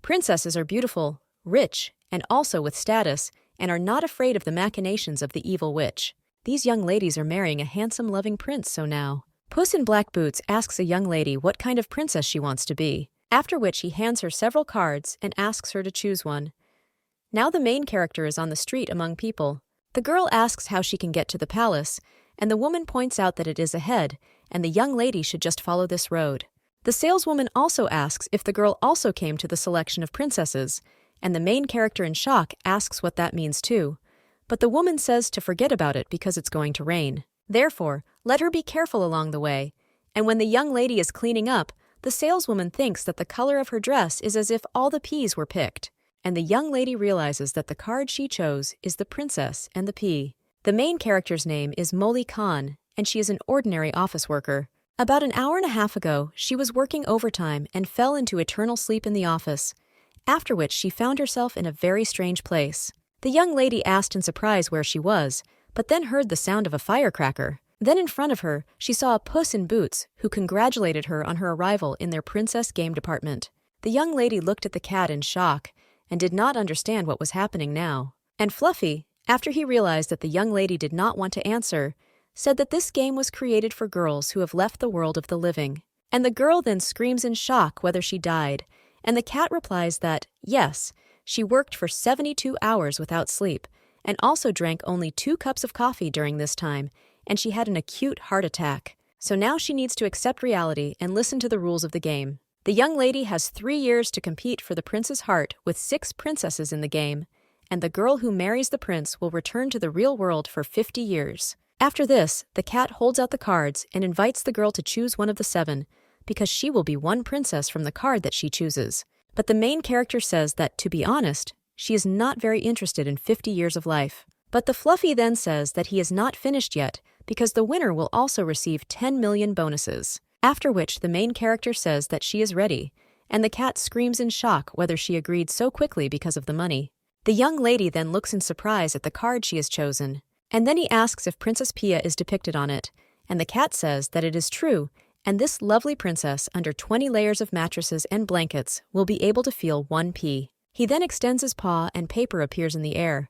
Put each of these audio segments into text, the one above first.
Princesses are beautiful, rich, and also with status, and are not afraid of the machinations of the evil witch. These young ladies are marrying a handsome, loving prince, so now. Puss in Black Boots asks a young lady what kind of princess she wants to be, after which he hands her several cards and asks her to choose one. Now the main character is on the street among people. The girl asks how she can get to the palace, and the woman points out that it is ahead, and the young lady should just follow this road. The saleswoman also asks if the girl also came to the selection of princesses, and the main character in shock asks what that means too. But the woman says to forget about it because it's going to rain. Therefore, let her be careful along the way. And when the young lady is cleaning up, the saleswoman thinks that the color of her dress is as if all the peas were picked. And the young lady realizes that the card she chose is the princess and the pea. The main character's name is Moly, and she is an ordinary office worker. About an hour and a half ago, she was working overtime and fell into eternal sleep in the office, after which she found herself in a very strange place. The young lady asked in surprise where she was, but then heard the sound of a firecracker. Then in front of her, she saw a Puss in Boots who congratulated her on her arrival in their princess game department. The young lady looked at the cat in shock and did not understand what was happening now. And Fluffy, after he realized that the young lady did not want to answer, said that this game was created for girls who have left the world of the living. And the girl then screams in shock whether she died, and the cat replies that, yes, she worked for 72 hours without sleep, and also drank only 2 cups of coffee during this time, and she had an acute heart attack. So now she needs to accept reality and listen to the rules of the game. The young lady has 3 years to compete for the prince's heart with 6 princesses in the game, and the girl who marries the prince will return to the real world for 50 years. After this, the cat holds out the cards and invites the girl to choose one of the 7, because she will be one princess from the card that she chooses. But the main character says that, to be honest, she is not very interested in 50 years of life. But the Fluffy then says that he is not finished yet, because the winner will also receive 10 million bonuses. After which the main character says that she is ready, and the cat screams in shock whether she agreed so quickly because of the money. The young lady then looks in surprise at the card she has chosen, and then he asks if Princess Pia is depicted on it, and the cat says that it is true, and this lovely princess under 20 layers of mattresses and blankets will be able to feel 1 pea. He then extends his paw and paper appears in the air,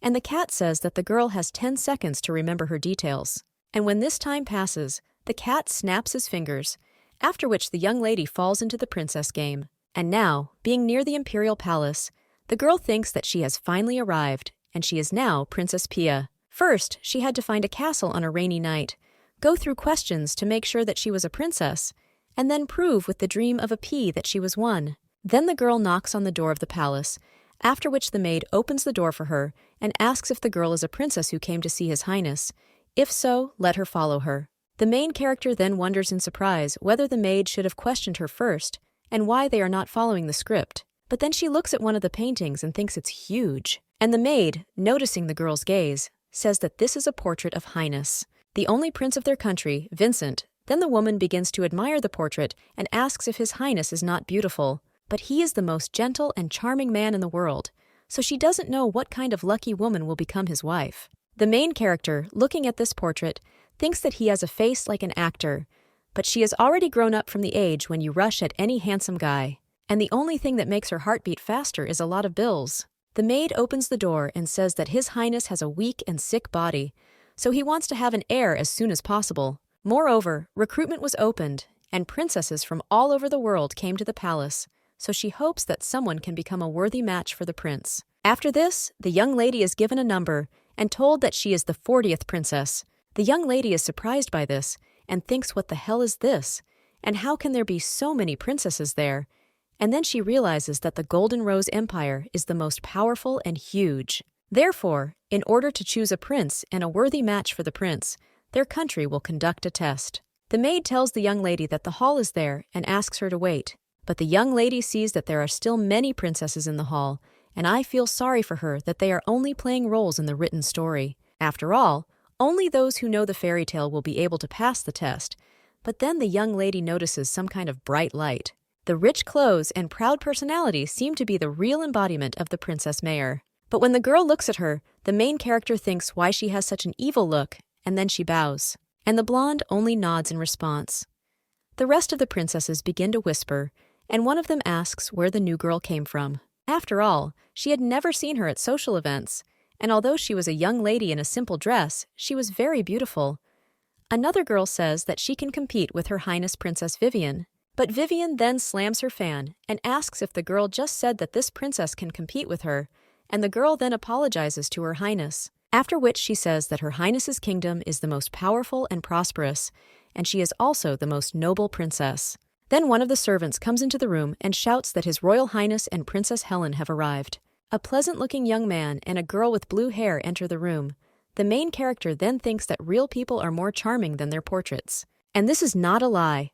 and the cat says that the girl has 10 seconds to remember her details. And when this time passes, the cat snaps his fingers, after which the young lady falls into the princess game. And now, being near the imperial palace, the girl thinks that she has finally arrived, and she is now Princess Pia. First, she had to find a castle on a rainy night, go through questions to make sure that she was a princess, and then prove with the dream of a pea that she was one. Then the girl knocks on the door of the palace, after which the maid opens the door for her and asks if the girl is a princess who came to see His Highness. If so, let her follow her. The main character then wonders in surprise whether the maid should have questioned her first and why they are not following the script. But then she looks at one of the paintings and thinks it's huge. And the maid, noticing the girl's gaze, says that this is a portrait of Highness, the only prince of their country, Vincent. Then the woman begins to admire the portrait and asks if His Highness is not beautiful. But he is the most gentle and charming man in the world, so she doesn't know what kind of lucky woman will become his wife. The main character, looking at this portrait, thinks that he has a face like an actor, but she has already grown up from the age when you rush at any handsome guy, and the only thing that makes her heart beat faster is a lot of bills. The maid opens the door and says that His Highness has a weak and sick body, so he wants to have an heir as soon as possible. Moreover, recruitment was opened, and princesses from all over the world came to the palace, so she hopes that someone can become a worthy match for the prince. After this, the young lady is given a number and told that she is the 40th princess. The young lady is surprised by this and thinks, what the hell is this? And how can there be so many princesses there? And then she realizes that the Golden Rose Empire is the most powerful and huge. Therefore, in order to choose a prince and a worthy match for the prince, their country will conduct a test. The maid tells the young lady that the hall is there and asks her to wait. But the young lady sees that there are still many princesses in the hall, and I feel sorry for her that they are only playing roles in the written story. After all, only those who know the fairy tale will be able to pass the test. But then the young lady notices some kind of bright light. The rich clothes and proud personality seem to be the real embodiment of the Princess Mayor. But when the girl looks at her, the main character thinks why she has such an evil look, and then she bows. And the blonde only nods in response. The rest of the princesses begin to whisper, and one of them asks where the new girl came from. After all, she had never seen her at social events, and although she was a young lady in a simple dress, she was very beautiful. Another girl says that she can compete with Her Highness Princess Vivien, but Vivien then slams her fan and asks if the girl just said that this princess can compete with her, and the girl then apologizes to Her Highness, after which she says that Her Highness's kingdom is the most powerful and prosperous, and she is also the most noble princess. Then one of the servants comes into the room and shouts that His Royal Highness and Princess Helen have arrived. A pleasant-looking young man and a girl with blue hair enter the room. The main character then thinks that real people are more charming than their portraits. And this is not a lie.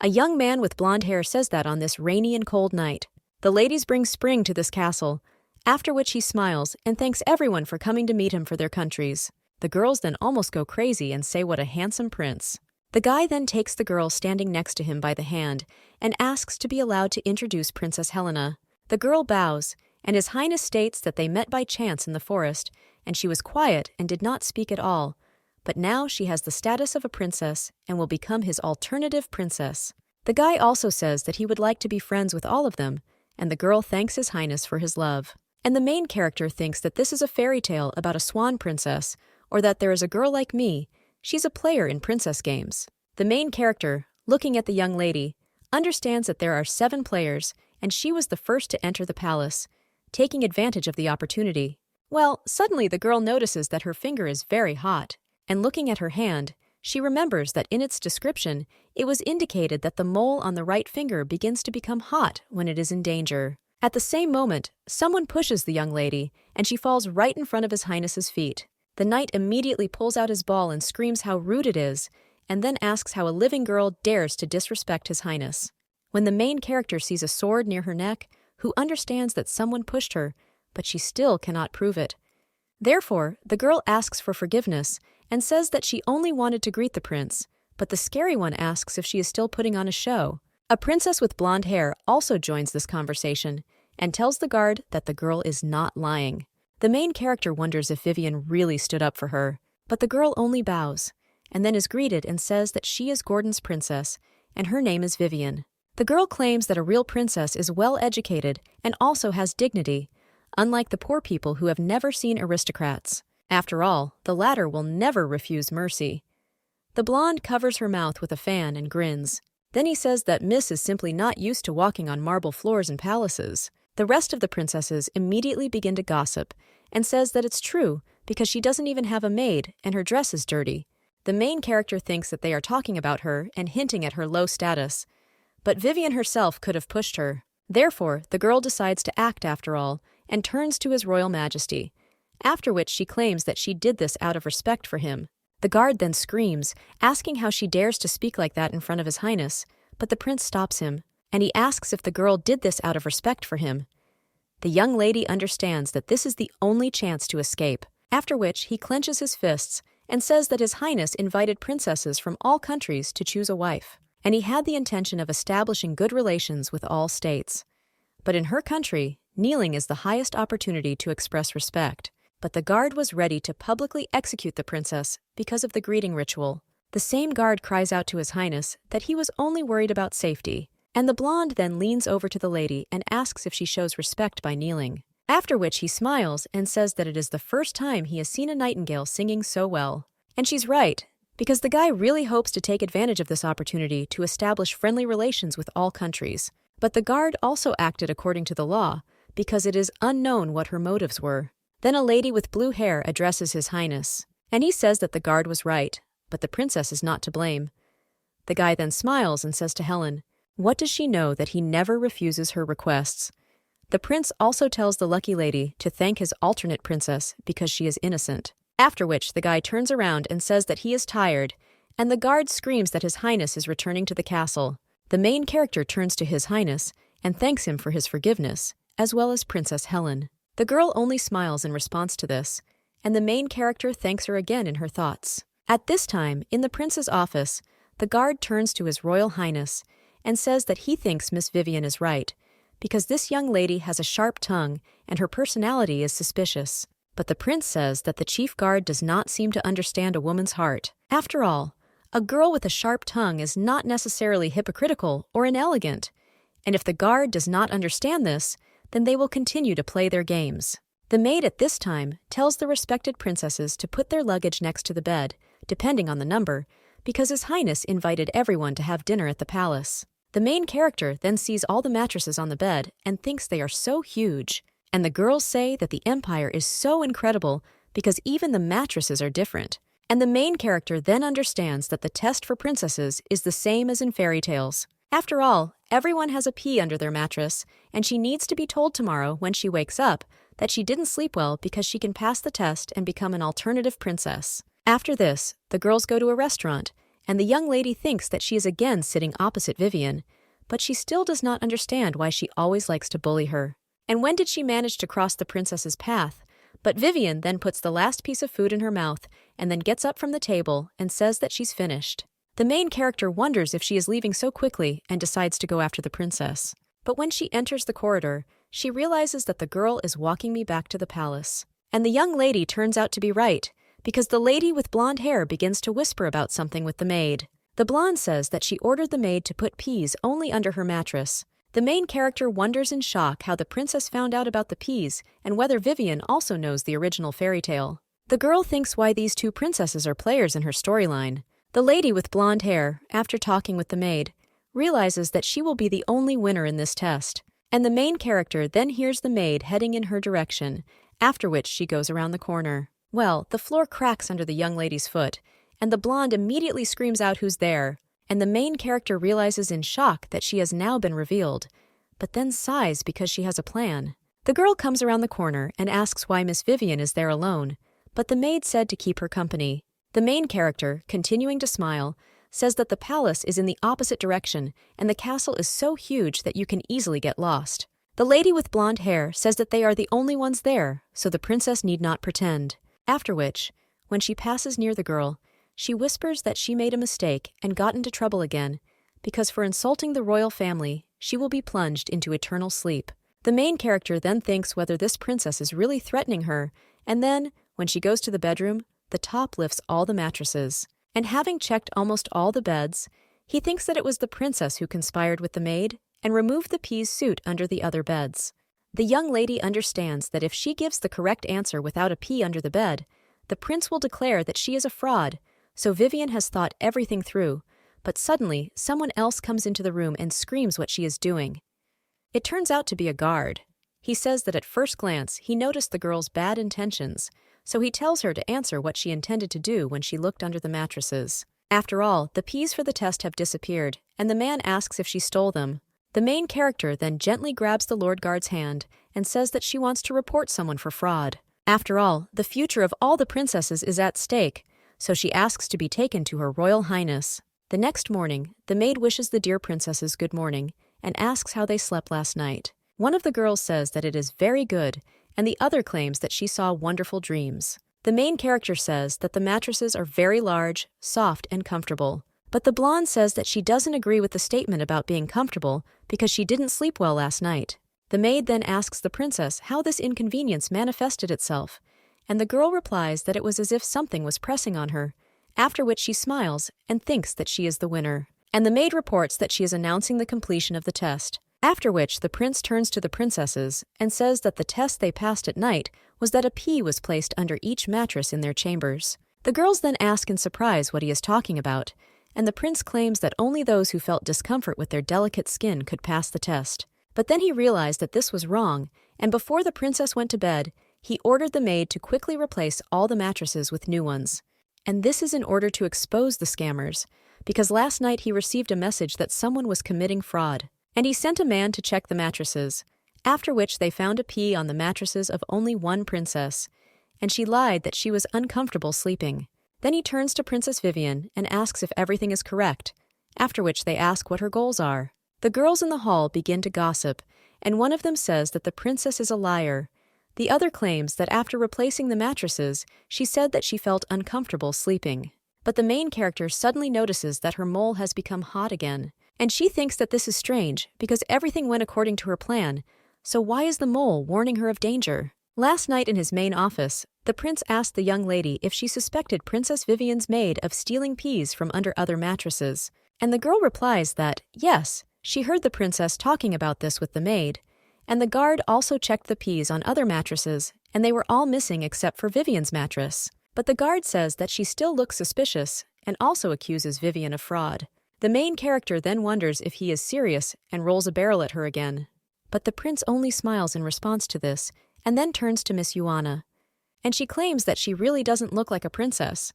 A young man with blonde hair says that on this rainy and cold night. The ladies bring spring to this castle, after which he smiles and thanks everyone for coming to meet him for their countries. The girls then almost go crazy and say what a handsome prince. The guy then takes the girl standing next to him by the hand and asks to be allowed to introduce Princess Helena. The girl bows, and His Highness states that they met by chance in the forest, and she was quiet and did not speak at all. But now she has the status of a princess and will become his alternative princess. The guy also says that he would like to be friends with all of them, and the girl thanks His Highness for his love. And the main character thinks that this is a fairy tale about a swan princess, or that there is a girl like me. She's a player in princess games. The main character, looking at the young lady, understands that there are 7 players, and she was the first to enter the palace, taking advantage of the opportunity. Well, suddenly the girl notices that her finger is very hot, and looking at her hand, she remembers that in its description, it was indicated that the mole on the right finger begins to become hot when it is in danger. At the same moment, someone pushes the young lady, and she falls right in front of His Highness's feet. The knight immediately pulls out his ball and screams how rude it is, and then asks how a living girl dares to disrespect His Highness. When the main character sees a sword near her neck, who understands that someone pushed her, but she still cannot prove it. Therefore, the girl asks for forgiveness and says that she only wanted to greet the prince, but the scary one asks if she is still putting on a show. A princess with blonde hair also joins this conversation and tells the guard that the girl is not lying. The main character wonders if Vivien really stood up for her, but the girl only bows, and then is greeted and says that she is Gordon's princess, and her name is Vivien. The girl claims that a real princess is well-educated and also has dignity, unlike the poor people who have never seen aristocrats. After all, the latter will never refuse mercy. The blonde covers her mouth with a fan and grins. Then he says that Miss is simply not used to walking on marble floors in palaces. The rest of the princesses immediately begin to gossip and says that it's true because she doesn't even have a maid and her dress is dirty. The main character thinks that they are talking about her and hinting at her low status, but Vivien herself could have pushed her. Therefore, the girl decides to act after all and turns to His Royal Majesty, after which she claims that she did this out of respect for him. The guard then screams, asking how she dares to speak like that in front of His Highness, but the prince stops him, and he asks if the girl did this out of respect for him. The young lady understands that this is the only chance to escape, after which he clenches his fists and says that His Highness invited princesses from all countries to choose a wife, and he had the intention of establishing good relations with all states. But in her country, kneeling is the highest opportunity to express respect. But the guard was ready to publicly execute the princess because of the greeting ritual. The same guard cries out to His Highness that he was only worried about safety, and the blonde then leans over to the lady and asks if she shows respect by kneeling. After which he smiles and says that it is the first time he has seen a nightingale singing so well. And she's right, because the guy really hopes to take advantage of this opportunity to establish friendly relations with all countries. But the guard also acted according to the law, because it is unknown what her motives were. Then a lady with blue hair addresses His Highness, and he says that the guard was right, but the princess is not to blame. The guy then smiles and says to Helen, what does she know that he never refuses her requests? The prince also tells the lucky lady to thank his alternate princess because she is innocent. After which the guy turns around and says that he is tired, and the guard screams that His Highness is returning to the castle. The main character turns to His Highness and thanks him for his forgiveness, as well as Princess Helen. The girl only smiles in response to this, and the main character thanks her again in her thoughts. At this time, in the prince's office, the guard turns to His Royal Highness and says that he thinks Miss Vivien is right, because this young lady has a sharp tongue and her personality is suspicious. But the prince says that the chief guard does not seem to understand a woman's heart. After all, a girl with a sharp tongue is not necessarily hypocritical or inelegant, and if the guard does not understand this, then they will continue to play their games. The maid at this time tells the respected princesses to put their luggage next to the bed, depending on the number, because His Highness invited everyone to have dinner at the palace. The main character then sees all the mattresses on the bed and thinks they are so huge. And the girls say that the empire is so incredible because even the mattresses are different. And the main character then understands that the test for princesses is the same as in fairy tales. After all, everyone has a pea under their mattress, and she needs to be told tomorrow when she wakes up that she didn't sleep well because she can pass the test and become an alternative princess. After this, the girls go to a restaurant, and the young lady thinks that she is again sitting opposite Vivien, but she still does not understand why she always likes to bully her. And when did she manage to cross the princess's path? But Vivien then puts the last piece of food in her mouth and then gets up from the table and says that she's finished. The main character wonders if she is leaving so quickly and decides to go after the princess. But when she enters the corridor, she realizes that the girl is walking me back to the palace. And the young lady turns out to be right, because the lady with blonde hair begins to whisper about something with the maid. The blonde says that she ordered the maid to put peas only under her mattress. The main character wonders in shock how the princess found out about the peas and whether Vivien also knows the original fairy tale. The girl thinks why these two princesses are players in her storyline. The lady with blonde hair, after talking with the maid, realizes that she will be the only winner in this test. And the main character then hears the maid heading in her direction, after which she goes around the corner. Well, the floor cracks under the young lady's foot, and the blonde immediately screams out who's there, and the main character realizes in shock that she has now been revealed, but then sighs because she has a plan. The girl comes around the corner and asks why Miss Vivien is there alone, but the maid said to keep her company. The main character, continuing to smile, says that the palace is in the opposite direction and the castle is so huge that you can easily get lost. The lady with blonde hair says that they are the only ones there, so the princess need not pretend. After which, when she passes near the girl, she whispers that she made a mistake and got into trouble again, because for insulting the royal family, she will be plunged into eternal sleep. The main character then thinks whether this princess is really threatening her, and then, when she goes to the bedroom, the top lifts all the mattresses. And having checked almost all the beds, he thinks that it was the princess who conspired with the maid and removed the pea's suit under the other beds. The young lady understands that if she gives the correct answer without a pea under the bed, the prince will declare that she is a fraud. So Vivien has thought everything through, but suddenly someone else comes into the room and screams what she is doing. It turns out to be a guard. He says that at first glance he noticed the girl's bad intentions, so he tells her to answer what she intended to do when she looked under the mattresses. After all, the peas for the test have disappeared, and the man asks if she stole them. The main character then gently grabs the Lord Guard's hand and says that she wants to report someone for fraud. After all, the future of all the princesses is at stake, so she asks to be taken to Her Royal Highness. The next morning, the maid wishes the dear princesses good morning and asks how they slept last night. One of the girls says that it is very good, and the other claims that she saw wonderful dreams. The main character says that the mattresses are very large, soft, and comfortable. But the blonde says that she doesn't agree with the statement about being comfortable because she didn't sleep well last night. The maid then asks the princess how this inconvenience manifested itself, and the girl replies that it was as if something was pressing on her, after which she smiles and thinks that she is the winner. And the maid reports that she is announcing the completion of the test, after which the prince turns to the princesses and says that the test they passed at night was that a pea was placed under each mattress in their chambers. The girls then ask in surprise what he is talking about, and the prince claims that only those who felt discomfort with their delicate skin could pass the test. But then he realized that this was wrong, and before the princess went to bed, he ordered the maid to quickly replace all the mattresses with new ones. And this is in order to expose the scammers, because last night he received a message that someone was committing fraud, and he sent a man to check the mattresses, after which they found a pea on the mattresses of only one princess, and she lied that she was uncomfortable sleeping. Then he turns to Princess Vivien and asks if everything is correct, after which they ask what her goals are. The girls in the hall begin to gossip, and one of them says that the princess is a liar. The other claims that after replacing the mattresses, she said that she felt uncomfortable sleeping. But the main character suddenly notices that her mole has become hot again, and she thinks that this is strange because everything went according to her plan, so why is the mole warning her of danger? Last night in his main office, the prince asked the young lady if she suspected Princess Vivien's maid of stealing peas from under other mattresses, and the girl replies that, yes, She heard the princess talking about this with the maid, and the guard also checked the peas on other mattresses, and they were all missing except for Vivien's mattress. But the guard says that she still looks suspicious and also accuses Vivien of fraud. The main character then wonders if he is serious and rolls a barrel at her again. But the prince only smiles in response to this and then turns to Miss Yuana, and she claims that she really doesn't look like a princess.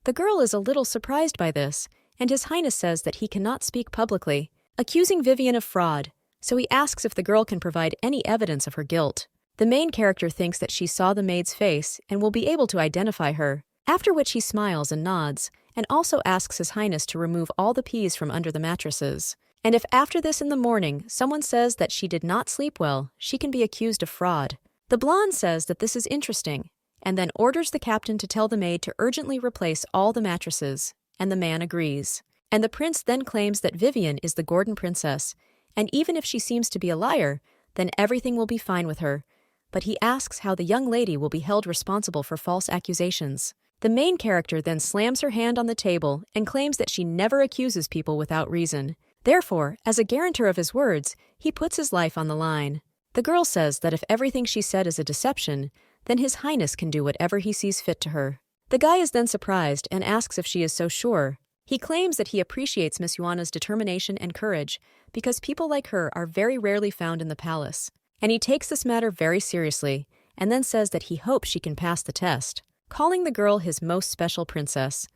The girl is a little surprised by this, and His Highness says that he cannot speak publicly, accusing Vivien of fraud, so he asks if the girl can provide any evidence of her guilt. The main character thinks that she saw the maid's face and will be able to identify her, after which he smiles and nods, and also asks His Highness to remove all the peas from under the mattresses. And if after this in the morning someone says that she did not sleep well, she can be accused of fraud. The blonde says that this is interesting, and then orders the captain to tell the maid to urgently replace all the mattresses, and the man agrees. And the prince then claims that Vivien is the Gordon princess, and even if she seems to be a liar, then everything will be fine with her. But he asks how the young lady will be held responsible for false accusations. The main character then slams her hand on the table and claims that she never accuses people without reason. Therefore, as a guarantor of his words, he puts his life on the line. The girl says that if everything she said is a deception, then His Highness can do whatever he sees fit to her. The guy is then surprised and asks if she is so sure. He claims that he appreciates Miss Yuana's determination and courage because people like her are very rarely found in the palace. And he takes this matter very seriously and then says that he hopes she can pass the test, calling the girl his most special princess.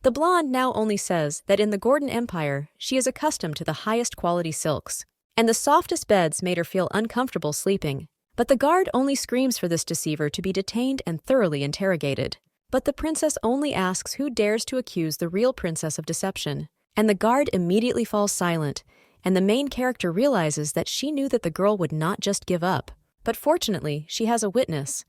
The blonde now only says that in the Gordon Empire, she is accustomed to the highest quality silks, and the softest beds made her feel uncomfortable sleeping. But the guard only screams for this deceiver to be detained and thoroughly interrogated. But the princess only asks who dares to accuse the real princess of deception, and the guard immediately falls silent, and the main character realizes that she knew that the girl would not just give up. But fortunately, she has a witness,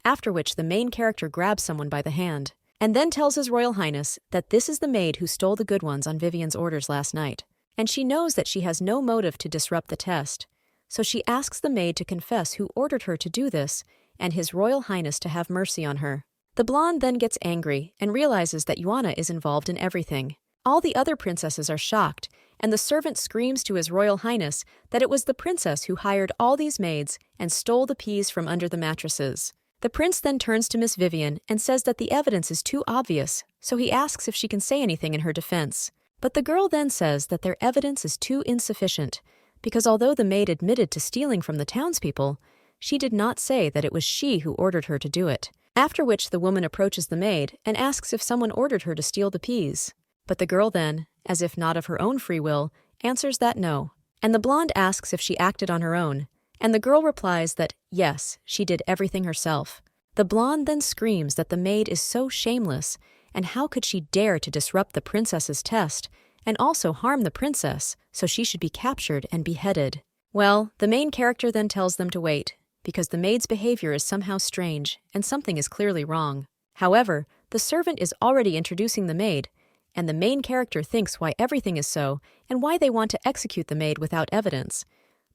after which the main character grabs someone by the hand, and then tells His Royal Highness that this is the maid who stole the good ones on Vivien's orders last night. And she knows that she has no motive to disrupt the test, so she asks the maid to confess who ordered her to do this and His Royal Highness to have mercy on her. The blonde then gets angry and realizes that Yuana is involved in everything. All the other princesses are shocked, and the servant screams to His Royal Highness that it was the princess who hired all these maids and stole the peas from under the mattresses. The prince then turns to Miss Vivien and says that the evidence is too obvious, so he asks if she can say anything in her defense. But the girl then says that their evidence is too insufficient, because although the maid admitted to stealing from the townspeople, she did not say that it was she who ordered her to do it. After which the woman approaches the maid and asks if someone ordered her to steal the peas. But the girl then, as if not of her own free will, answers that no. And the blonde asks if she acted on her own, and the girl replies that yes, she did everything herself. The blonde then screams that the maid is so shameless, and how could she dare to disrupt the princess's test, and also harm the princess, so she should be captured and beheaded. Well, the main character then tells them to wait, because the maid's behavior is somehow strange, and something is clearly wrong. However, the servant is already introducing the maid, and the main character thinks why everything is so, and why they want to execute the maid without evidence.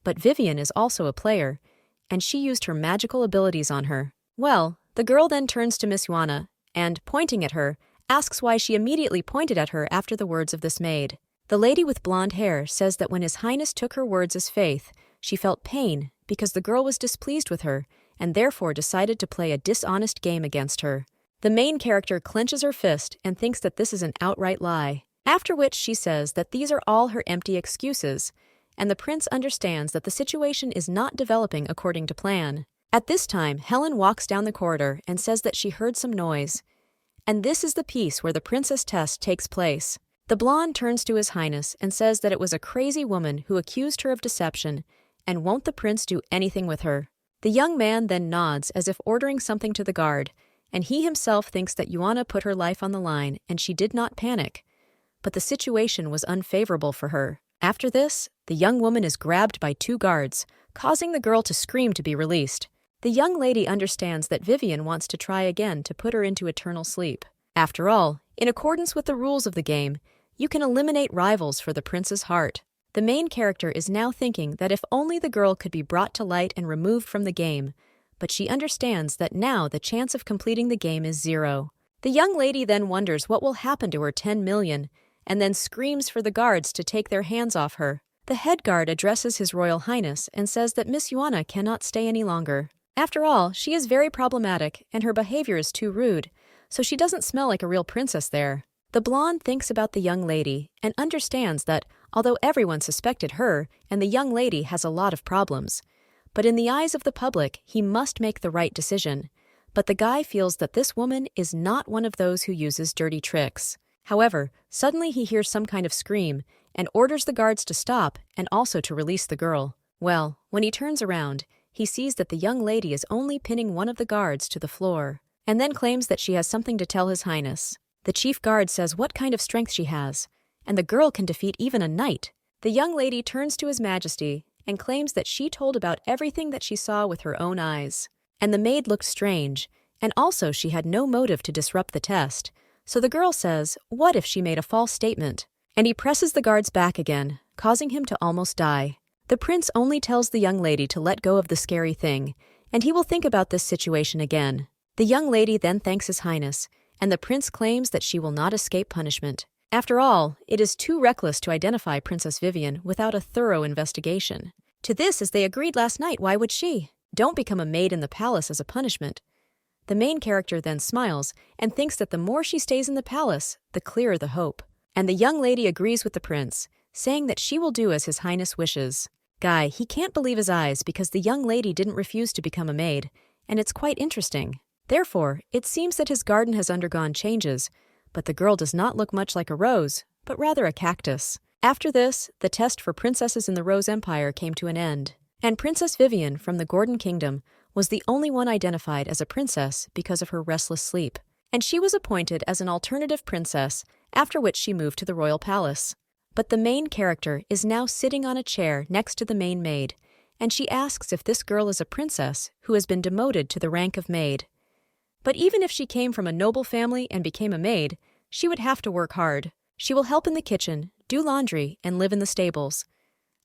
But Vivien is also a player, and she used her magical abilities on her. Well, the girl then turns to Miss Yuana, and, pointing at her, asks why she immediately pointed at her after the words of this maid. The lady with blonde hair says that when His Highness took her words as faith, she felt pain because the girl was displeased with her, and therefore decided to play a dishonest game against her. The main character clenches her fist and thinks that this is an outright lie, after which she says that these are all her empty excuses, and the prince understands that the situation is not developing according to plan. At this time, Helen walks down the corridor and says that she heard some noise, and this is the piece where the princess test takes place. The blonde turns to His Highness and says that it was a crazy woman who accused her of deception, and won't the prince do anything with her? The young man then nods as if ordering something to the guard, and he himself thinks that Yuana put her life on the line and she did not panic. But the situation was unfavorable for her. After this, the young woman is grabbed by 2 guards, causing the girl to scream to be released. The young lady understands that Vivien wants to try again to put her into eternal sleep. After all, in accordance with the rules of the game, you can eliminate rivals for the prince's heart. The main character is now thinking that if only the girl could be brought to light and removed from the game, but she understands that now the chance of completing the game is 0. The young lady then wonders what will happen to her 10 million, and then screams for the guards to take their hands off her. The head guard addresses His Royal Highness and says that Miss Yuana cannot stay any longer. After all, she is very problematic and her behavior is too rude, so she doesn't smell like a real princess there. The blonde thinks about the young lady and understands that although everyone suspected her and the young lady has a lot of problems, but in the eyes of the public, he must make the right decision. But the guy feels that this woman is not one of those who uses dirty tricks. However, suddenly he hears some kind of scream and orders the guards to stop and also to release the girl. Well, when he turns around, he sees that the young lady is only pinning one of the guards to the floor, and then claims that she has something to tell His Highness. The chief guard says what kind of strength she has, and the girl can defeat even a knight. The young lady turns to His Majesty and claims that she told about everything that she saw with her own eyes. And the maid looked strange, and also she had no motive to disrupt the test. So the girl says, what if she made a false statement? And he presses the guard's back again, causing him to almost die. The prince only tells the young lady to let go of the scary thing, and he will think about this situation again. The young lady then thanks His Highness, and the prince claims that she will not escape punishment. After all, it is too reckless to identify Princess Vivien without a thorough investigation. To this, as they agreed last night, why would she? Don't become a maid in the palace as a punishment. The main character then smiles and thinks that the more she stays in the palace, the clearer the hope. And the young lady agrees with the prince, saying that she will do as His Highness wishes. Guy, he can't believe his eyes because the young lady didn't refuse to become a maid, and it's quite interesting. Therefore, it seems that his garden has undergone changes, but the girl does not look much like a rose, but rather a cactus. After this, the test for princesses in the Rose Empire came to an end, and Princess Vivien from the Gordon Kingdom was the only one identified as a princess because of her restless sleep, and she was appointed as an alternative princess, after which she moved to the royal palace. But the main character is now sitting on a chair next to the main maid, and she asks if this girl is a princess who has been demoted to the rank of maid. But even if she came from a noble family and became a maid, she would have to work hard. She will help in the kitchen, do laundry, and live in the stables.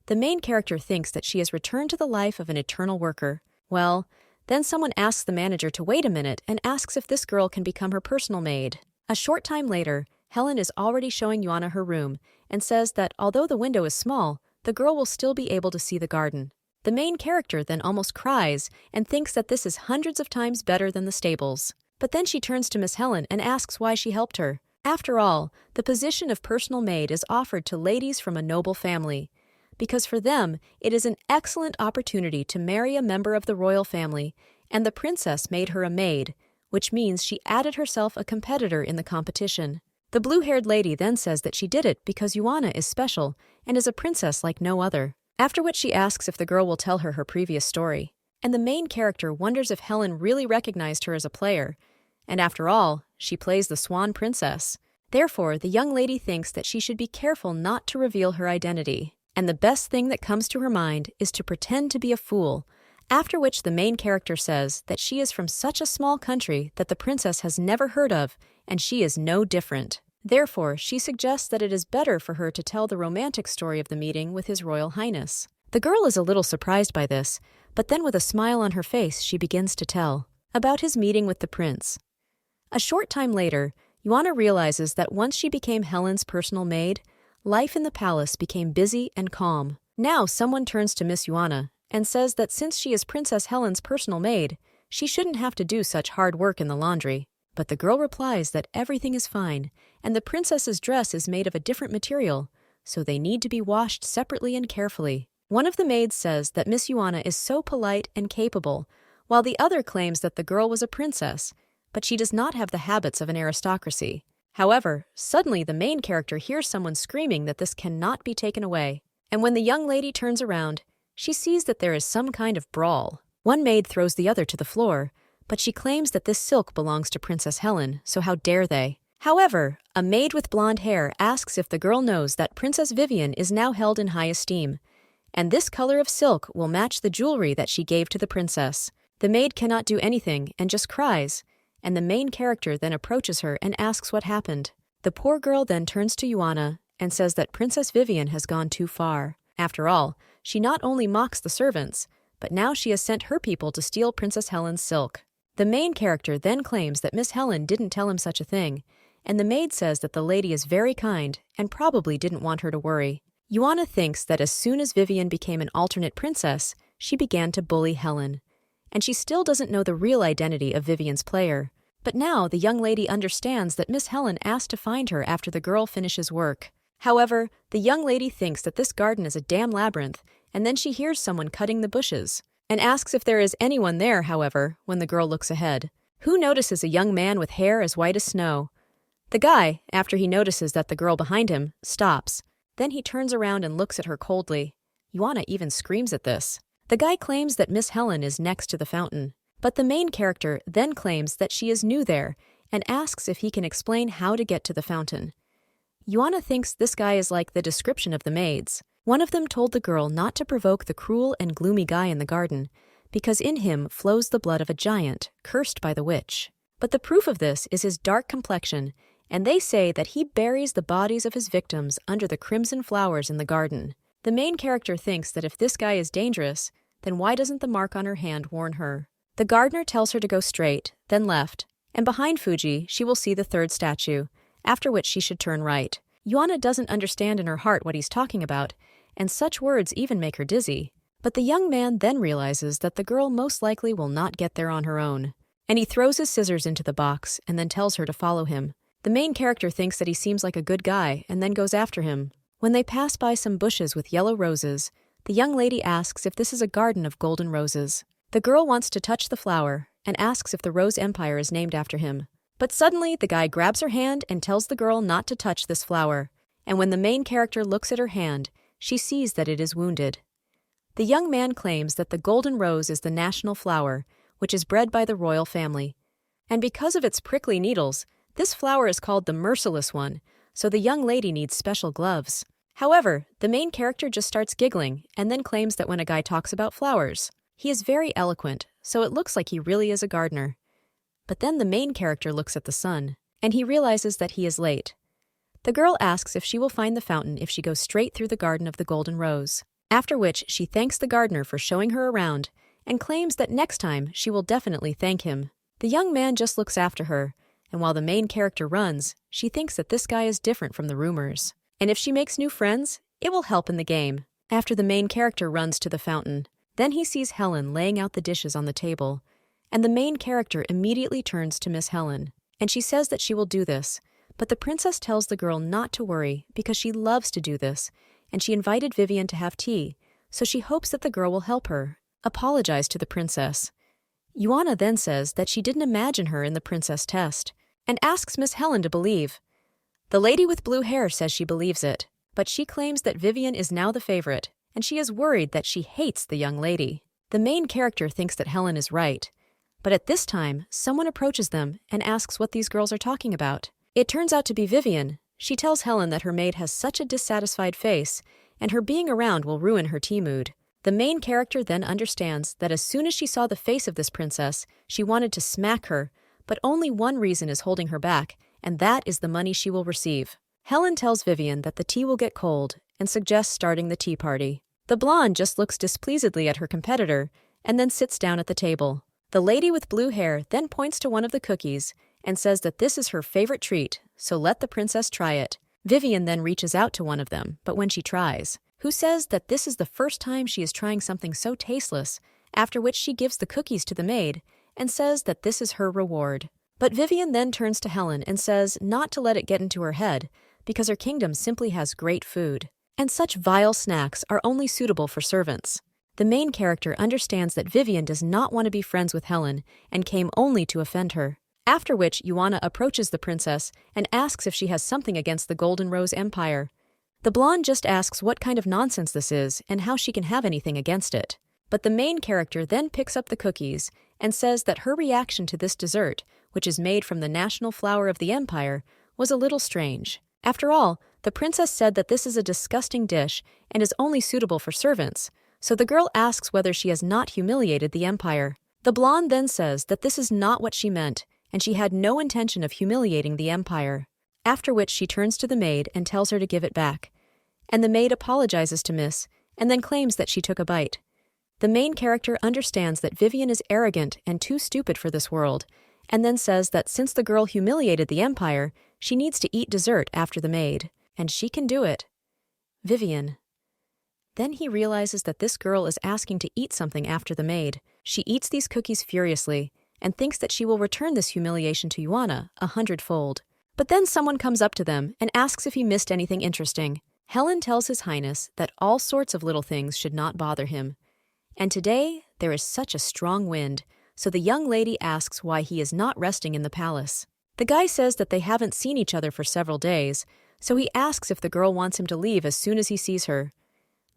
The main character thinks that she has returned to the life of an eternal worker. Well, then someone asks the manager to wait a minute and asks if this girl can become her personal maid. A short time later, Helen is already showing Yuana her room and says that although the window is small, the girl will still be able to see the garden. The main character then almost cries and thinks that this is hundreds of times better than the stables. But then she turns to Miss Helen and asks why she helped her. After all, the position of personal maid is offered to ladies from a noble family, because for them it is an excellent opportunity to marry a member of the royal family, and the princess made her a maid, which means she added herself a competitor in the competition. The blue-haired lady then says that she did it because Yuana is special and is a princess like no other. After which she asks if the girl will tell her previous story. And the main character wonders if Helen really recognized her as a player. And after all, she plays the Swan Princess. Therefore, the young lady thinks that she should be careful not to reveal her identity. And the best thing that comes to her mind is to pretend to be a fool, after which the main character says that she is from such a small country that the princess has never heard of, and she is no different. Therefore, she suggests that it is better for her to tell the romantic story of the meeting with His Royal Highness. The girl is a little surprised by this, but then with a smile on her face she begins to tell about his meeting with the prince. A short time later, Yuana realizes that once she became Helen's personal maid, life in the palace became busy and calm. Now someone turns to Miss Yuana and says that since she is Princess Helen's personal maid, she shouldn't have to do such hard work in the laundry. But the girl replies that everything is fine, and the princess's dress is made of a different material, so they need to be washed separately and carefully. One of the maids says that Miss Yuana is so polite and capable, while the other claims that the girl was a princess, but she does not have the habits of an aristocracy. However, suddenly the main character hears someone screaming that this cannot be taken away, and when the young lady turns around, she sees that there is some kind of brawl. One maid throws the other to the floor, but she claims that this silk belongs to Princess Helen, so how dare they? However, a maid with blonde hair asks if the girl knows that Princess Vivien is now held in high esteem, and this color of silk will match the jewelry that she gave to the princess. The maid cannot do anything and just cries, and the main character then approaches her and asks what happened. The poor girl then turns to Yuana and says that Princess Vivien has gone too far. After all, she not only mocks the servants, but now she has sent her people to steal Princess Helen's silk. The main character then claims that Miss Helen didn't tell him such a thing, and the maid says that the lady is very kind and probably didn't want her to worry. Yuana thinks that as soon as Vivien became an alternate princess, she began to bully Helen. And she still doesn't know the real identity of Vivien's player. But now the young lady understands that Miss Helen asked to find her after the girl finishes work. However, the young lady thinks that this garden is a damn labyrinth, and then she hears someone cutting the bushes, and asks if there is anyone there, however, when the girl looks ahead. Who notices a young man with hair as white as snow? The guy, after he notices that the girl behind him, stops. Then he turns around and looks at her coldly. Yuana even screams at this. The guy claims that Miss Helen is next to the fountain, but the main character then claims that she is new there and asks if he can explain how to get to the fountain. Yuana thinks this guy is like the description of the maids. One of them told the girl not to provoke the cruel and gloomy guy in the garden, because in him flows the blood of a giant, cursed by the witch. But the proof of this is his dark complexion, and they say that he buries the bodies of his victims under the crimson flowers in the garden. The main character thinks that if this guy is dangerous, then why doesn't the mark on her hand warn her? The gardener tells her to go straight, then left, and behind Fuji she will see the third statue, after which she should turn right. Yuana doesn't understand in her heart what he's talking about, and such words even make her dizzy. But the young man then realizes that the girl most likely will not get there on her own, and he throws his scissors into the box and then tells her to follow him. The main character thinks that he seems like a good guy and then goes after him. When they pass by some bushes with yellow roses, the young lady asks if this is a garden of golden roses. The girl wants to touch the flower and asks if the Rose Empire is named after him. But suddenly, the guy grabs her hand and tells the girl not to touch this flower, and when the main character looks at her hand, she sees that it is wounded. The young man claims that the golden rose is the national flower, which is bred by the royal family. And because of its prickly needles, this flower is called the merciless one, so the young lady needs special gloves. However, the main character just starts giggling and then claims that when a guy talks about flowers, he is very eloquent, so it looks like he really is a gardener. But then the main character looks at the sun, and he realizes that he is late. The girl asks if she will find the fountain if she goes straight through the garden of the golden rose, after which she thanks the gardener for showing her around and claims that next time she will definitely thank him. The young man just looks after her, and while the main character runs, she thinks that this guy is different from the rumors. And if she makes new friends, it will help in the game. After the main character runs to the fountain, then he sees Helen laying out the dishes on the table, and the main character immediately turns to Miss Helen, and she says that she will do this, but the princess tells the girl not to worry because she loves to do this, and she invited Vivien to have tea, so she hopes that the girl will help her. Apologize to the princess. Yuana then says that she didn't imagine her in the princess test, and asks Miss Helen to believe. The lady with blue hair says she believes it, but she claims that Vivien is now the favorite, and she is worried that she hates the young lady. The main character thinks that Helen is right, but at this time, someone approaches them and asks what these girls are talking about. It turns out to be Vivien. She tells Helen that her maid has such a dissatisfied face, and her being around will ruin her tea mood. The main character then understands that as soon as she saw the face of this princess, she wanted to smack her, but only one reason is holding her back, and that is the money she will receive. Helen tells Vivien that the tea will get cold and suggests starting the tea party. The blonde just looks displeasedly at her competitor and then sits down at the table. The lady with blue hair then points to one of the cookies and says that this is her favorite treat, so let the princess try it. Vivien then reaches out to one of them, but when she tries, who says that this is the first time she is trying something so tasteless, after which she gives the cookies to the maid and says that this is her reward. But Vivien then turns to Helen and says not to let it get into her head because her kingdom simply has great food, and such vile snacks are only suitable for servants. The main character understands that Vivien does not want to be friends with Helen and came only to offend her. After which Yuana approaches the princess and asks if she has something against the Golden Rose Empire. The blonde just asks what kind of nonsense this is and how she can have anything against it. But the main character then picks up the cookies and says that her reaction to this dessert, which is made from the national flower of the empire, was a little strange. After all, the princess said that this is a disgusting dish and is only suitable for servants, so the girl asks whether she has not humiliated the empire. The blonde then says that this is not what she meant, and she had no intention of humiliating the empire, after which she turns to the maid and tells her to give it back. And the maid apologizes to Miss, and then claims that she took a bite. The main character understands that Vivien is arrogant and too stupid for this world, and then says that since the girl humiliated the empire, she needs to eat dessert after the maid, and she can do it. Vivien, Then he realizes that this girl is asking to eat something after the maid. She eats these cookies furiously and thinks that she will return this humiliation to Yuana 100-fold. But then someone comes up to them and asks if he missed anything interesting. Helen tells His Highness that all sorts of little things should not bother him. And today, there is such a strong wind, so the young lady asks why he is not resting in the palace. The guy says that they haven't seen each other for several days, so he asks if the girl wants him to leave as soon as he sees her.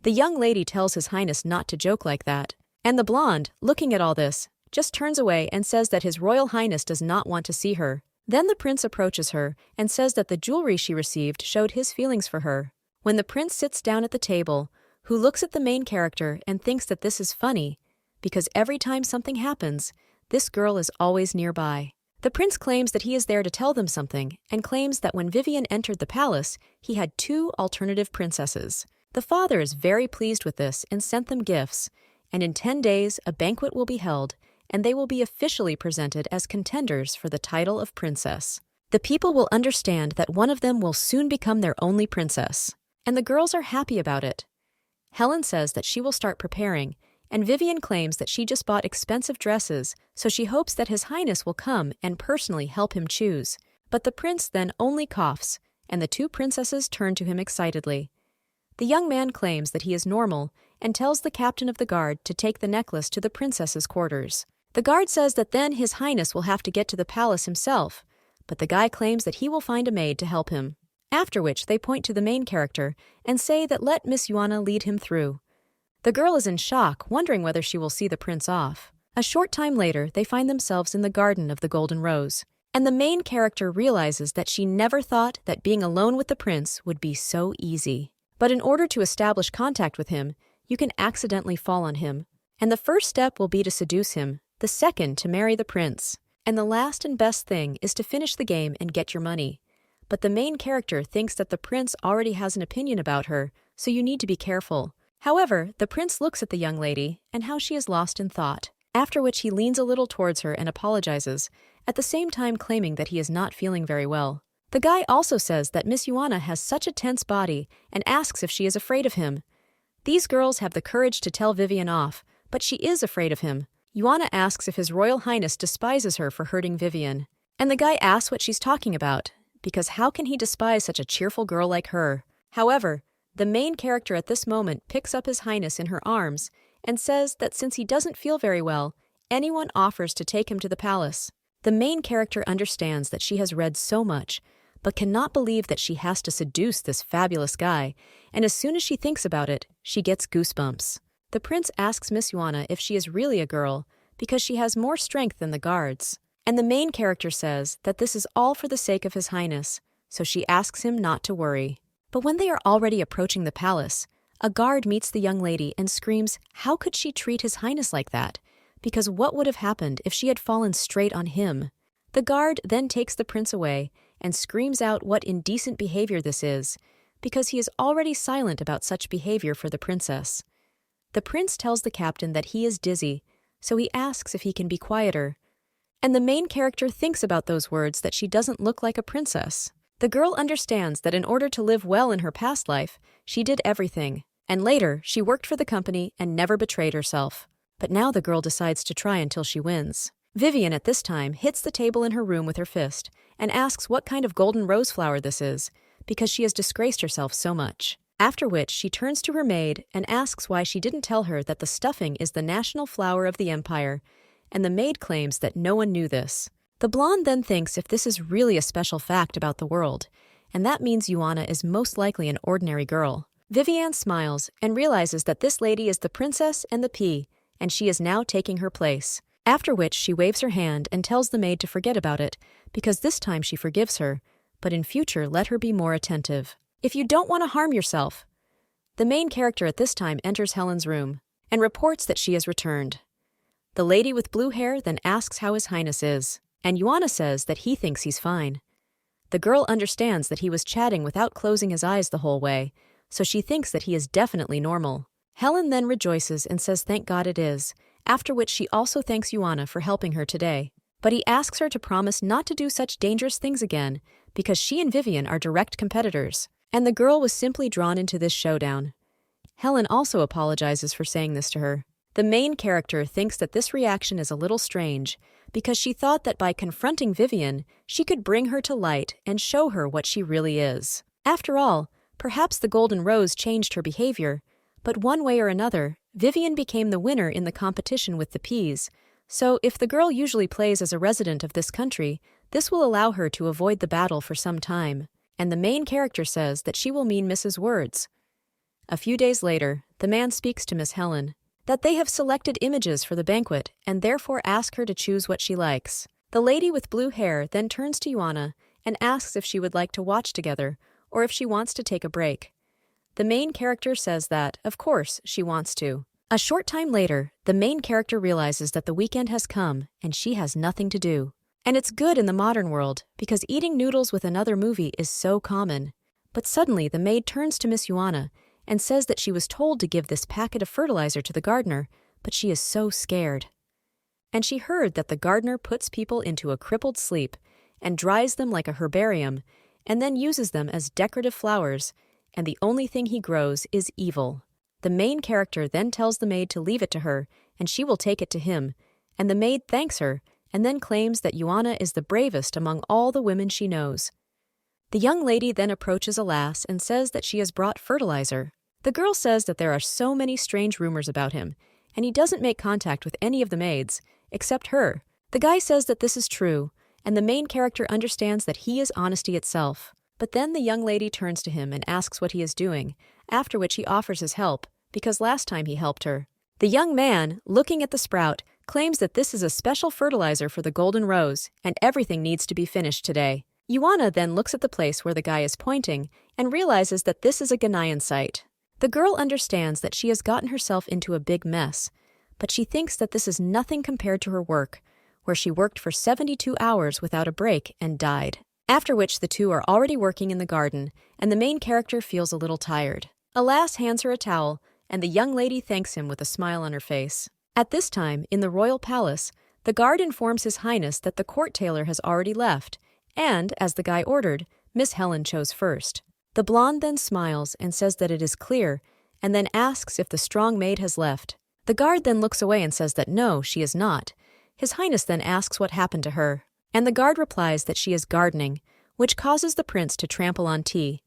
The young lady tells His Highness not to joke like that, and the blonde, looking at all this, just turns away and says that His Royal Highness does not want to see her. Then the prince approaches her and says that the jewelry she received showed his feelings for her. When the prince sits down at the table, who looks at the main character and thinks that this is funny, because every time something happens, this girl is always nearby. The prince claims that he is there to tell them something and claims that when Vivien entered the palace, he had 2 alternative princesses. The father is very pleased with this and sent them gifts, and in 10 days a banquet will be held and they will be officially presented as contenders for the title of princess. The people will understand that one of them will soon become their only princess, and the girls are happy about it. Helen says that she will start preparing, and Vivien claims that she just bought expensive dresses, so she hopes that His Highness will come and personally help him choose. But the prince then only coughs, and the 2 princesses turn to him excitedly. The young man claims that he is normal and tells the captain of the guard to take the necklace to the princess's quarters. The guard says that then His Highness will have to get to the palace himself, but the guy claims that he will find a maid to help him. After which they point to the main character and say that let Miss Yuana lead him through. The girl is in shock, wondering whether she will see the prince off. A short time later, they find themselves in the garden of the Golden Rose, and the main character realizes that she never thought that being alone with the prince would be so easy. But in order to establish contact with him, you can accidentally fall on him. And the first step will be to seduce him, the second to marry the prince, and the last and best thing is to finish the game and get your money. But the main character thinks that the prince already has an opinion about her, so you need to be careful. However, the prince looks at the young lady and how she is lost in thought, after which he leans a little towards her and apologizes, at the same time claiming that he is not feeling very well. The guy also says that Miss Yuana has such a tense body and asks if she is afraid of him. These girls have the courage to tell Vivien off, but she is afraid of him. Yuana asks if His Royal Highness despises her for hurting Vivien, and the guy asks what she's talking about, because how can he despise such a cheerful girl like her? However, the main character at this moment picks up His Highness in her arms and says that since he doesn't feel very well, anyone offers to take him to the palace. The main character understands that she has read so much, but cannot believe that she has to seduce this fabulous guy, and as soon as she thinks about it, she gets goosebumps. The prince asks Miss Yuana if she is really a girl, because she has more strength than the guards. And the main character says that this is all for the sake of His Highness, so she asks him not to worry. But when they are already approaching the palace, a guard meets the young lady and screams, how could she treat His Highness like that? Because what would have happened if she had fallen straight on him? The guard then takes the prince away and screams out what indecent behavior this is, because he is already silent about such behavior for the princess. The prince tells the captain that he is dizzy, so he asks if he can be quieter. And the main character thinks about those words that she doesn't look like a princess. The girl understands that in order to live well in her past life, she did everything, and later she worked for the company and never betrayed herself. But now the girl decides to try until she wins. Vivien at this time hits the table in her room with her fist and asks what kind of golden rose flower this is, because she has disgraced herself so much. After which she turns to her maid and asks why she didn't tell her that the stuffing is the national flower of the empire, and the maid claims that no one knew this. The blonde then thinks if this is really a special fact about the world, and that means Yuana is most likely an ordinary girl. Vivien smiles and realizes that this lady is the princess and the pea, and she is now taking her place. After which she waves her hand and tells the maid to forget about it, because this time she forgives her, but in future let her be more attentive. If you don't want to harm yourself. The main character at this time enters Helen's room and reports that she has returned. The lady with blue hair then asks how His Highness is, and Yuana says that he thinks he's fine. The girl understands that he was chatting without closing his eyes the whole way, so she thinks that he is definitely normal. Helen then rejoices and says thank God it is, after which she also thanks Yuana for helping her today. But he asks her to promise not to do such dangerous things again, because she and Vivien are direct competitors. And the girl was simply drawn into this showdown. Helen also apologizes for saying this to her. The main character thinks that this reaction is a little strange because she thought that by confronting Vivien, she could bring her to light and show her what she really is. After all, perhaps the golden rose changed her behavior, but one way or another, Vivien became the winner in the competition with the peas. So if the girl usually plays as a resident of this country, this will allow her to avoid the battle for some time. And the main character says that she will mean Mrs. Words. A few days later, the man speaks to Miss Helen, that they have selected images for the banquet and therefore ask her to choose what she likes. The lady with blue hair then turns to Yuana and asks if she would like to watch together or if she wants to take a break. The main character says that, of course, she wants to. A short time later, the main character realizes that the weekend has come and she has nothing to do. And it's good in the modern world because eating noodles with another movie is so common. But suddenly the maid turns to Miss Yuana and says that she was told to give this packet of fertilizer to the gardener, but she is so scared. And she heard that the gardener puts people into a crippled sleep and dries them like a herbarium and then uses them as decorative flowers, and the only thing he grows is evil. The main character then tells the maid to leave it to her, and she will take it to him, and the maid thanks her and then claims that Yuana is the bravest among all the women she knows. The young lady then approaches a lass and says that she has brought fertilizer. The girl says that there are so many strange rumors about him, and he doesn't make contact with any of the maids, except her. The guy says that this is true, and the main character understands that he is honesty itself. But then the young lady turns to him and asks what he is doing, after which he offers his help, because last time he helped her. The young man, looking at the sprout, claims that this is a special fertilizer for the golden rose, and everything needs to be finished today. Yuana then looks at the place where the guy is pointing and realizes that this is a Ghanaian site. The girl understands that she has gotten herself into a big mess, but she thinks that this is nothing compared to her work, where she worked for 72 hours without a break and died. After which the two are already working in the garden, and the main character feels a little tired. A lass hands her a towel, and the young lady thanks him with a smile on her face. At this time, in the royal palace, the guard informs His Highness that the court tailor has already left, and, as the guy ordered, Miss Helen chose first. The blonde then smiles and says that it is clear, and then asks if the strong maid has left. The guard then looks away and says that no, she is not. His Highness then asks what happened to her, and the guard replies that she is gardening, which causes the prince to trample on tea.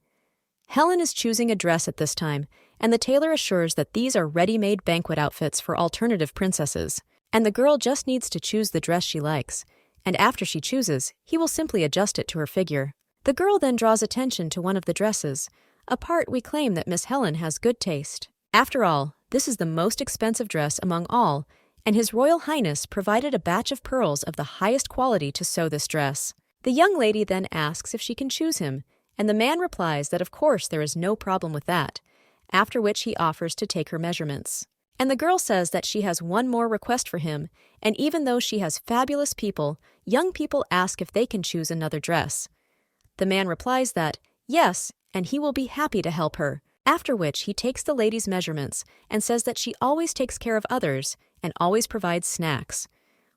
Helen is choosing a dress at this time, and the tailor assures that these are ready-made banquet outfits for alternative princesses, and the girl just needs to choose the dress she likes, and after she chooses, he will simply adjust it to her figure. The girl then draws attention to one of the dresses, a part we claim that Miss Helen has good taste. After all, this is the most expensive dress among all, and His Royal Highness provided a batch of pearls of the highest quality to sew this dress. The young lady then asks if she can choose him, and the man replies that of course there is no problem with that, after which he offers to take her measurements. And the girl says that she has one more request for him, and even though she has fabulous people, young people ask if they can choose another dress. The man replies that, yes, and he will be happy to help her, after which he takes the lady's measurements and says that she always takes care of others and always provides snacks,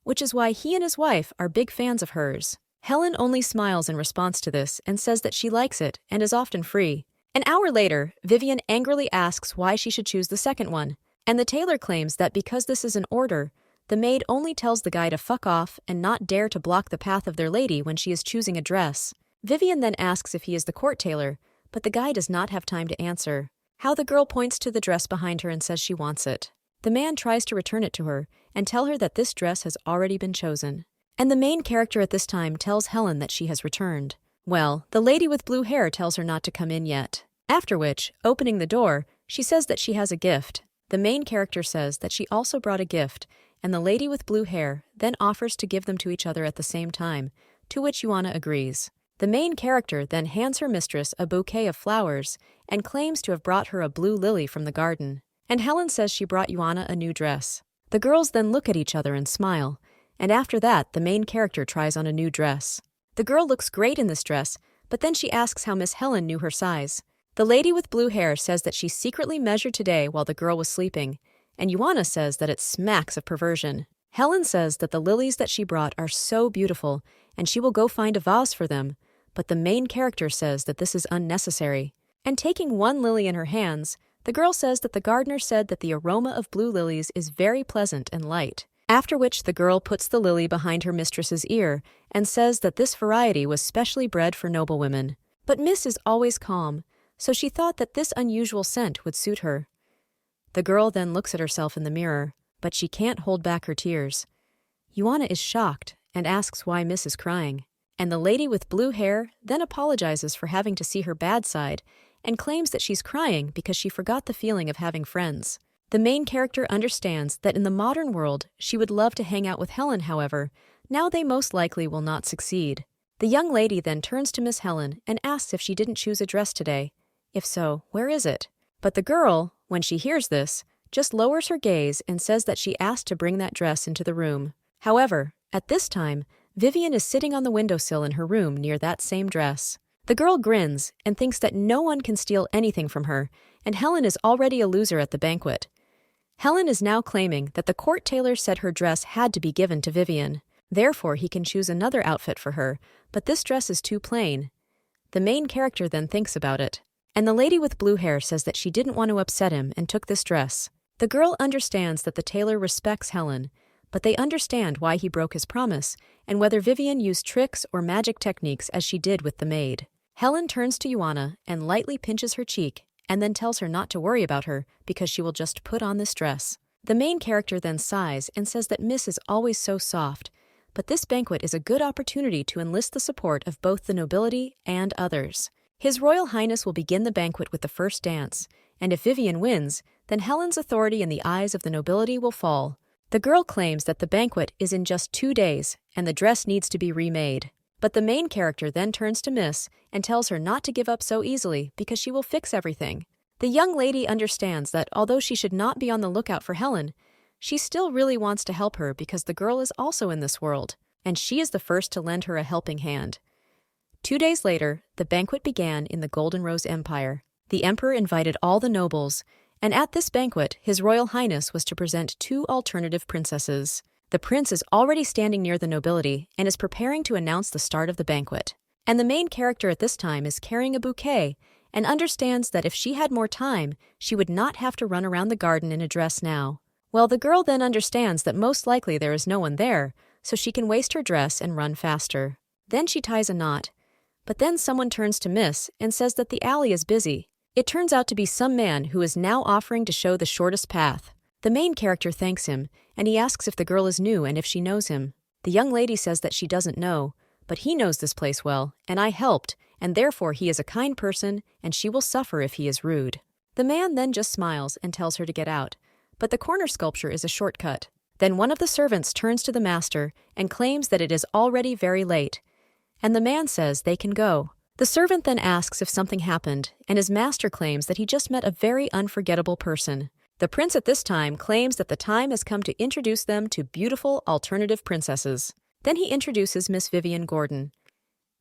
which is why he and his wife are big fans of hers. Helen only smiles in response to this and says that she likes it and is often free. An hour later, Vivien angrily asks why she should choose the second one, and the tailor claims that because this is an order, the maid only tells the guy to fuck off and not dare to block the path of their lady when she is choosing a dress. Vivien then asks if he is the court tailor, but the guy does not have time to answer. How the girl points to the dress behind her and says she wants it. The man tries to return it to her and tell her that this dress has already been chosen. And the main character at this time tells Helen that she has returned. Well, the lady with blue hair tells her not to come in yet. After which, opening the door, she says that she has a gift. The main character says that she also brought a gift, and the lady with blue hair then offers to give them to each other at the same time, to which Yuana agrees. The main character then hands her mistress a bouquet of flowers and claims to have brought her a blue lily from the garden. And Helen says she brought Yuana a new dress. The girls then look at each other and smile, and after that the main character tries on a new dress. The girl looks great in this dress, but then she asks how Miss Helen knew her size. The lady with blue hair says that she secretly measured today while the girl was sleeping, and Yuana says that it smacks of perversion. Helen says that the lilies that she brought are so beautiful, and she will go find a vase for them, but the main character says that this is unnecessary. And taking one lily in her hands, The girl says that the gardener said that the aroma of blue lilies is very pleasant and light. After which the girl puts the lily behind her mistress's ear and says that this variety was specially bred for noblewomen. But Miss is always calm, so she thought that this unusual scent would suit her. The girl then looks at herself in the mirror, but she can't hold back her tears. Joanna is shocked and asks why Miss is crying, and the lady with blue hair then apologizes for having to see her bad side and claims that she's crying because she forgot the feeling of having friends. The main character understands that in the modern world she would love to hang out with Helen, however, now they most likely will not succeed. The young lady then turns to Miss Helen and asks if she didn't choose a dress today. If so, where is it? But the girl, when she hears this, just lowers her gaze and says that she asked to bring that dress into the room. However, at this time, Vivien is sitting on the windowsill in her room near that same dress. The girl grins and thinks that no one can steal anything from her, and Helen is already a loser at the banquet. Helen is now claiming that the court tailor said her dress had to be given to Vivien. Therefore, he can choose another outfit for her, but this dress is too plain. The main character then thinks about it, and the lady with blue hair says that she didn't want to upset him and took this dress. The girl understands that the tailor respects Helen, but they understand why he broke his promise and whether Vivien used tricks or magic techniques as she did with the maid. Helen turns to Joanna and lightly pinches her cheek and then tells her not to worry about her because she will just put on this dress. The main character then sighs and says that Miss is always so soft, but this banquet is a good opportunity to enlist the support of both the nobility and others. His Royal Highness will begin the banquet with the first dance, and if Vivien wins, then Helen's authority in the eyes of the nobility will fall. The girl claims that the banquet is in just 2 days, and the dress needs to be remade. But the main character then turns to Miss and tells her not to give up so easily because she will fix everything. The young lady understands that although she should not be on the lookout for Helen, she still really wants to help her because the girl is also in this world, and she is the first to lend her a helping hand. 2 days later, the banquet began in the Golden Rose Empire. The emperor invited all the nobles, and at this banquet, His Royal Highness was to present 2 alternative princesses. The prince is already standing near the nobility and is preparing to announce the start of the banquet. And the main character at this time is carrying a bouquet and understands that if she had more time, she would not have to run around the garden in a dress now. Well, the girl then understands that most likely there is no one there, so she can waste her dress and run faster. Then she ties a knot. But then someone turns to Miss and says that the alley is busy. It turns out to be some man who is now offering to show the shortest path. The main character thanks him, and he asks if the girl is new and if she knows him. The young lady says that she doesn't know, but he knows this place well, and I helped, and therefore he is a kind person, and she will suffer if he is rude. The man then just smiles and tells her to get out, but the corner sculpture is a shortcut. Then one of the servants turns to the master and claims that it is already very late, and the man says they can go. The servant then asks if something happened, and his master claims that he just met a very unforgettable person. The prince at this time claims that the time has come to introduce them to beautiful alternative princesses. Then he introduces Miss Vivien Gordon.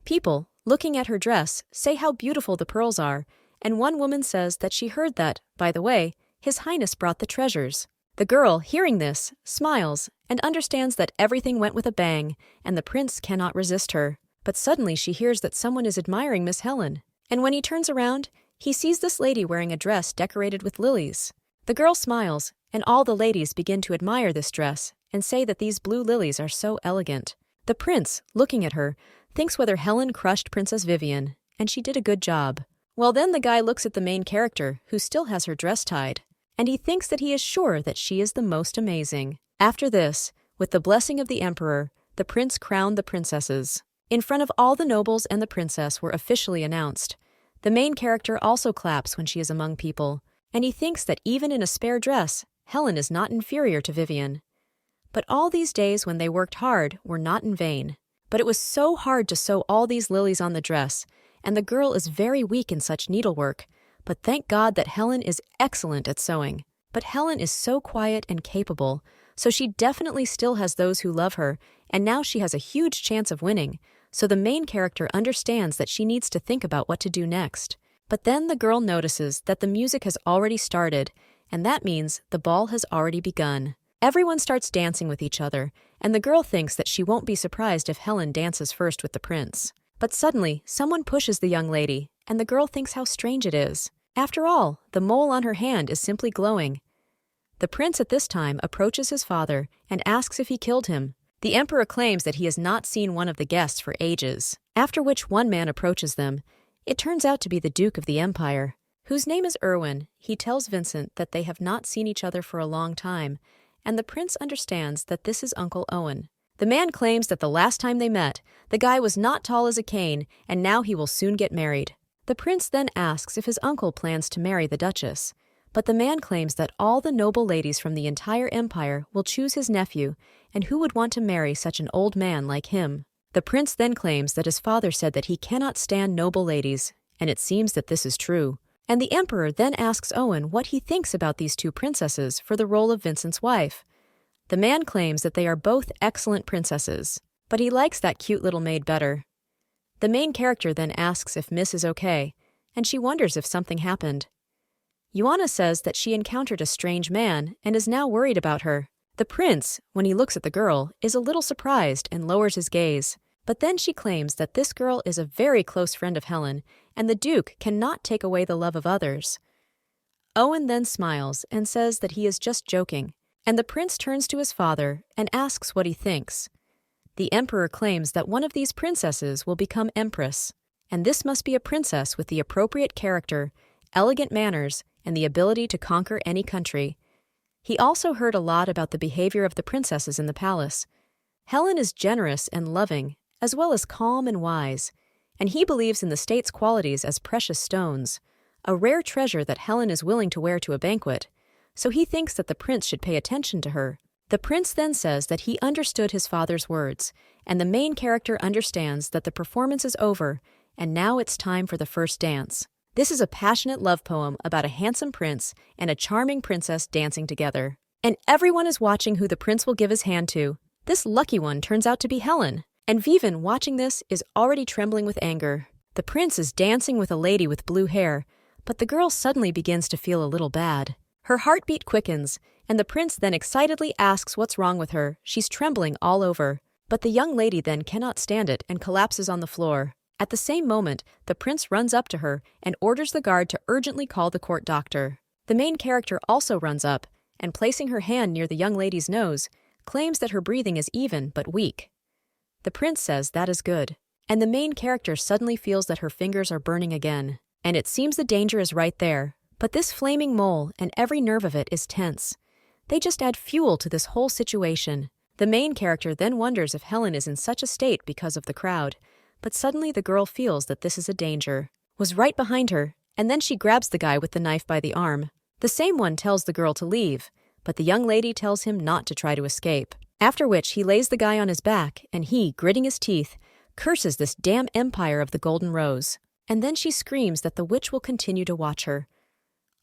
People, looking at her dress, say how beautiful the pearls are, and one woman says that she heard that, by the way, His Highness brought the treasures. The girl, hearing this, smiles and understands that everything went with a bang, and the prince cannot resist her. But suddenly she hears that someone is admiring Miss Helen, and when he turns around, he sees this lady wearing a dress decorated with lilies. The girl smiles, and all the ladies begin to admire this dress and say that these blue lilies are so elegant. The prince, looking at her, thinks whether Helen crushed Princess Vivien, and she did a good job. Well, then the guy looks at the main character, who still has her dress tied, and he thinks that he is sure that she is the most amazing. After this, with the blessing of the emperor, the prince crowned the princesses. In front of all the nobles and the princess were officially announced. The main character also claps when she is among people, and he thinks that even in a spare dress, Helen is not inferior to Vivien. But all these days when they worked hard were not in vain. But it was so hard to sew all these lilies on the dress, and the girl is very weak in such needlework, but thank God that Helen is excellent at sewing. But Helen is so quiet and capable, so she definitely still has those who love her, and now she has a huge chance of winning, so the main character understands that she needs to think about what to do next. But then the girl notices that the music has already started, and that means the ball has already begun. Everyone starts dancing with each other, and the girl thinks that she won't be surprised if Helen dances first with the prince. But suddenly, someone pushes the young lady, and the girl thinks how strange it is. After all, the mole on her hand is simply glowing. The prince at this time approaches his father and asks if he killed him. The emperor claims that he has not seen one of the guests for ages, after which one man approaches them. It turns out to be the Duke of the Empire, whose name is Erwin. He tells Vincent that they have not seen each other for a long time, and the prince understands that this is Uncle Owen. The man claims that the last time they met, the guy was not tall as a cane, and now he will soon get married. The prince then asks if his uncle plans to marry the Duchess, but the man claims that all the noble ladies from the entire empire will choose his nephew, and who would want to marry such an old man like him? The prince then claims that his father said that he cannot stand noble ladies, and it seems that this is true. And the emperor then asks Owen what he thinks about these two princesses for the role of Vincent's wife. The man claims that they are both excellent princesses, but he likes that cute little maid better. The main character then asks if Miss is okay, and she wonders if something happened. Joanna says that she encountered a strange man and is now worried about her. The prince, when he looks at the girl, is a little surprised and lowers his gaze, but then she claims that this girl is a very close friend of Helen, and the Duke cannot take away the love of others. Owen then smiles and says that he is just joking, and the prince turns to his father and asks what he thinks. The emperor claims that one of these princesses will become empress, and this must be a princess with the appropriate character, elegant manners, and the ability to conquer any country. He also heard a lot about the behavior of the princesses in the palace. Helen is generous and loving, as well as calm and wise, and he believes in the state's qualities as precious stones, a rare treasure that Helen is willing to wear to a banquet, so he thinks that the prince should pay attention to her. The prince then says that he understood his father's words, and the main character understands that the performance is over, and now it's time for the first dance. This is a passionate love poem about a handsome prince and a charming princess dancing together. And everyone is watching who the prince will give his hand to. This lucky one turns out to be Helen, and Vivien, watching this, is already trembling with anger. The prince is dancing with a lady with blue hair, but the girl suddenly begins to feel a little bad. Her heartbeat quickens, and the prince then excitedly asks what's wrong with her. She's trembling all over, but the young lady then cannot stand it and collapses on the floor. At the same moment, the prince runs up to her and orders the guard to urgently call the court doctor. The main character also runs up, and placing her hand near the young lady's nose, claims that her breathing is even but weak. The prince says that is good, and the main character suddenly feels that her fingers are burning again, and it seems the danger is right there, but this flaming mole and every nerve of it is tense. They just add fuel to this whole situation. The main character then wonders if Helen is in such a state because of the crowd, but suddenly the girl feels that this is a danger. Was right behind her, and then she grabs the guy with the knife by the arm. The same one tells the girl to leave, but the young lady tells him not to try to escape. After which he lays the guy on his back, and he, gritting his teeth, curses this damn empire of the Golden Rose. And then she screams that the witch will continue to watch her.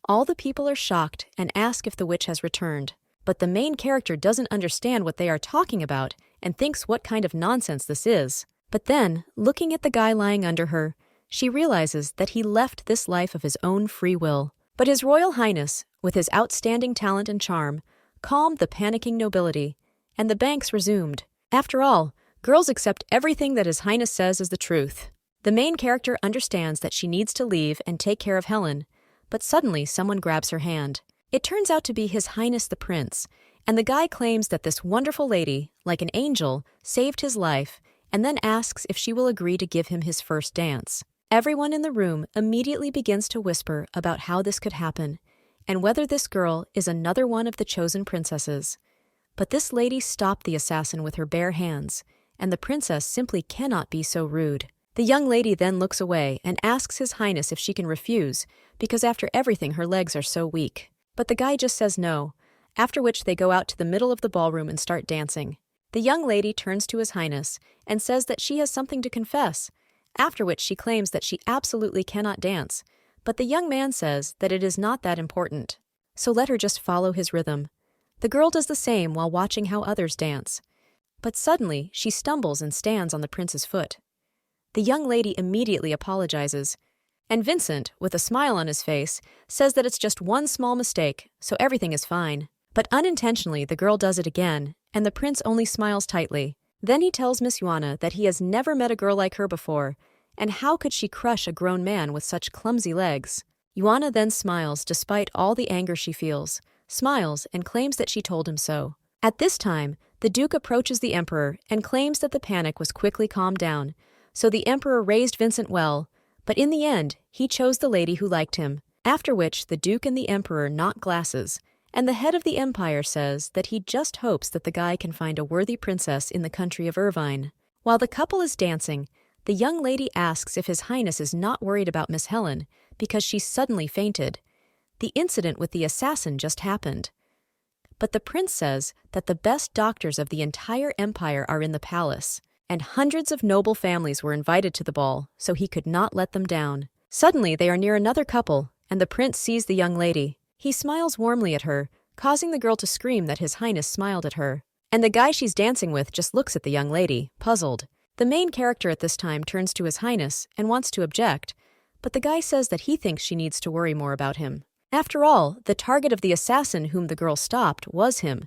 All the people are shocked and ask if the witch has returned, but the main character doesn't understand what they are talking about and thinks what kind of nonsense this is. But then, looking at the guy lying under her, she realizes that he left this life of his own free will. But His Royal Highness, with his outstanding talent and charm, calmed the panicking nobility, and the banks resumed. After all, girls accept everything that His Highness says as the truth. The main character understands that she needs to leave and take care of Helen, but suddenly someone grabs her hand. It turns out to be His Highness the Prince, and the guy claims that this wonderful lady, like an angel, saved his life, and then asks if she will agree to give him his first dance. Everyone in the room immediately begins to whisper about how this could happen, and whether this girl is another one of the chosen princesses. But this lady stopped the assassin with her bare hands, and the princess simply cannot be so rude. The young lady then looks away and asks His Highness if she can refuse, because after everything her legs are so weak. But the guy just says no, after which they go out to the middle of the ballroom and start dancing. The young lady turns to His Highness and says that she has something to confess, after which she claims that she absolutely cannot dance, but the young man says that it is not that important, so let her just follow his rhythm. The girl does the same while watching how others dance. But suddenly, she stumbles and stands on the prince's foot. The young lady immediately apologizes, and Vincent, with a smile on his face, says that it's just one small mistake, so everything is fine. But unintentionally, the girl does it again, and the prince only smiles tightly. Then he tells Miss Joanna that he has never met a girl like her before, and how could she crush a grown man with such clumsy legs? Yuana then smiles despite all the anger she feels, smiles and claims that she told him so. At this time, the Duke approaches the Emperor and claims that the panic was quickly calmed down, so the Emperor raised Vincent well, but in the end, he chose the lady who liked him, after which the Duke and the Emperor knock glasses, and the head of the empire says that he just hopes that the guy can find a worthy princess in the country of Irvine. While the couple is dancing, the young lady asks if His Highness is not worried about Miss Helen because she suddenly fainted. The incident with the assassin just happened. But the prince says that the best doctors of the entire empire are in the palace, and hundreds of noble families were invited to the ball, so he could not let them down. Suddenly they are near another couple, and the prince sees the young lady. He smiles warmly at her, causing the girl to scream that His Highness smiled at her. And the guy she's dancing with just looks at the young lady, puzzled. The main character at this time turns to His Highness and wants to object, but the guy says that he thinks she needs to worry more about him. After all, the target of the assassin whom the girl stopped was him,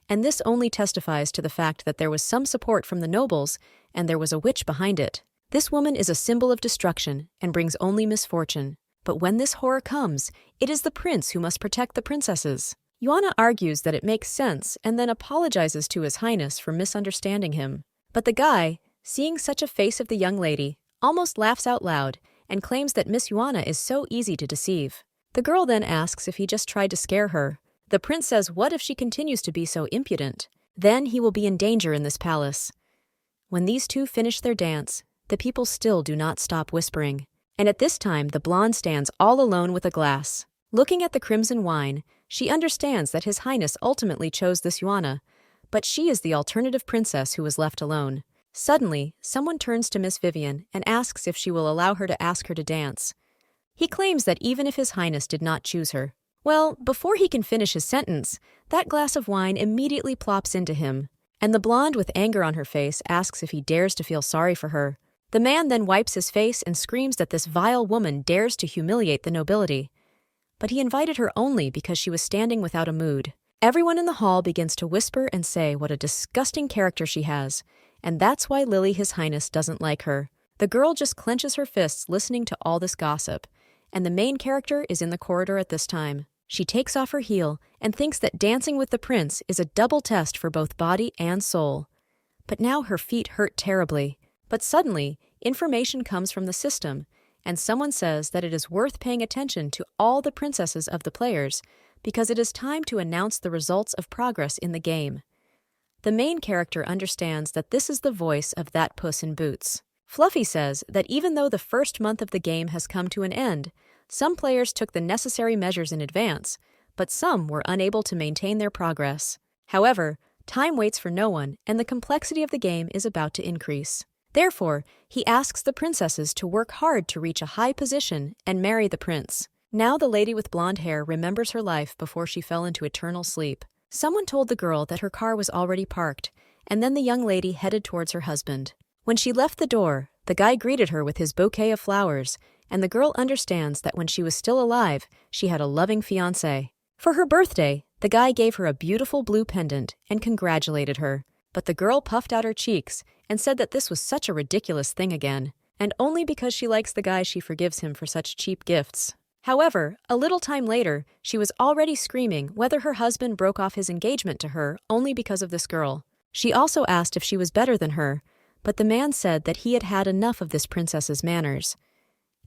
and this only testifies to the fact that there was some support from the nobles and there was a witch behind it. This woman is a symbol of destruction and brings only misfortune. But when this horror comes, it is the prince who must protect the princesses. Yuana argues that it makes sense and then apologizes to His Highness for misunderstanding him. But the guy, seeing such a face of the young lady, almost laughs out loud and claims that Miss Yuana is so easy to deceive. The girl then asks if he just tried to scare her. The prince says what if she continues to be so impudent? Then he will be in danger in this palace. When these two finish their dance, the people still do not stop whispering. And at this time the blonde stands all alone with a glass. Looking at the crimson wine, she understands that His Highness ultimately chose this Yuana, but she is the alternative princess who was left alone. Suddenly, someone turns to Miss Vivien and asks if she will allow her to ask her to dance. He claims that even if His Highness did not choose her. Well, before he can finish his sentence, that glass of wine immediately plops into him, and the blonde with anger on her face asks if he dares to feel sorry for her. The man then wipes his face and screams that this vile woman dares to humiliate the nobility. But he invited her only because she was standing without a mood. Everyone in the hall begins to whisper and say what a disgusting character she has, and that's why Lily, His Highness, doesn't like her. The girl just clenches her fists listening to all this gossip, and the main character is in the corridor at this time. She takes off her heel and thinks that dancing with the prince is a double test for both body and soul. But now her feet hurt terribly. But suddenly, information comes from the system, and someone says that it is worth paying attention to all the princesses of the players because it is time to announce the results of progress in the game. The main character understands that this is the voice of that Puss in Boots. Fluffy says that even though the first month of the game has come to an end, some players took the necessary measures in advance, but some were unable to maintain their progress. However, time waits for no one, and the complexity of the game is about to increase. Therefore, he asks the princesses to work hard to reach a high position and marry the prince. Now the lady with blonde hair remembers her life before she fell into eternal sleep. Someone told the girl that her car was already parked, and then the young lady headed towards her husband. When she left the door, the guy greeted her with his bouquet of flowers, and the girl understands that when she was still alive, she had a loving fiancé. For her birthday, the guy gave her a beautiful blue pendant and congratulated her. But the girl puffed out her cheeks and said that this was such a ridiculous thing again, and only because she likes the guy she forgives him for such cheap gifts. However, a little time later, she was already screaming whether her husband broke off his engagement to her only because of this girl. She also asked if she was better than her, but the man said that he had had enough of this princess's manners.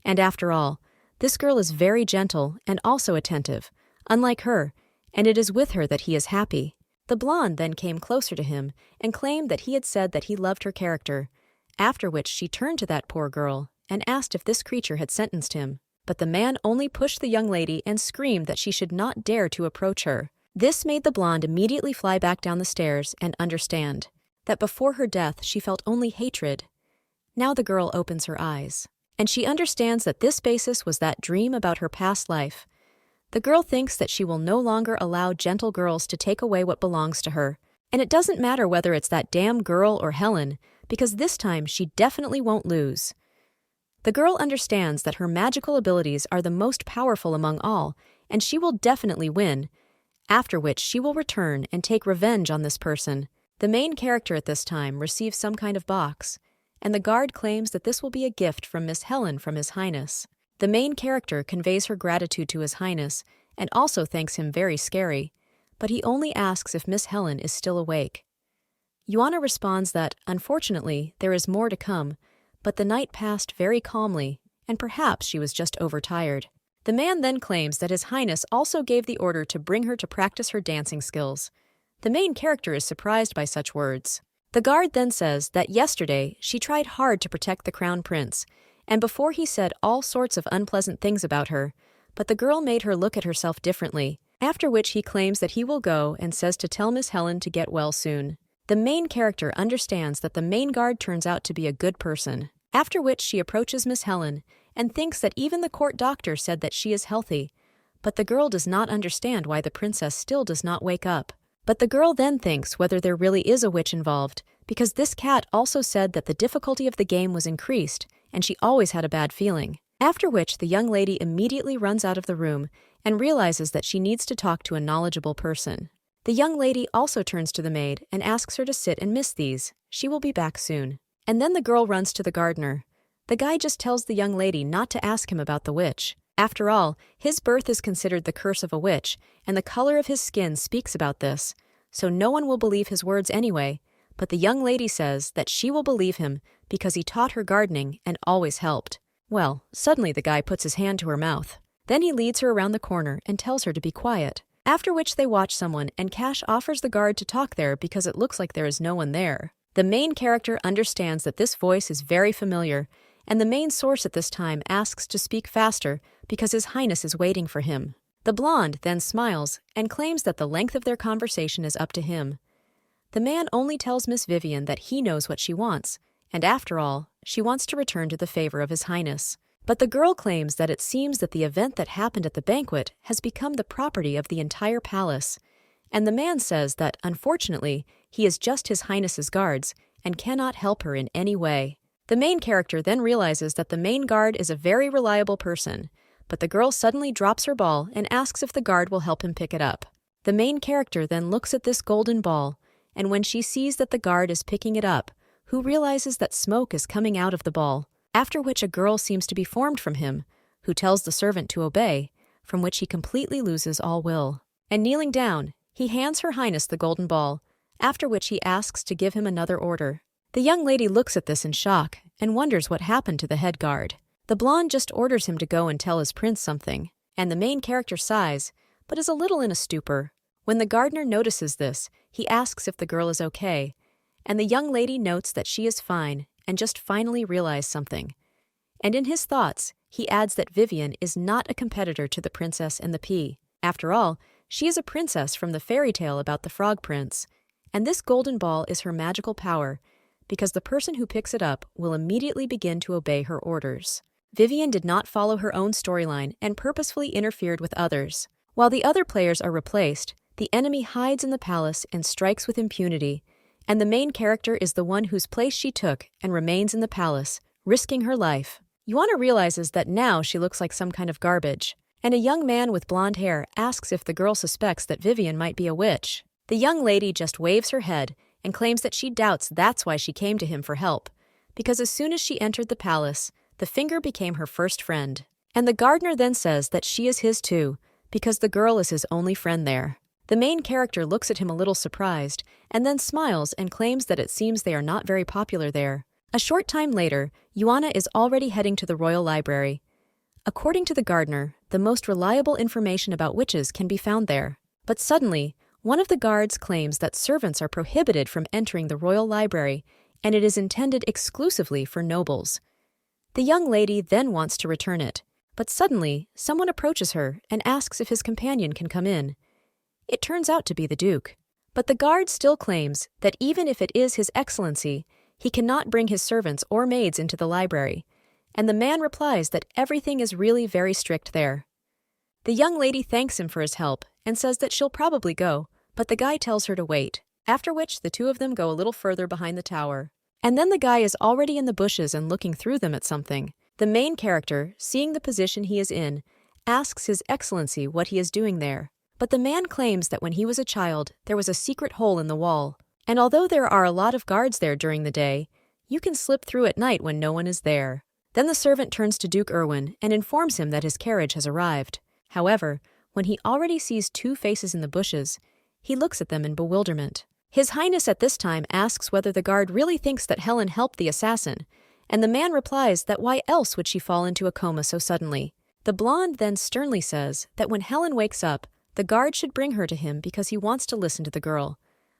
And after all, this girl is very gentle and also attentive, unlike her, and it is with her that he is happy. The blonde then came closer to him and claimed that he had said that he loved her character, after which she turned to that poor girl and asked if this creature had sentenced him. But the man only pushed the young lady and screamed that she should not dare to approach her. This made the blonde immediately fly back down the stairs and understand that before her death she felt only hatred. Now the girl opens her eyes, and she understands that this basis was that dream about her past life. The girl thinks that she will no longer allow gentle girls to take away what belongs to her, and it doesn't matter whether it's that damn girl or Helen, because this time she definitely won't lose. The girl understands that her magical abilities are the most powerful among all, and she will definitely win, after which she will return and take revenge on this person. The main character at this time receives some kind of box, and the guard claims that this will be a gift from Miss Helen from His Highness. The main character conveys her gratitude to His Highness and also thanks him very scary, but he only asks if Miss Helen is still awake. Yuana responds that, unfortunately, there is more to come, but the night passed very calmly, and perhaps she was just overtired. The man then claims that His Highness also gave the order to bring her to practice her dancing skills. The main character is surprised by such words. The guard then says that yesterday she tried hard to protect the crown prince, and before he said all sorts of unpleasant things about her, but the girl made her look at herself differently, after which he claims that he will go and says to tell Miss Helen to get well soon. The main character understands that the main guard turns out to be a good person, after which she approaches Miss Helen and thinks that even the court doctor said that she is healthy, but the girl does not understand why the princess still does not wake up. But the girl then thinks whether there really is a witch involved, because this cat also said that the difficulty of the game was increased, and she always had a bad feeling. After which the young lady immediately runs out of the room and realizes that she needs to talk to a knowledgeable person. The young lady also turns to the maid and asks her to sit and miss these. She will be back soon. And then the girl runs to the gardener. The guy just tells the young lady not to ask him about the witch. After all, his birth is considered the curse of a witch, and the color of his skin speaks about this, so no one will believe his words anyway, but the young lady says that she will believe him because he taught her gardening and always helped. Well, suddenly the guy puts his hand to her mouth. Then he leads her around the corner and tells her to be quiet. After which they watch someone and Cash offers the guard to talk there because it looks like there is no one there. The main character understands that this voice is very familiar, and the main source at this time asks to speak faster because His Highness is waiting for him. The blonde then smiles and claims that the length of their conversation is up to him. The man only tells Miss Vivien that he knows what she wants, and after all, she wants to return to the favor of His Highness. But the girl claims that it seems that the event that happened at the banquet has become the property of the entire palace, and the man says that, unfortunately, he is just His Highness's guards and cannot help her in any way. The main character then realizes that the main guard is a very reliable person, but the girl suddenly drops her ball and asks if the guard will help him pick it up. The main character then looks at this golden ball, and when she sees that the guard is picking it up, who realizes that smoke is coming out of the ball, after which a girl seems to be formed from him, who tells the servant to obey, from which he completely loses all will. And kneeling down, he hands Her Highness the golden ball, after which he asks to give him another order. The young lady looks at this in shock and wonders what happened to the head guard. The blonde just orders him to go and tell his prince something, and the main character sighs, but is a little in a stupor. When the gardener notices this, he asks if the girl is okay, and the young lady notes that she is fine and just finally realized something. And in his thoughts, he adds that Vivien is not a competitor to the Princess and the Pea. After all, she is a princess from the fairy tale about the Frog Prince, and this golden ball is her magical power, because the person who picks it up will immediately begin to obey her orders. Vivien did not follow her own storyline and purposefully interfered with others. While the other players are replaced, the enemy hides in the palace and strikes with impunity, and the main character is the one whose place she took and remains in the palace, risking her life. Yuana realizes that now she looks like some kind of garbage, and a young man with blonde hair asks if the girl suspects that Vivien might be a witch. The young lady just waves her head and claims that she doubts that's why she came to him for help, because as soon as she entered the palace, the finger became her first friend. And the gardener then says that she is his too, because the girl is his only friend there. The main character looks at him a little surprised, and then smiles and claims that it seems they are not very popular there. A short time later, Yuana is already heading to the royal library. According to the gardener, the most reliable information about witches can be found there. But suddenly, one of the guards claims that servants are prohibited from entering the royal library, and it is intended exclusively for nobles. The young lady then wants to return it, but suddenly, someone approaches her and asks if his companion can come in. It turns out to be the Duke. But the guard still claims that even if it is His Excellency, he cannot bring his servants or maids into the library, and the man replies that everything is really very strict there. The young lady thanks him for his help and says that she'll probably go, but the guy tells her to wait, after which the two of them go a little further behind the tower. And then the guy is already in the bushes and looking through them at something. The main character, seeing the position he is in, asks His Excellency what he is doing there. But the man claims that when he was a child, there was a secret hole in the wall, and although there are a lot of guards there during the day, you can slip through at night when no one is there. Then the servant turns to Duke Erwin and informs him that his carriage has arrived. However, when he already sees two faces in the bushes, he looks at them in bewilderment. His Highness at this time asks whether the guard really thinks that Helen helped the assassin, and the man replies that why else would she fall into a coma so suddenly. The blonde then sternly says that when Helen wakes up, the guard should bring her to him because he wants to listen to the girl.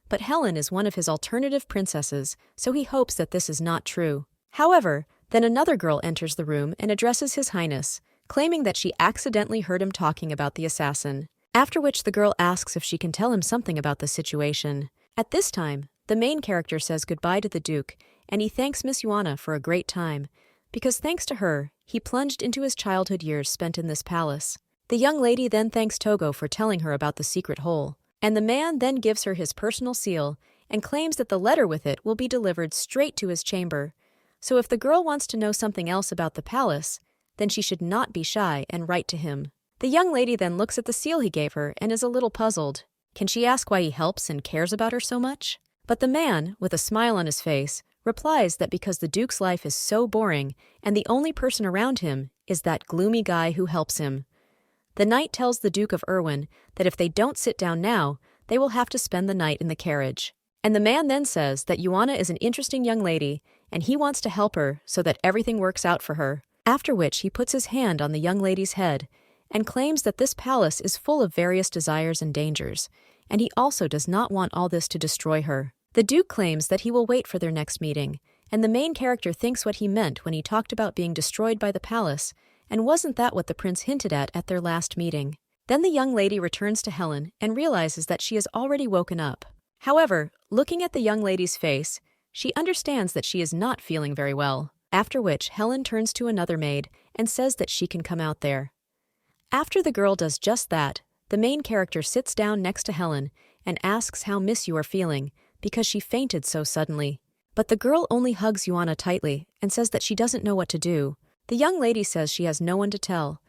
But Helen is one of his alternative princesses, so he hopes that this is not true. However, then another girl enters the room and addresses His Highness, claiming that she accidentally heard him talking about the assassin. After which the girl asks if she can tell him something about the situation. At this time, the main character says goodbye to the Duke, and he thanks Miss Yuana for a great time, because thanks to her, he plunged into his childhood years spent in this palace. The young lady then thanks Togo for telling her about the secret hole, and the man then gives her his personal seal and claims that the letter with it will be delivered straight to his chamber. So if the girl wants to know something else about the palace, then she should not be shy and write to him. The young lady then looks at the seal he gave her and is a little puzzled. Can she ask why he helps and cares about her so much? But the man, with a smile on his face, replies that because the Duke's life is so boring and the only person around him is that gloomy guy who helps him. The knight tells the Duke of Erwin that if they don't sit down now, they will have to spend the night in the carriage. And the man then says that Yuana is an interesting young lady and he wants to help her so that everything works out for her. After which he puts his hand on the young lady's head and claims that this palace is full of various desires and dangers, and he also does not want all this to destroy her. The Duke claims that he will wait for their next meeting, and the main character thinks what he meant when he talked about being destroyed by the palace, and wasn't that what the prince hinted at their last meeting? Then the young lady returns to Helen and realizes that she has already woken up. However, looking at the young lady's face, she understands that she is not feeling very well, after which Helen turns to another maid and says that she can come out there. After the girl does just that, the main character sits down next to Helen and asks how Miss you are feeling, because she fainted so suddenly. But the girl only hugs Yuana tightly and says that she doesn't know what to do. The young lady says she has no one to tell.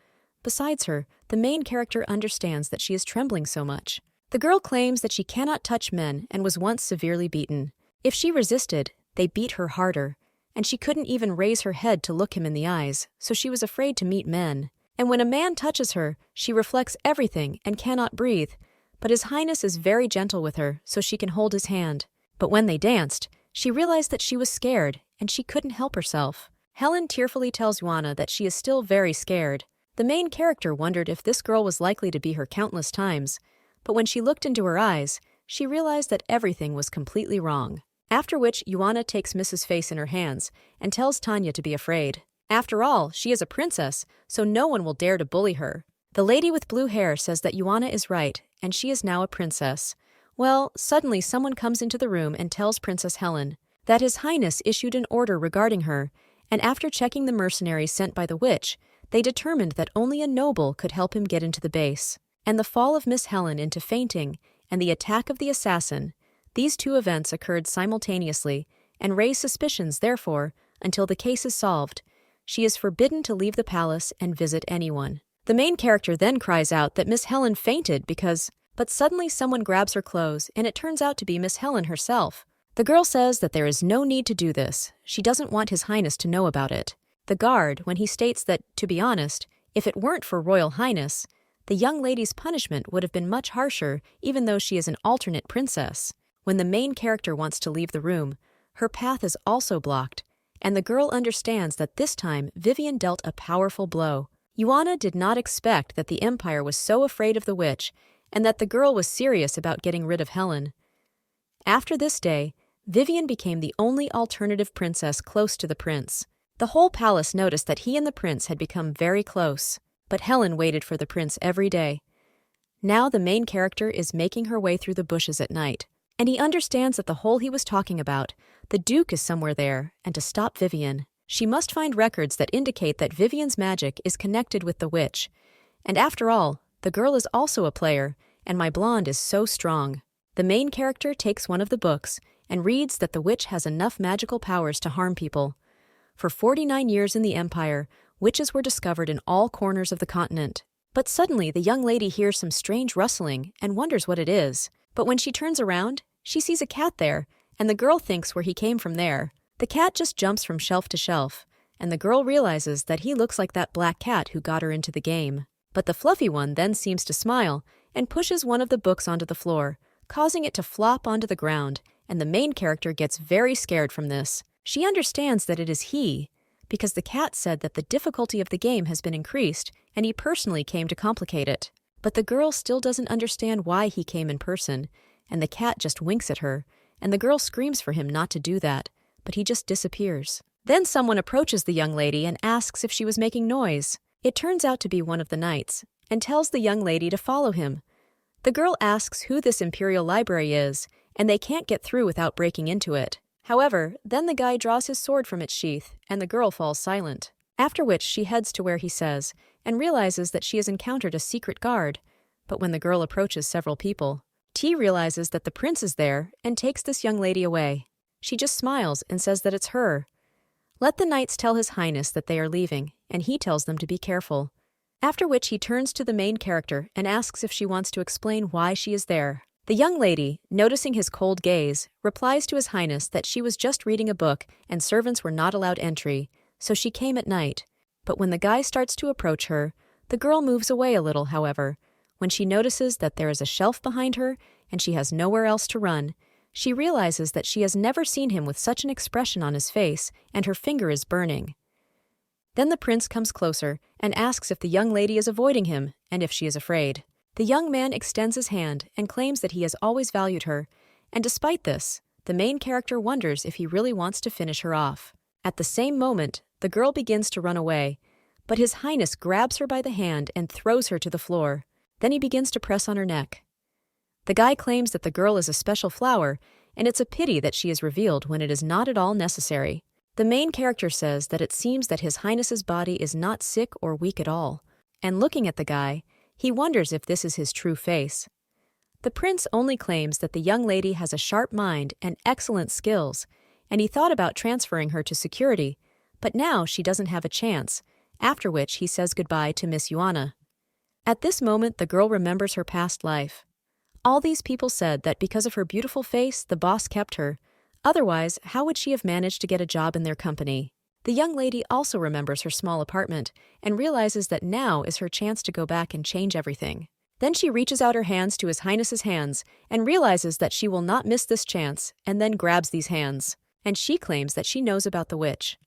Besides her, the main character understands that she is trembling so much. The girl claims that she cannot touch men and was once severely beaten. If she resisted, they beat her harder, and she couldn't even raise her head to look him in the eyes, so she was afraid to meet men. And when a man touches her, she reflects everything and cannot breathe, but His Highness is very gentle with her so she can hold his hand. But when they danced, she realized that she was scared and she couldn't help herself. Helen tearfully tells Yuana that she is still very scared. The main character wondered if this girl was likely to be her countless times, but when she looked into her eyes, she realized that everything was completely wrong. After which Yuana takes Mrs. Face in her hands and tells Tanya to be afraid. After all, she is a princess, so no one will dare to bully her. The lady with blue hair says that Yuana is right, and she is now a princess. Well, suddenly someone comes into the room and tells Princess Helen that His Highness issued an order regarding her, and after checking the mercenaries sent by the witch, they determined that only a noble could help him get into the base. And the fall of Miss Helen into fainting and the attack of the assassin, these two events occurred simultaneously and raise suspicions, therefore, until the case is solved. She is forbidden to leave the palace and visit anyone. The main character then cries out that Miss Helen fainted but suddenly someone grabs her clothes and it turns out to be Miss Helen herself. The girl says that there is no need to do this. She doesn't want His Highness to know about it. The guard, when he states that, to be honest, if it weren't for Royal Highness, the young lady's punishment would have been much harsher even though she is an alternate princess. When the main character wants to leave the room, her path is also blocked, and the girl understands that this time Vivien dealt a powerful blow. Yuana did not expect that the Empire was so afraid of the witch and that the girl was serious about getting rid of Helen. After this day, Vivien became the only alternative princess close to the prince. The whole palace noticed that he and the prince had become very close, but Helen waited for the prince every day. Now the main character is making her way through the bushes at night, and he understands that the hole he was talking about, the Duke is somewhere there, and to stop Vivien, she must find records that indicate that Vivien's magic is connected with the witch. And after all, the girl is also a player, and my blonde is so strong. The main character takes one of the books and reads that the witch has enough magical powers to harm people. For 49 years in the Empire, witches were discovered in all corners of the continent. But suddenly the young lady hears some strange rustling and wonders what it is. But when she turns around, she sees a cat there, and the girl thinks where he came from there. The cat just jumps from shelf to shelf, and the girl realizes that he looks like that black cat who got her into the game. But the fluffy one then seems to smile and pushes one of the books onto the floor, causing it to flop onto the ground, and the main character gets very scared from this. She understands that it is he, because the cat said that the difficulty of the game has been increased and he personally came to complicate it. But the girl still doesn't understand why he came in person, and the cat just winks at her, and the girl screams for him not to do that, but he just disappears. Then someone approaches the young lady and asks if she was making noise. It turns out to be one of the knights, and tells the young lady to follow him. The girl asks who this imperial library is, and they can't get through without breaking into it. However, then the guy draws his sword from its sheath, and the girl falls silent. After which she heads to where he says, and realizes that she has encountered a secret guard. But when the girl approaches several people, T realizes that the prince is there and takes this young lady away. She just smiles and says that it's her. Let the knights tell his highness that they are leaving, and he tells them to be careful. After which he turns to the main character and asks if she wants to explain why she is there. The young lady, noticing his cold gaze, replies to his highness that she was just reading a book and servants were not allowed entry, so she came at night. But when the guy starts to approach her, the girl moves away a little, however. When she notices that there is a shelf behind her and she has nowhere else to run, she realizes that she has never seen him with such an expression on his face, and her finger is burning. Then the prince comes closer and asks if the young lady is avoiding him and if she is afraid. The young man extends his hand and claims that he has always valued her, and despite this, the main character wonders if he really wants to finish her off. At the same moment, the girl begins to run away, but his highness grabs her by the hand and throws her to the floor. Then he begins to press on her neck. The guy claims that the girl is a special flower, and it's a pity that she is revealed when it is not at all necessary. The main character says that it seems that his highness's body is not sick or weak at all, and looking at the guy, he wonders if this is his true face. The prince only claims that the young lady has a sharp mind and excellent skills, and he thought about transferring her to security, but now she doesn't have a chance, after which he says goodbye to Miss Yuana. At this moment, the girl remembers her past life. All these people said that because of her beautiful face, the boss kept her. Otherwise, how would she have managed to get a job in their company? The young lady also remembers her small apartment and realizes that now is her chance to go back and change everything. Then she reaches out her hands to his highness's hands and realizes that she will not miss this chance, and then grabs these hands. And she claims that she knows about the witch.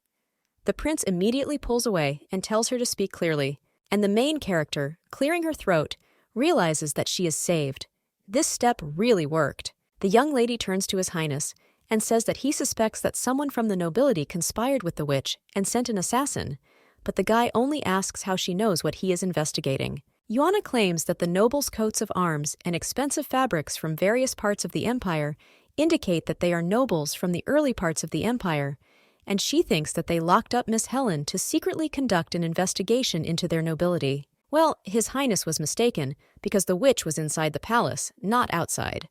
The prince immediately pulls away and tells her to speak clearly, and the main character, clearing her throat, realizes that she is saved. This step really worked. The young lady turns to his highness and says that he suspects that someone from the nobility conspired with the witch and sent an assassin, but the guy only asks how she knows what he is investigating. Yuana claims that the nobles' coats of arms and expensive fabrics from various parts of the empire indicate that they are nobles from the early parts of the empire, and she thinks that they locked up Miss Helen to secretly conduct an investigation into their nobility. Well, His Highness was mistaken, because the witch was inside the palace, not outside.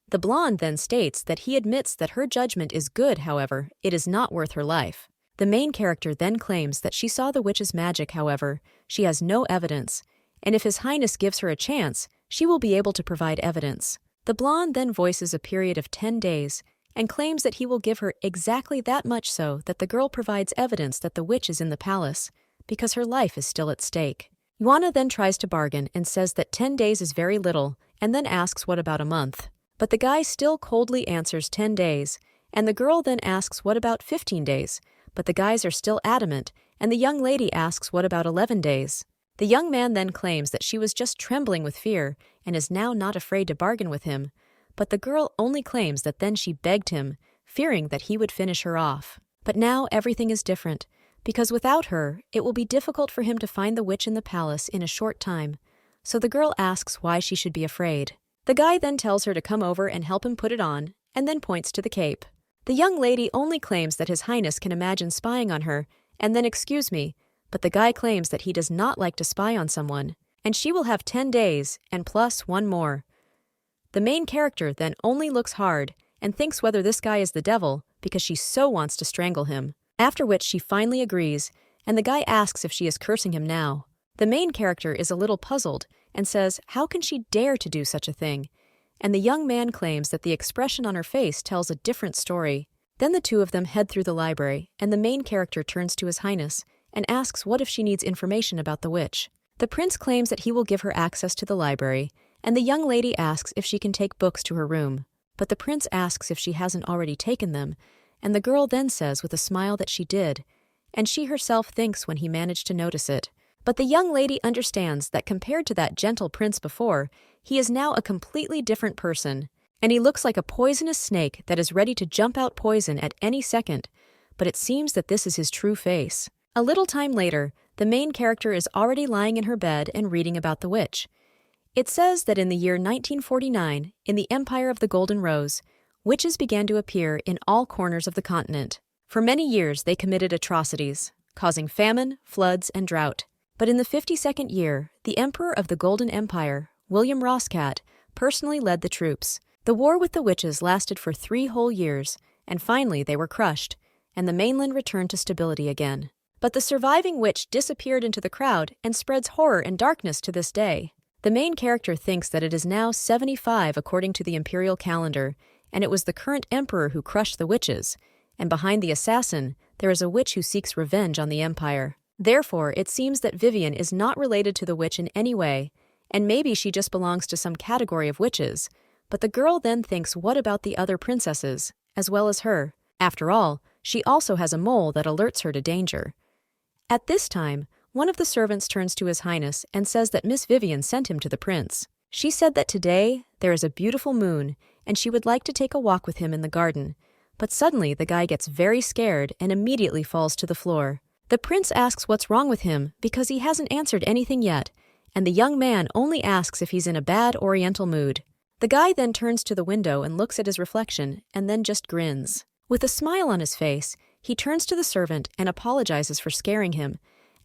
The blonde then states that he admits that her judgment is good, however, it is not worth her life. The main character then claims that she saw the witch's magic, however, she has no evidence, and if His Highness gives her a chance, she will be able to provide evidence. The blonde then voices a period of 10 days, and claims that he will give her exactly that much so that the girl provides evidence that the witch is in the palace, because her life is still at stake. Yuana then tries to bargain and says that 10 days is very little, and then asks what about a month. But the guy still coldly answers 10 days, and the girl then asks what about 15 days, but the guys are still adamant, and the young lady asks what about 11 days. The young man then claims that she was just trembling with fear and is now not afraid to bargain with him, but the girl only claims that then she begged him, fearing that he would finish her off. But now everything is different, because without her, it will be difficult for him to find the witch in the palace in a short time, so the girl asks why she should be afraid. The guy then tells her to come over and help him put it on, and then points to the cape. The young lady only claims that His Highness can imagine spying on her, and then excuse me, but the guy claims that he does not like to spy on someone, and she will have 10 days, and plus one more. The main character then only looks hard and thinks whether this guy is the devil because she so wants to strangle him, after which she finally agrees, and the guy asks if she is cursing him now. The main character is a little puzzled and says how can she dare to do such a thing, and the young man claims that the expression on her face tells a different story. Then the two of them head through the library, and the main character turns to His Highness and asks what if she needs information about the witch. The prince claims that he will give her access to the library, and the young lady asks if she can take books to her room. But the prince asks if she hasn't already taken them, and the girl then says with a smile that she did, and she herself thinks when he managed to notice it. But the young lady understands that compared to that gentle prince before, he is now a completely different person, and he looks like a poisonous snake that is ready to jump out poison at any second, but it seems that this is his true face. A little time later, the main character is already lying in her bed and reading about the witch. It says that in the year 1949, in the Empire of the Golden Rose, witches began to appear in all corners of the continent. For many years they committed atrocities, causing famine, floods, and drought. But in the 52nd year, the Emperor of the Golden Empire, William Roscat, personally led the troops. The war with the witches lasted for 3 whole years, and finally they were crushed, and the mainland returned to stability again. But the surviving witch disappeared into the crowd and spreads horror and darkness to this day. The main character thinks that it is now 75 according to the imperial calendar, and it was the current emperor who crushed the witches, and behind the assassin, there is a witch who seeks revenge on the empire. Therefore, it seems that Vivien is not related to the witch in any way, and maybe she just belongs to some category of witches. But the girl then thinks, what about the other princesses, as well as her? After all, she also has a mole that alerts her to danger. At this time, one of the servants turns to His Highness and says that Miss Vivien sent him to the prince. She said that today there is a beautiful moon, and she would like to take a walk with him in the garden. But suddenly the guy gets very scared and immediately falls to the floor. The prince asks what's wrong with him because he hasn't answered anything yet, and the young man only asks if he's in a bad oriental mood. The guy then turns to the window and looks at his reflection and then just grins. With a smile on his face, he turns to the servant and apologizes for scaring him,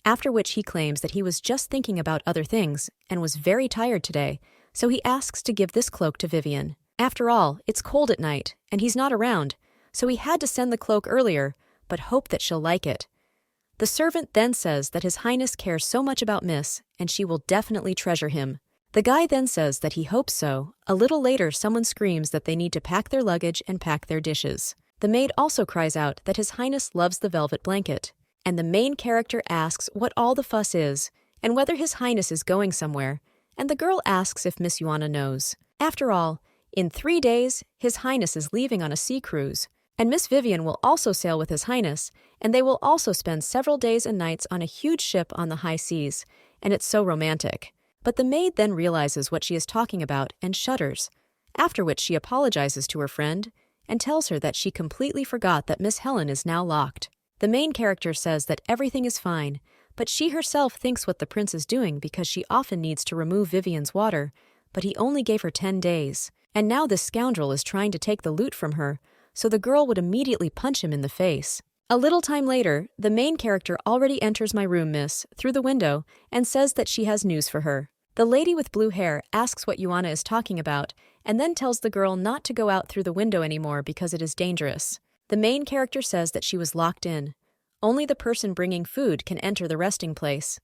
after which he claims that he was just thinking about other things and was very tired today, so he asks to give this cloak to Vivien. After all, it's cold at night, and he's not around, so he had to send the cloak earlier, but hoped that she'll like it. The servant then says that His Highness cares so much about Miss, and she will definitely treasure him. The guy then says that he hopes so. A little later, someone screams that they need to pack their luggage and pack their dishes. The maid also cries out that His Highness loves the velvet blanket, and the main character asks what all the fuss is, and whether His Highness is going somewhere, and the girl asks if Miss Yuana knows. After all, in 3 days, His Highness is leaving on a sea cruise, and Miss Vivien will also sail with His Highness, and they will also spend several days and nights on a huge ship on the high seas, and it's so romantic. But the maid then realizes what she is talking about and shudders, after which she apologizes to her friend and tells her that she completely forgot that Miss Helen is now locked. The main character says that everything is fine, but she herself thinks what the prince is doing because she often needs to remove Vivien's water, but he only gave her 10 days, and now this scoundrel is trying to take the loot from her, so the girl would immediately punch him in the face. A little time later, the main character already enters my room, miss, through the window, and says that she has news for her. The lady with blue hair asks what Yuana is talking about, and then tells the girl not to go out through the window anymore because it is dangerous. The main character says that she was locked in. Only the person bringing food can enter the resting place.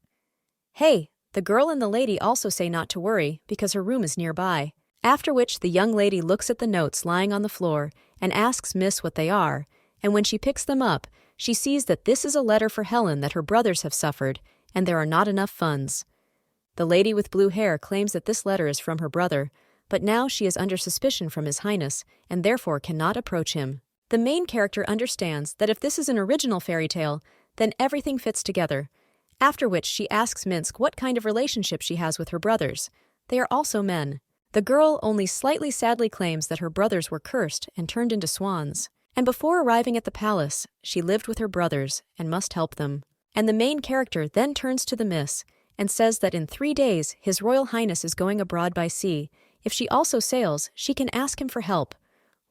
Hey, the girl and the lady also say not to worry because her room is nearby. After which the young lady looks at the notes lying on the floor and asks Miss what they are, and when she picks them up, she sees that this is a letter for Helen that her brothers have suffered, and there are not enough funds. The lady with blue hair claims that this letter is from her brother, but now she is under suspicion from His Highness, and therefore cannot approach him. The main character understands that if this is an original fairy tale, then everything fits together, after which she asks Minsk what kind of relationship she has with her brothers. They are also men. The girl only slightly sadly claims that her brothers were cursed and turned into swans. And before arriving at the palace, she lived with her brothers and must help them. And the main character then turns to the miss and says that in 3 days His Royal Highness is going abroad by sea. If she also sails, she can ask him for help.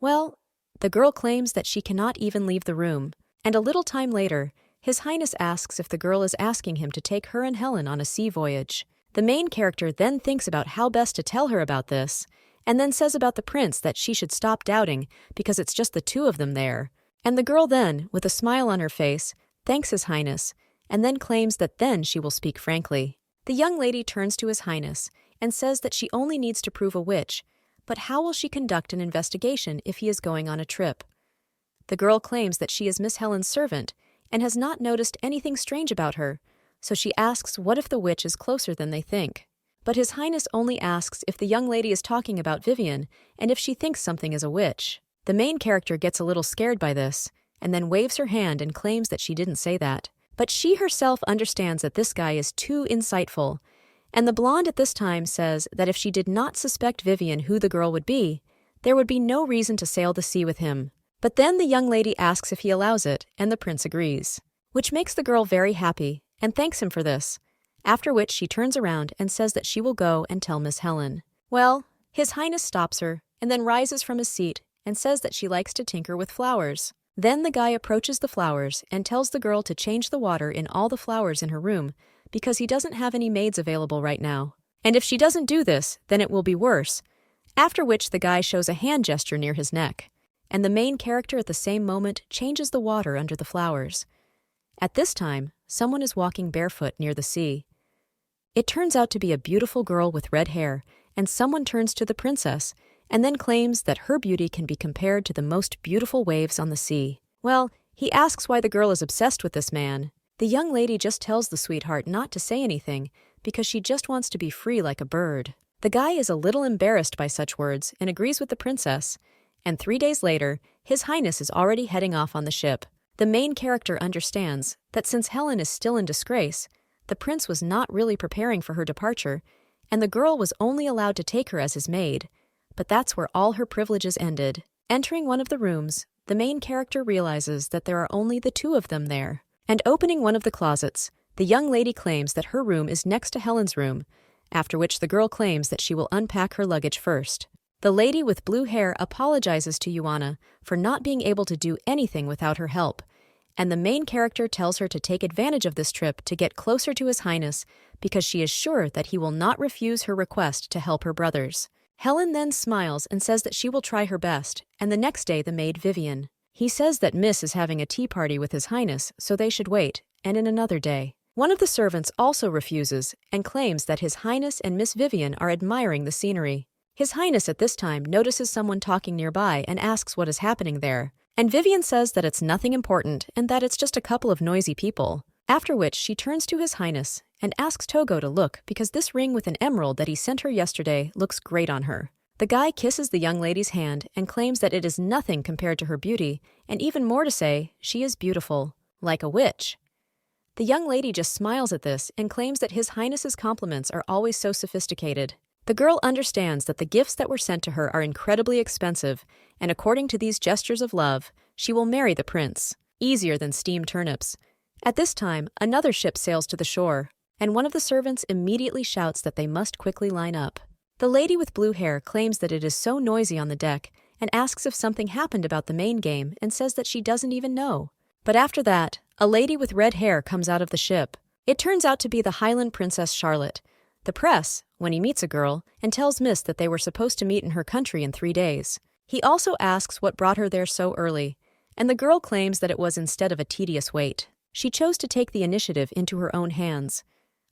Well, the girl claims that she cannot even leave the room. And a little time later, His Highness asks if the girl is asking him to take her and Helen on a sea voyage. The main character then thinks about how best to tell her about this, and then says about the prince that she should stop doubting because it's just the two of them there. And the girl then, with a smile on her face, thanks His Highness, and then claims that then she will speak frankly. The young lady turns to His Highness and says that she only needs to prove a witch, but how will she conduct an investigation if he is going on a trip? The girl claims that she is Miss Helen's servant and has not noticed anything strange about her, so she asks what if the witch is closer than they think. But His Highness only asks if the young lady is talking about Vivien and if she thinks something is a witch. The main character gets a little scared by this, and then waves her hand and claims that she didn't say that. But she herself understands that this guy is too insightful, and the blonde at this time says that if she did not suspect Vivien who the girl would be, there would be no reason to sail the sea with him. But then the young lady asks if he allows it, and the prince agrees, which makes the girl very happy and thanks him for this, after which she turns around and says that she will go and tell Miss Helen. Well, His Highness stops her and then rises from his seat and says that she likes to tinker with flowers. Then the guy approaches the flowers and tells the girl to change the water in all the flowers in her room because he doesn't have any maids available right now. And if she doesn't do this, then it will be worse, after which the guy shows a hand gesture near his neck, and the main character at the same moment changes the water under the flowers. At this time, someone is walking barefoot near the sea. It turns out to be a beautiful girl with red hair, and someone turns to the princess and then claims that her beauty can be compared to the most beautiful waves on the sea. Well, he asks why the girl is obsessed with this man. The young lady just tells the sweetheart not to say anything because she just wants to be free like a bird. The guy is a little embarrassed by such words and agrees with the princess, and 3 days later, His Highness is already heading off on the ship. The main character understands that since Helen is still in disgrace, the prince was not really preparing for her departure, and the girl was only allowed to take her as his maid. But that's where all her privileges ended. Entering one of the rooms, the main character realizes that there are only the two of them there. And opening one of the closets, the young lady claims that her room is next to Helen's room, after which the girl claims that she will unpack her luggage first. The lady with blue hair apologizes to Yuana for not being able to do anything without her help, and the main character tells her to take advantage of this trip to get closer to His Highness because she is sure that he will not refuse her request to help her brothers. Helen then smiles and says that she will try her best, and the next day the maid Vivien. He says that Miss is having a tea party with His Highness, so they should wait, and in another day. One of the servants also refuses and claims that His Highness and Miss Vivien are admiring the scenery. His Highness at this time notices someone talking nearby and asks what is happening there, and Vivien says that it's nothing important and that it's just a couple of noisy people, after which she turns to His Highness and asks Togo to look because this ring with an emerald that he sent her yesterday looks great on her. The guy kisses the young lady's hand and claims that it is nothing compared to her beauty, and even more to say, she is beautiful, like a witch. The young lady just smiles at this and claims that His Highness's compliments are always so sophisticated. The girl understands that the gifts that were sent to her are incredibly expensive, and according to these gestures of love, she will marry the prince, easier than steamed turnips. At this time, another ship sails to the shore, and one of the servants immediately shouts that they must quickly line up. The lady with blue hair claims that it is so noisy on the deck and asks if something happened about the main game and says that she doesn't even know. But after that, a lady with red hair comes out of the ship. It turns out to be the Highland Princess Charlotte. The press, when he meets a girl, and tells Miss that they were supposed to meet in her country in 3 days. He also asks what brought her there so early, and the girl claims that it was instead of a tedious wait. She chose to take the initiative into her own hands.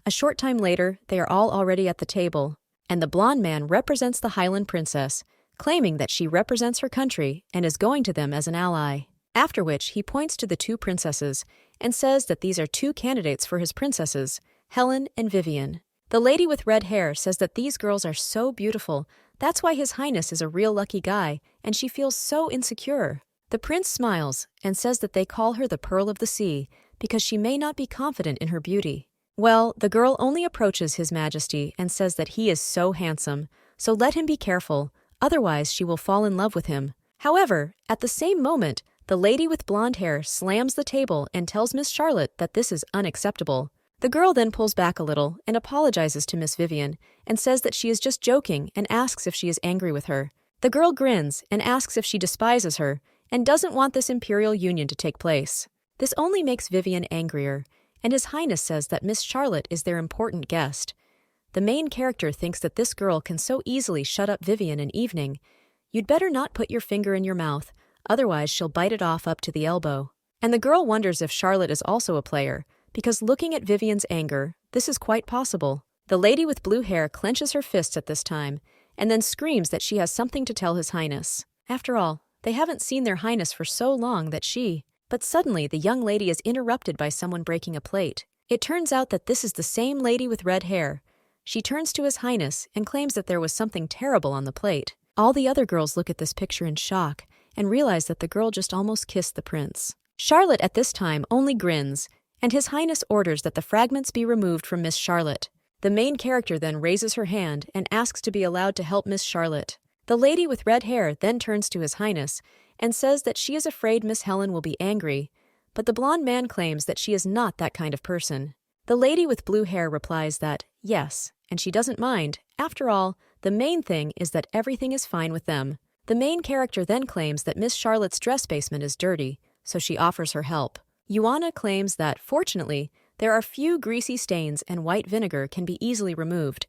A short time later, they are all already at the table, and the blonde man represents the Highland Princess, claiming that she represents her country and is going to them as an ally. After which, he points to the 2 princesses and says that these are 2 candidates for his princesses, Helen and Vivien. The lady with red hair says that these girls are so beautiful, that's why His Highness is a real lucky guy, and she feels so insecure. The prince smiles and says that they call her the Pearl of the Sea because she may not be confident in her beauty. Well, the girl only approaches His Majesty and says that he is so handsome, so let him be careful, otherwise she will fall in love with him. However, at the same moment, the lady with blonde hair slams the table and tells Miss Charlotte that this is unacceptable. The girl then pulls back a little and apologizes to Miss Vivien and says that she is just joking and asks if she is angry with her. The girl grins and asks if she despises her and doesn't want this imperial union to take place. This only makes Vivien angrier, and His Highness says that Miss Charlotte is their important guest. The main character thinks that this girl can so easily shut up Vivien an evening. You'd better not put your finger in your mouth, otherwise she'll bite it off up to the elbow. And the girl wonders if Charlotte is also a player, because looking at Vivien's anger, this is quite possible. The lady with blue hair clenches her fists at this time, and then screams that she has something to tell His Highness. After all, They haven't seen their highness for so long that But suddenly the young lady is interrupted by someone breaking a plate. It turns out that this is the same lady with red hair. She turns to his highness and claims that there was something terrible on the plate. All the other girls look at this picture in shock and realize that the girl just almost kissed the prince. Charlotte at this time only grins, and his highness orders that the fragments be removed from Miss Charlotte. The main character then raises her hand and asks to be allowed to help Miss Charlotte. The lady with red hair then turns to his highness and says that she is afraid Miss Helen will be angry, but the blonde man claims that she is not that kind of person. The lady with blue hair replies that, yes, and she doesn't mind. After all, the main thing is that everything is fine with them. The main character then claims that Miss Charlotte's dress basement is dirty, so she offers her help. Yuana claims that, fortunately, there are few greasy stains and white vinegar can be easily removed,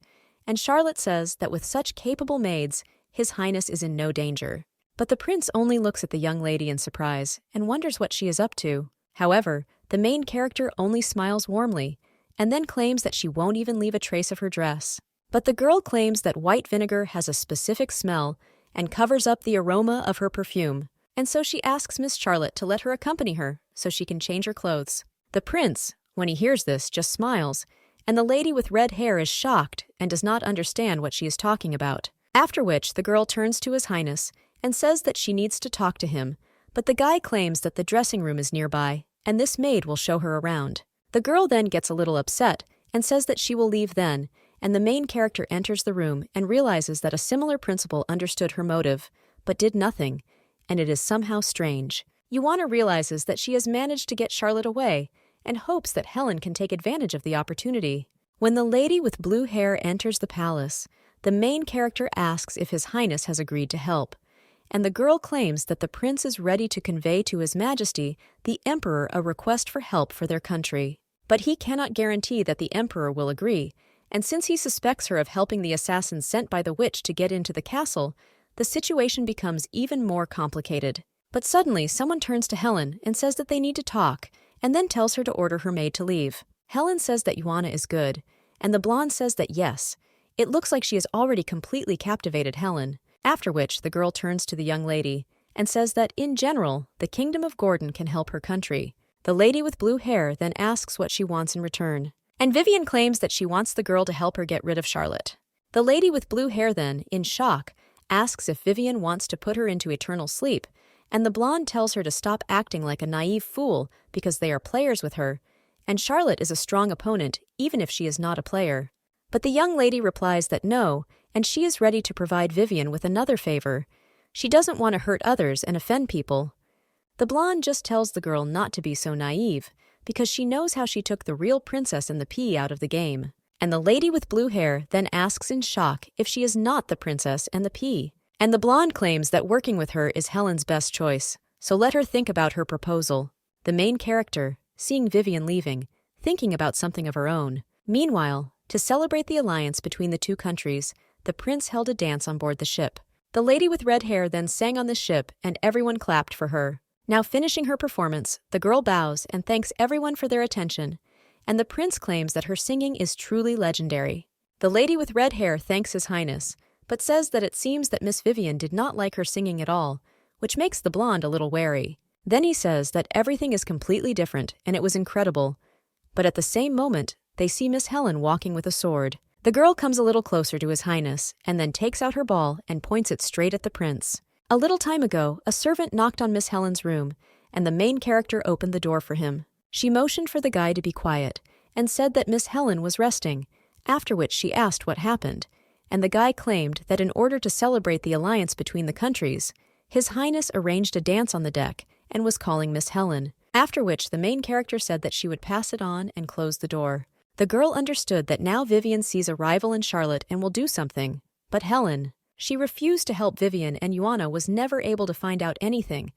and Charlotte says that with such capable maids, His Highness is in no danger. But the prince only looks at the young lady in surprise and wonders what she is up to. However, the main character only smiles warmly, and then claims that she won't even leave a trace of her dress. But the girl claims that white vinegar has a specific smell and covers up the aroma of her perfume, and so she asks Miss Charlotte to let her accompany her so she can change her clothes. The prince, when he hears this, just smiles, and the lady with red hair is shocked and does not understand what she is talking about. After which, the girl turns to His Highness and says that she needs to talk to him, but the guy claims that the dressing room is nearby, and this maid will show her around. The girl then gets a little upset and says that she will leave then, and the main character enters the room and realizes that a similar principal understood her motive, but did nothing, and it is somehow strange. Yuana realizes that she has managed to get Charlotte away, and hopes that Helen can take advantage of the opportunity. When the lady with blue hair enters the palace, the main character asks if His Highness has agreed to help, and the girl claims that the prince is ready to convey to His Majesty the Emperor a request for help for their country. But he cannot guarantee that the Emperor will agree, and since he suspects her of helping the assassins sent by the witch to get into the castle, the situation becomes even more complicated. But suddenly someone turns to Helen and says that they need to talk, and then tells her to order her maid to leave. Helen says that Yuana is good, and the blonde says that yes. It looks like she has already completely captivated Helen, after which the girl turns to the young lady and says that, in general, the Kingdom of Gordon can help her country. The lady with blue hair then asks what she wants in return, and Vivien claims that she wants the girl to help her get rid of Charlotte. The lady with blue hair then, in shock, asks if Vivien wants to put her into eternal sleep, and the blonde tells her to stop acting like a naive fool because they are players with her, and Charlotte is a strong opponent even if she is not a player. But the young lady replies that no, and she is ready to provide Vivien with another favor. She doesn't want to hurt others and offend people. The blonde just tells the girl not to be so naive, because she knows how she took the real princess and the pea out of the game. And the lady with blue hair then asks in shock if she is not the princess and the pea. And the blonde claims that working with her is Helen's best choice, so let her think about her proposal. The main character, seeing Vivien leaving, thinking about something of her own. Meanwhile, to celebrate the alliance between the two countries, the prince held a dance on board the ship. The lady with red hair then sang on the ship, and everyone clapped for her. Now finishing her performance, the girl bows and thanks everyone for their attention, and the prince claims that her singing is truly legendary. The lady with red hair thanks His Highness, but says that it seems that Miss Vivien did not like her singing at all, which makes the blonde a little wary. Then he says that everything is completely different and it was incredible, but at the same moment, they see Miss Helen walking with a sword. The girl comes a little closer to His Highness and then takes out her ball and points it straight at the prince. A little time ago, a servant knocked on Miss Helen's room, and the main character opened the door for him. She motioned for the guy to be quiet and said that Miss Helen was resting, after which she asked what happened, and the guy claimed that in order to celebrate the alliance between the countries, His Highness arranged a dance on the deck and was calling Miss Helen, after which the main character said that she would pass it on and close the door. The girl understood that now Vivien sees a rival in Charlotte and will do something, but Helen, she refused to help Vivien, and Yuana was never able to find out anything,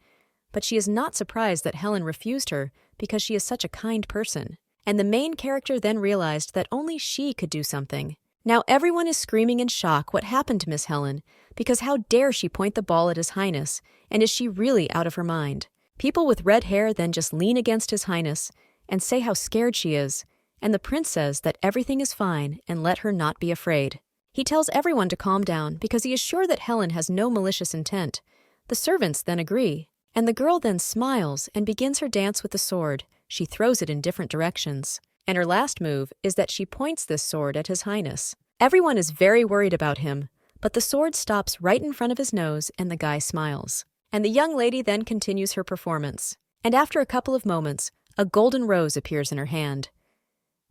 but she is not surprised that Helen refused her because she is such a kind person. And the main character then realized that only she could do something. Now everyone is screaming in shock what happened to Miss Helen, because how dare she point the ball at His Highness, and is she really out of her mind? People with red hair then just lean against His Highness and say how scared she is, and the prince says that everything is fine and let her not be afraid. He tells everyone to calm down because he is sure that Helen has no malicious intent, The servants then agree, and the girl then smiles and begins her dance with the sword. She throws it in different directions. And her last move is that she points this sword at His Highness. Everyone is very worried about him, but the sword stops right in front of his nose and the guy smiles. And the young lady then continues her performance. And after a couple of moments, a golden rose appears in her hand.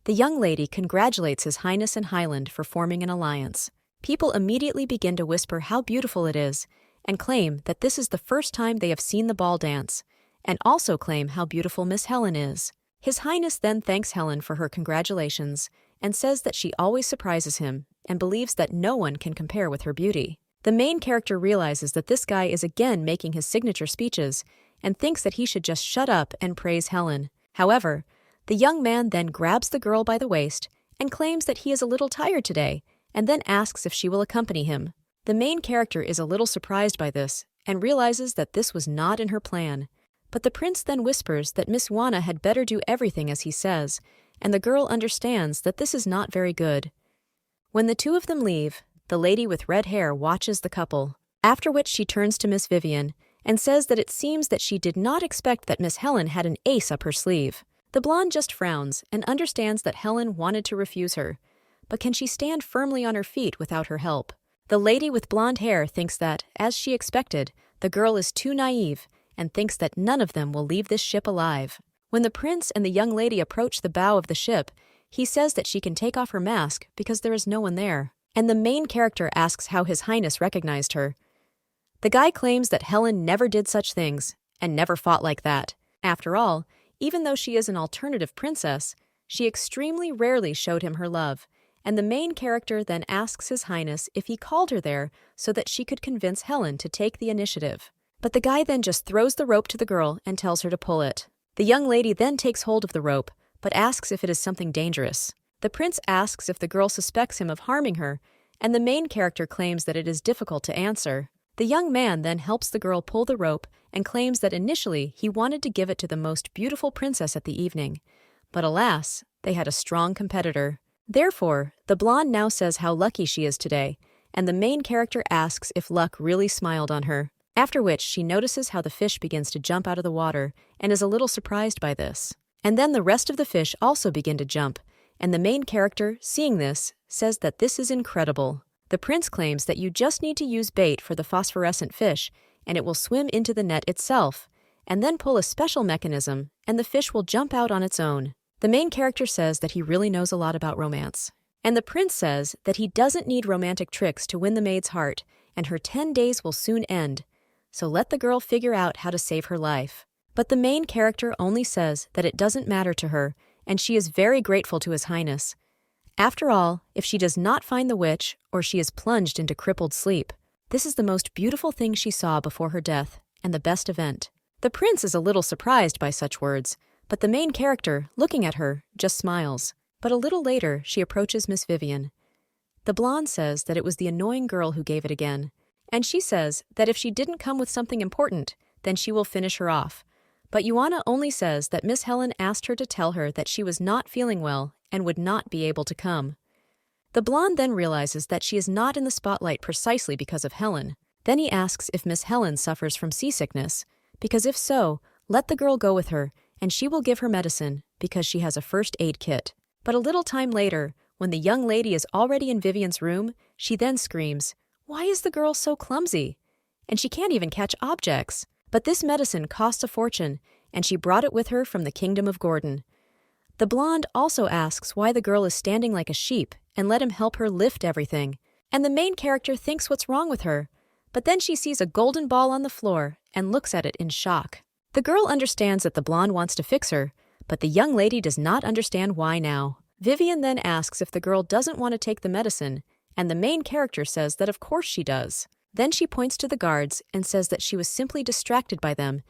The young lady congratulates His Highness and Highland for forming an alliance. People immediately begin to whisper how beautiful it is, and claim that this is the first time they have seen the ball dance, and also claim how beautiful Miss Helen is. His Highness then thanks Helen for her congratulations and says that she always surprises him and believes that no one can compare with her beauty. The main character realizes that this guy is again making his signature speeches and thinks that he should just shut up and praise Helen. However, the young man then grabs the girl by the waist and claims that he is a little tired today and then asks if she will accompany him. The main character is a little surprised by this and realizes that this was not in her plan. But the prince then whispers that Miss Juana had better do everything as he says, and the girl understands that this is not very good. When the two of them leave, the lady with red hair watches the couple, after which she turns to Miss Vivien and says that it seems that she did not expect that Miss Helen had an ace up her sleeve. The blonde just frowns and understands that Helen wanted to refuse her, but can she stand firmly on her feet without her help? The lady with blonde hair thinks that, as she expected, the girl is too naive and thinks that none of them will leave this ship alive. When the prince and the young lady approach the bow of the ship, he says that she can take off her mask because there is no one there. And the main character asks how His Highness recognized her. The guy claims that Helen never did such things and never fought like that. After all, even though she is an alternative princess, she extremely rarely showed him her love. And the main character then asks His Highness if he called her there so that she could convince Helen to take the initiative. But the guy then just throws the rope to the girl and tells her to pull it. The young lady then takes hold of the rope, but asks if it is something dangerous. The prince asks if the girl suspects him of harming her, and the main character claims that it is difficult to answer. The young man then helps the girl pull the rope and claims that initially he wanted to give it to the most beautiful princess at the evening. But alas, they had a strong competitor. Therefore, the blonde now says how lucky she is today, and the main character asks if luck really smiled on her. After which she notices how the fish begins to jump out of the water and is a little surprised by this. And then the rest of the fish also begin to jump, and the main character, seeing this, says that this is incredible. The prince claims that you just need to use bait for the phosphorescent fish, and it will swim into the net itself, and then pull a special mechanism, and the fish will jump out on its own. The main character says that he really knows a lot about romance. And the prince says that he doesn't need romantic tricks to win the maid's heart, and her 10 days will soon end. So let the girl figure out how to save her life. But the main character only says that it doesn't matter to her, and she is very grateful to His Highness. After all, if she does not find the witch, or she is plunged into crippled sleep, this is the most beautiful thing she saw before her death, and the best event. The prince is a little surprised by such words, but the main character, looking at her, just smiles. But a little later, she approaches Miss Vivien. The blonde says that it was the annoying girl who gave it again, and she says that if she didn't come with something important, then she will finish her off. But Juana only says that Miss Helen asked her to tell her that she was not feeling well and would not be able to come. The blonde then realizes that she is not in the spotlight precisely because of Helen. Then he asks if Miss Helen suffers from seasickness, because if so, let the girl go with her, and she will give her medicine because she has a first aid kit. But a little time later, when the young lady is already in Vivien's room, she then screams, "Why is the girl so clumsy? And she can't even catch objects." But this medicine costs a fortune, and she brought it with her from the kingdom of Gordon. The blonde also asks why the girl is standing like a sheep and let him help her lift everything. And the main character thinks what's wrong with her, but then she sees a golden ball on the floor and looks at it in shock. The girl understands that the blonde wants to fix her, but the young lady does not understand why now. Vivien then asks if the girl doesn't want to take the medicine, and the main character says that of course she does. Then she points to the guards and says that she was simply distracted by them,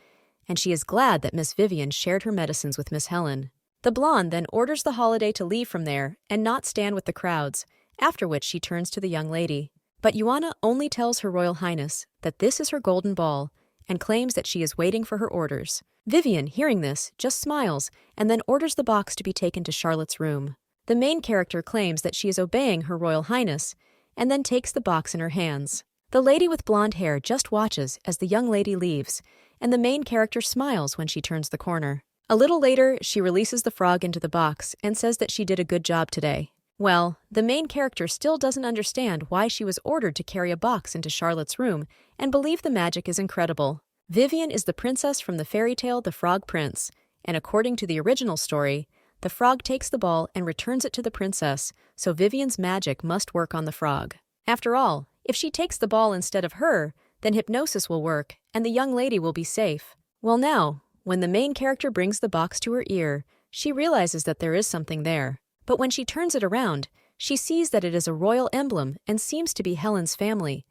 and she is glad that Miss Vivien shared her medicines with Miss Helen. The blonde then orders the holiday to leave from there and not stand with the crowds, after which she turns to the young lady. But Juana only tells Her Royal Highness that this is her golden ball and claims that she is waiting for her orders. Vivien, hearing this, just smiles and then orders the box to be taken to Charlotte's room. The main character claims that she is obeying Her Royal Highness and then takes the box in her hands. The lady with blonde hair just watches as the young lady leaves, and the main character smiles when she turns the corner. A little later, she releases the frog into the box and says that she did a good job today. Well, the main character still doesn't understand why she was ordered to carry a box into Charlotte's room and believe the magic is incredible. Vivien is the princess from the fairy tale The Frog Prince, and according to the original story, the frog takes the ball and returns it to the princess, so Vivien's magic must work on the frog. After all, if she takes the ball instead of her, then hypnosis will work and the young lady will be safe. Well now, when the main character brings the box to her ear, she realizes that there is something there. But when she turns it around, she sees that it is a royal emblem and seems to be Helen's family.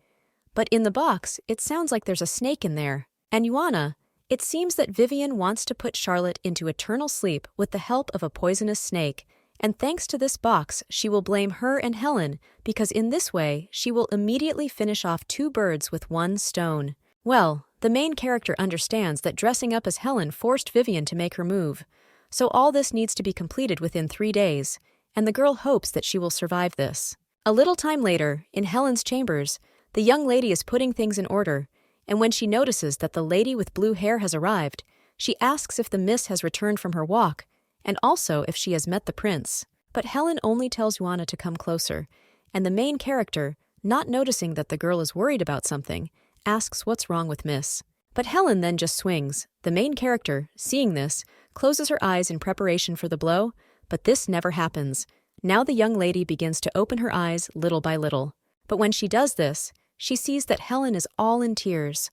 But in the box, it sounds like there's a snake in there. And Yuana, it seems that Vivien wants to put Charlotte into eternal sleep with the help of a poisonous snake, and thanks to this box, she will blame her and Helen because in this way, she will immediately finish off 2 birds with 1 stone. Well, the main character understands that dressing up as Helen forced Vivien to make her move. So all this needs to be completed within 3 days, and the girl hopes that she will survive this. A little time later, in Helen's chambers, the young lady is putting things in order, and when she notices that the lady with blue hair has arrived, she asks if the miss has returned from her walk, and also if she has met the prince. But Helen only tells Yuana to come closer, and the main character, not noticing that the girl is worried about something, asks what's wrong with Miss. But Helen then just swings. The main character, seeing this, closes her eyes in preparation for the blow, but this never happens. Now the young lady begins to open her eyes little by little. But when she does this, she sees that Helen is all in tears.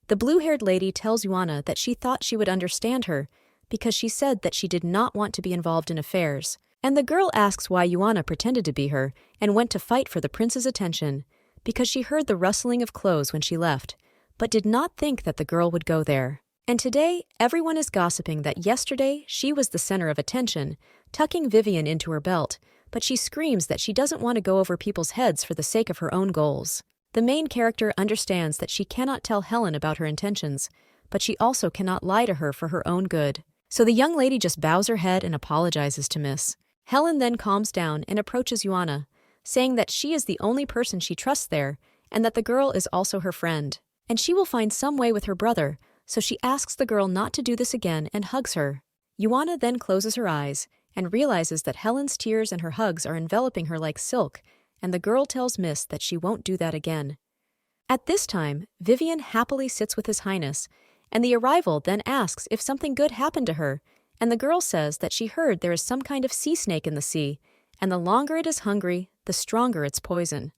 The blue-haired lady tells Yuana that she thought she would understand her because she said that she did not want to be involved in affairs. And the girl asks why Yuana pretended to be her and went to fight for the prince's attention because she heard the rustling of clothes when she left, but did not think that the girl would go there. And today, everyone is gossiping that yesterday she was the center of attention, tucking Vivien into her belt, but she screams that she doesn't want to go over people's heads for the sake of her own goals. The main character understands that she cannot tell Helen about her intentions, but she also cannot lie to her for her own good. So the young lady just bows her head and apologizes to Miss. Helen then calms down and approaches Yuana, saying that she is the only person she trusts there and that the girl is also her friend. And she will find some way with her brother, so she asks the girl not to do this again and hugs her. Yuana then closes her eyes and realizes that Helen's tears and her hugs are enveloping her like silk, and the girl tells Miss that she won't do that again. At this time, Vivien happily sits with His Highness, and the arrival then asks if something good happened to her, and the girl says that she heard there is some kind of sea snake in the sea, and the longer it is hungry, the stronger its poison.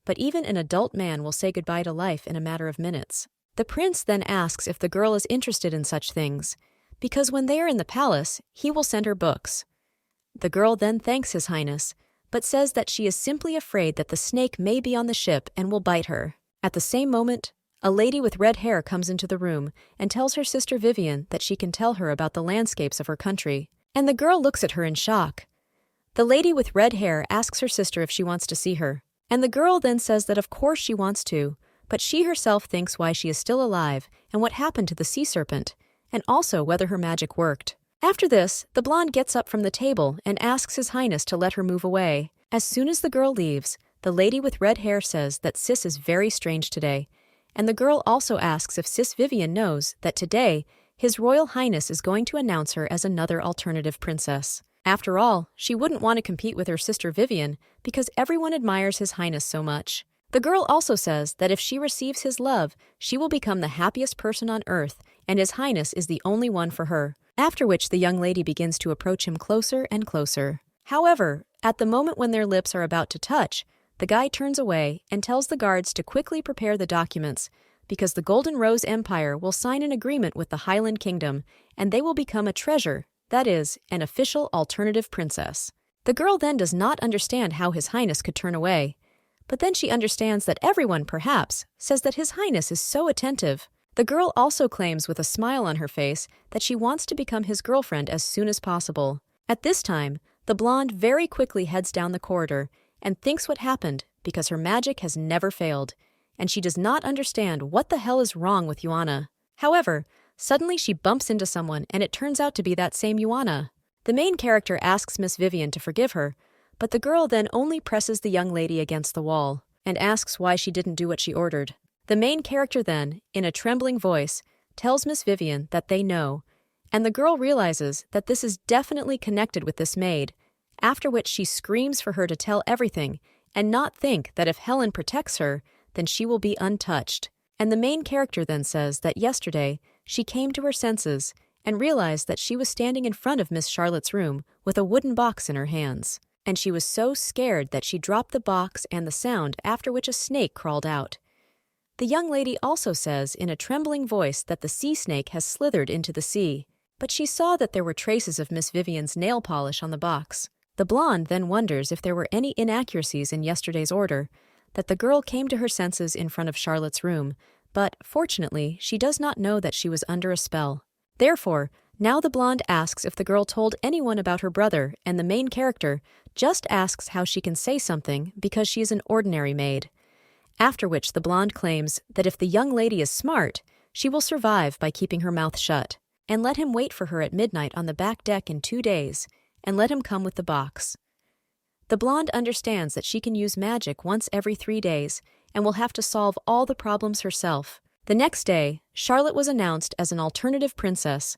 But even an adult man will say goodbye to life in a matter of minutes. The prince then asks if the girl is interested in such things, because when they are in the palace, he will send her books. The girl then thanks His Highness, but says that she is simply afraid that the snake may be on the ship and will bite her. At the same moment, a lady with red hair comes into the room and tells her sister Vivien that she can tell her about the landscapes of her country, and the girl looks at her in shock. The lady with red hair asks her sister if she wants to see her, and the girl then says that of course she wants to, but she herself thinks why she is still alive and what happened to the sea serpent, and also whether her magic worked. After this, the blonde gets up from the table and asks His Highness to let her move away. As soon as the girl leaves, the lady with red hair says that Sis is very strange today, and the girl also asks if Sis Vivien knows that today, His Royal Highness is going to announce her as another alternative princess. After all, she wouldn't want to compete with her sister Vivien because everyone admires His Highness so much. The girl also says that if she receives his love, she will become the happiest person on earth, and His Highness is the only one for her. After which the young lady begins to approach him closer and closer. However, at the moment when their lips are about to touch, the guy turns away and tells the guards to quickly prepare the documents, because the Golden Rose Empire will sign an agreement with the Highland Kingdom, and they will become a treasure, that is, an official alternative princess. The girl then does not understand how His Highness could turn away, but then she understands that everyone, perhaps, says that His Highness is so attentive. The girl also claims with a smile on her face that she wants to become his girlfriend as soon as possible. At this time, the blonde very quickly heads down the corridor and thinks what happened because her magic has never failed, and she does not understand what the hell is wrong with Yuana. However, suddenly she bumps into someone and it turns out to be that same Yuana. The main character asks Miss Vivien to forgive her, but the girl then only presses the young lady against the wall. and asks why she didn't do what she ordered. The main character then, in a trembling voice, tells Miss Vivien that they know, and the girl realizes that this is definitely connected with this maid, after which she screams for her to tell everything and not think that if Helen protects her, then she will be untouched. And the main character then says that yesterday she came to her senses and realized that she was standing in front of Miss Charlotte's room with a wooden box in her hands, and she was so scared that she dropped the box and the sound, after which a snake crawled out. The young lady also says in a trembling voice that the sea snake has slithered into the sea, but she saw that there were traces of Miss Vivien's nail polish on the box. The blonde then wonders if there were any inaccuracies in yesterday's order, that the girl came to her senses in front of Charlotte's room, but, fortunately, she does not know that she was under a spell. Therefore, now the blonde asks if the girl told anyone about her brother, and the main character just asks how she can say something because she is an ordinary maid. After which the blonde claims that if the young lady is smart, she will survive by keeping her mouth shut, and let him wait for her at midnight on the back deck in 2 days, and let him come with the box. The blonde understands that she can use magic once every 3 days and will have to solve all the problems herself. The next day, Charlotte was announced as an alternative princess.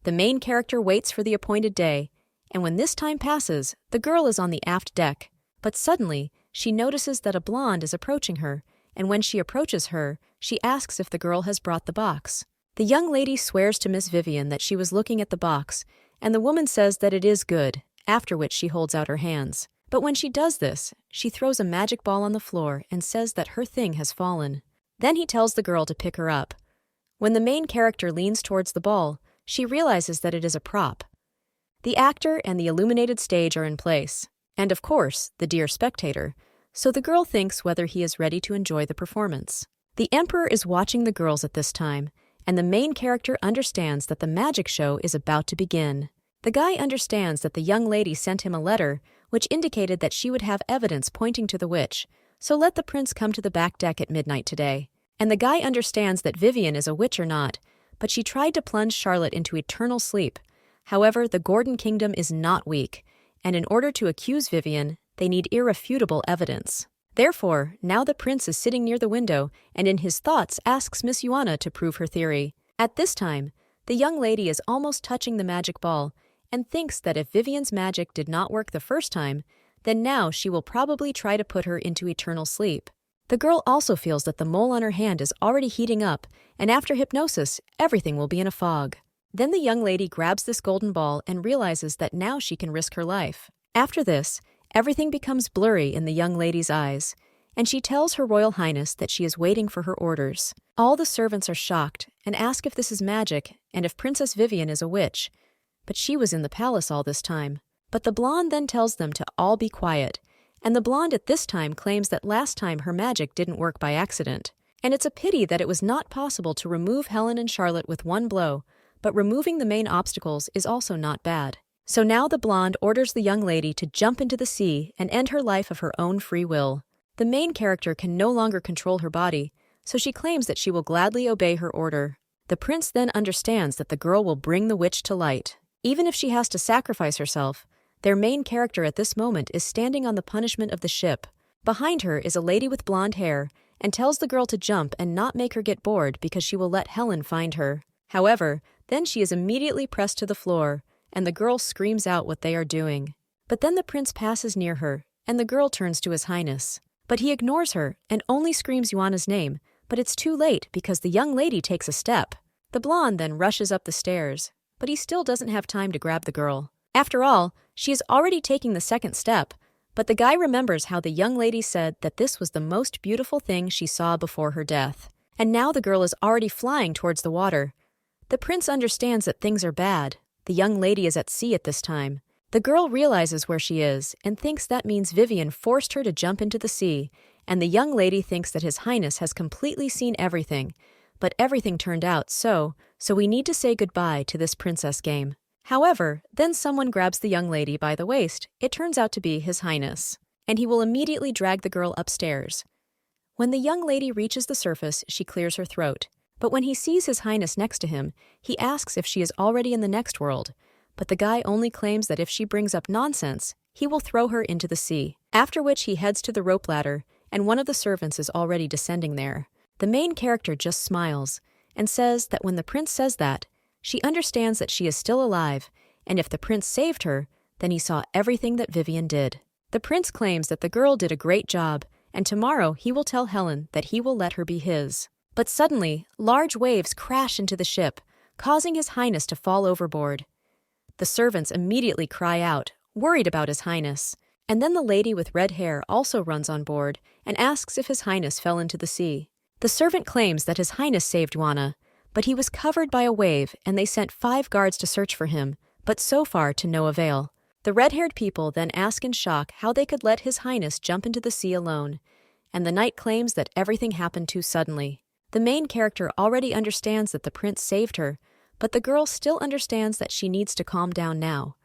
The main character waits for the appointed day, and when this time passes, the girl is on the aft deck. But suddenly, she notices that a blonde is approaching her, and when she approaches her, she asks if the girl has brought the box. The young lady swears to Miss Vivien that she was looking at the box, and the woman says that it is good, after which she holds out her hands. But when she does this, she throws a magic ball on the floor and says that her thing has fallen. Then he tells the girl to pick her up. When the main character leans towards the ball, she realizes that it is a prop. The actor and the illuminated stage are in place, and of course, the dear spectator, so the girl thinks whether he is ready to enjoy the performance. The emperor is watching the girls at this time, and the main character understands that the magic show is about to begin. The guy understands that the young lady sent him a letter which indicated that she would have evidence pointing to the witch, so let the prince come to the back deck at midnight today. And the guy understands that Vivien is a witch or not, but she tried to plunge Charlotte into eternal sleep. However, the Gordon kingdom is not weak, and in order to accuse Vivien, they need irrefutable evidence. Therefore, now the prince is sitting near the window and in his thoughts asks Miss Yuana to prove her theory. At this time, the young lady is almost touching the magic ball and thinks that if Vivien's magic did not work the first time, then now she will probably try to put her into eternal sleep. The girl also feels that the mole on her hand is already heating up, and after hypnosis, everything will be in a fog. Then the young lady grabs this golden ball and realizes that now she can risk her life. After this, everything becomes blurry in the young lady's eyes, and she tells Her Royal Highness that she is waiting for her orders. All the servants are shocked and ask if this is magic and if Princess Vivien is a witch, but she was in the palace all this time. But the blonde then tells them to all be quiet, and the blonde at this time claims that last time her magic didn't work by accident. And it's a pity that it was not possible to remove Helen and Charlotte with one blow, but removing the main obstacles is also not bad. So now the blonde orders the young lady to jump into the sea and end her life of her own free will. The main character can no longer control her body, so she claims that she will gladly obey her order. The prince then understands that the girl will bring the witch to light. Even if she has to sacrifice herself, their main character at this moment is standing on the punishment of the ship. Behind her is a lady with blonde hair and tells the girl to jump and not make her get bored because she will let Helen find her. However, then she is immediately pressed to the floor, and the girl screams out what they are doing. But then the prince passes near her, and the girl turns to His Highness. But he ignores her and only screams Yuana's name, but it's too late because the young lady takes a step. The blonde then rushes up the stairs, but he still doesn't have time to grab the girl. After all, she is already taking the second step, but the guy remembers how the young lady said that this was the most beautiful thing she saw before her death. And now the girl is already flying towards the water. The prince understands that things are bad. The young lady is at sea at this time. The girl realizes where she is and thinks that means Vivien forced her to jump into the sea, and the young lady thinks that His Highness has completely seen everything, but everything turned out so we need to say goodbye to this princess game. However, then someone grabs the young lady by the waist. It turns out to be His Highness, and he will immediately drag the girl upstairs. When the young lady reaches the surface, she clears her throat. But when he sees His Highness next to him, he asks if she is already in the next world. But the guy only claims that if she brings up nonsense, he will throw her into the sea. After which he heads to the rope ladder and one of the servants is already descending there. The main character just smiles and says that when the prince says that, she understands that she is still alive, and if the prince saved her, then he saw everything that Vivien did. The prince claims that the girl did a great job, and tomorrow he will tell Helen that he will let her be his. But suddenly, large waves crash into the ship, causing His Highness to fall overboard. The servants immediately cry out, worried about His Highness. And then the lady with red hair also runs on board and asks if His Highness fell into the sea. The servant claims that His Highness saved Juana, but he was covered by a wave and they sent 5 guards to search for him, but so far to no avail. The red-haired people then ask in shock how they could let His Highness jump into the sea alone, and the knight claims that everything happened too suddenly. The main character already understands that the prince saved her, but the girl still understands that she needs to calm down now.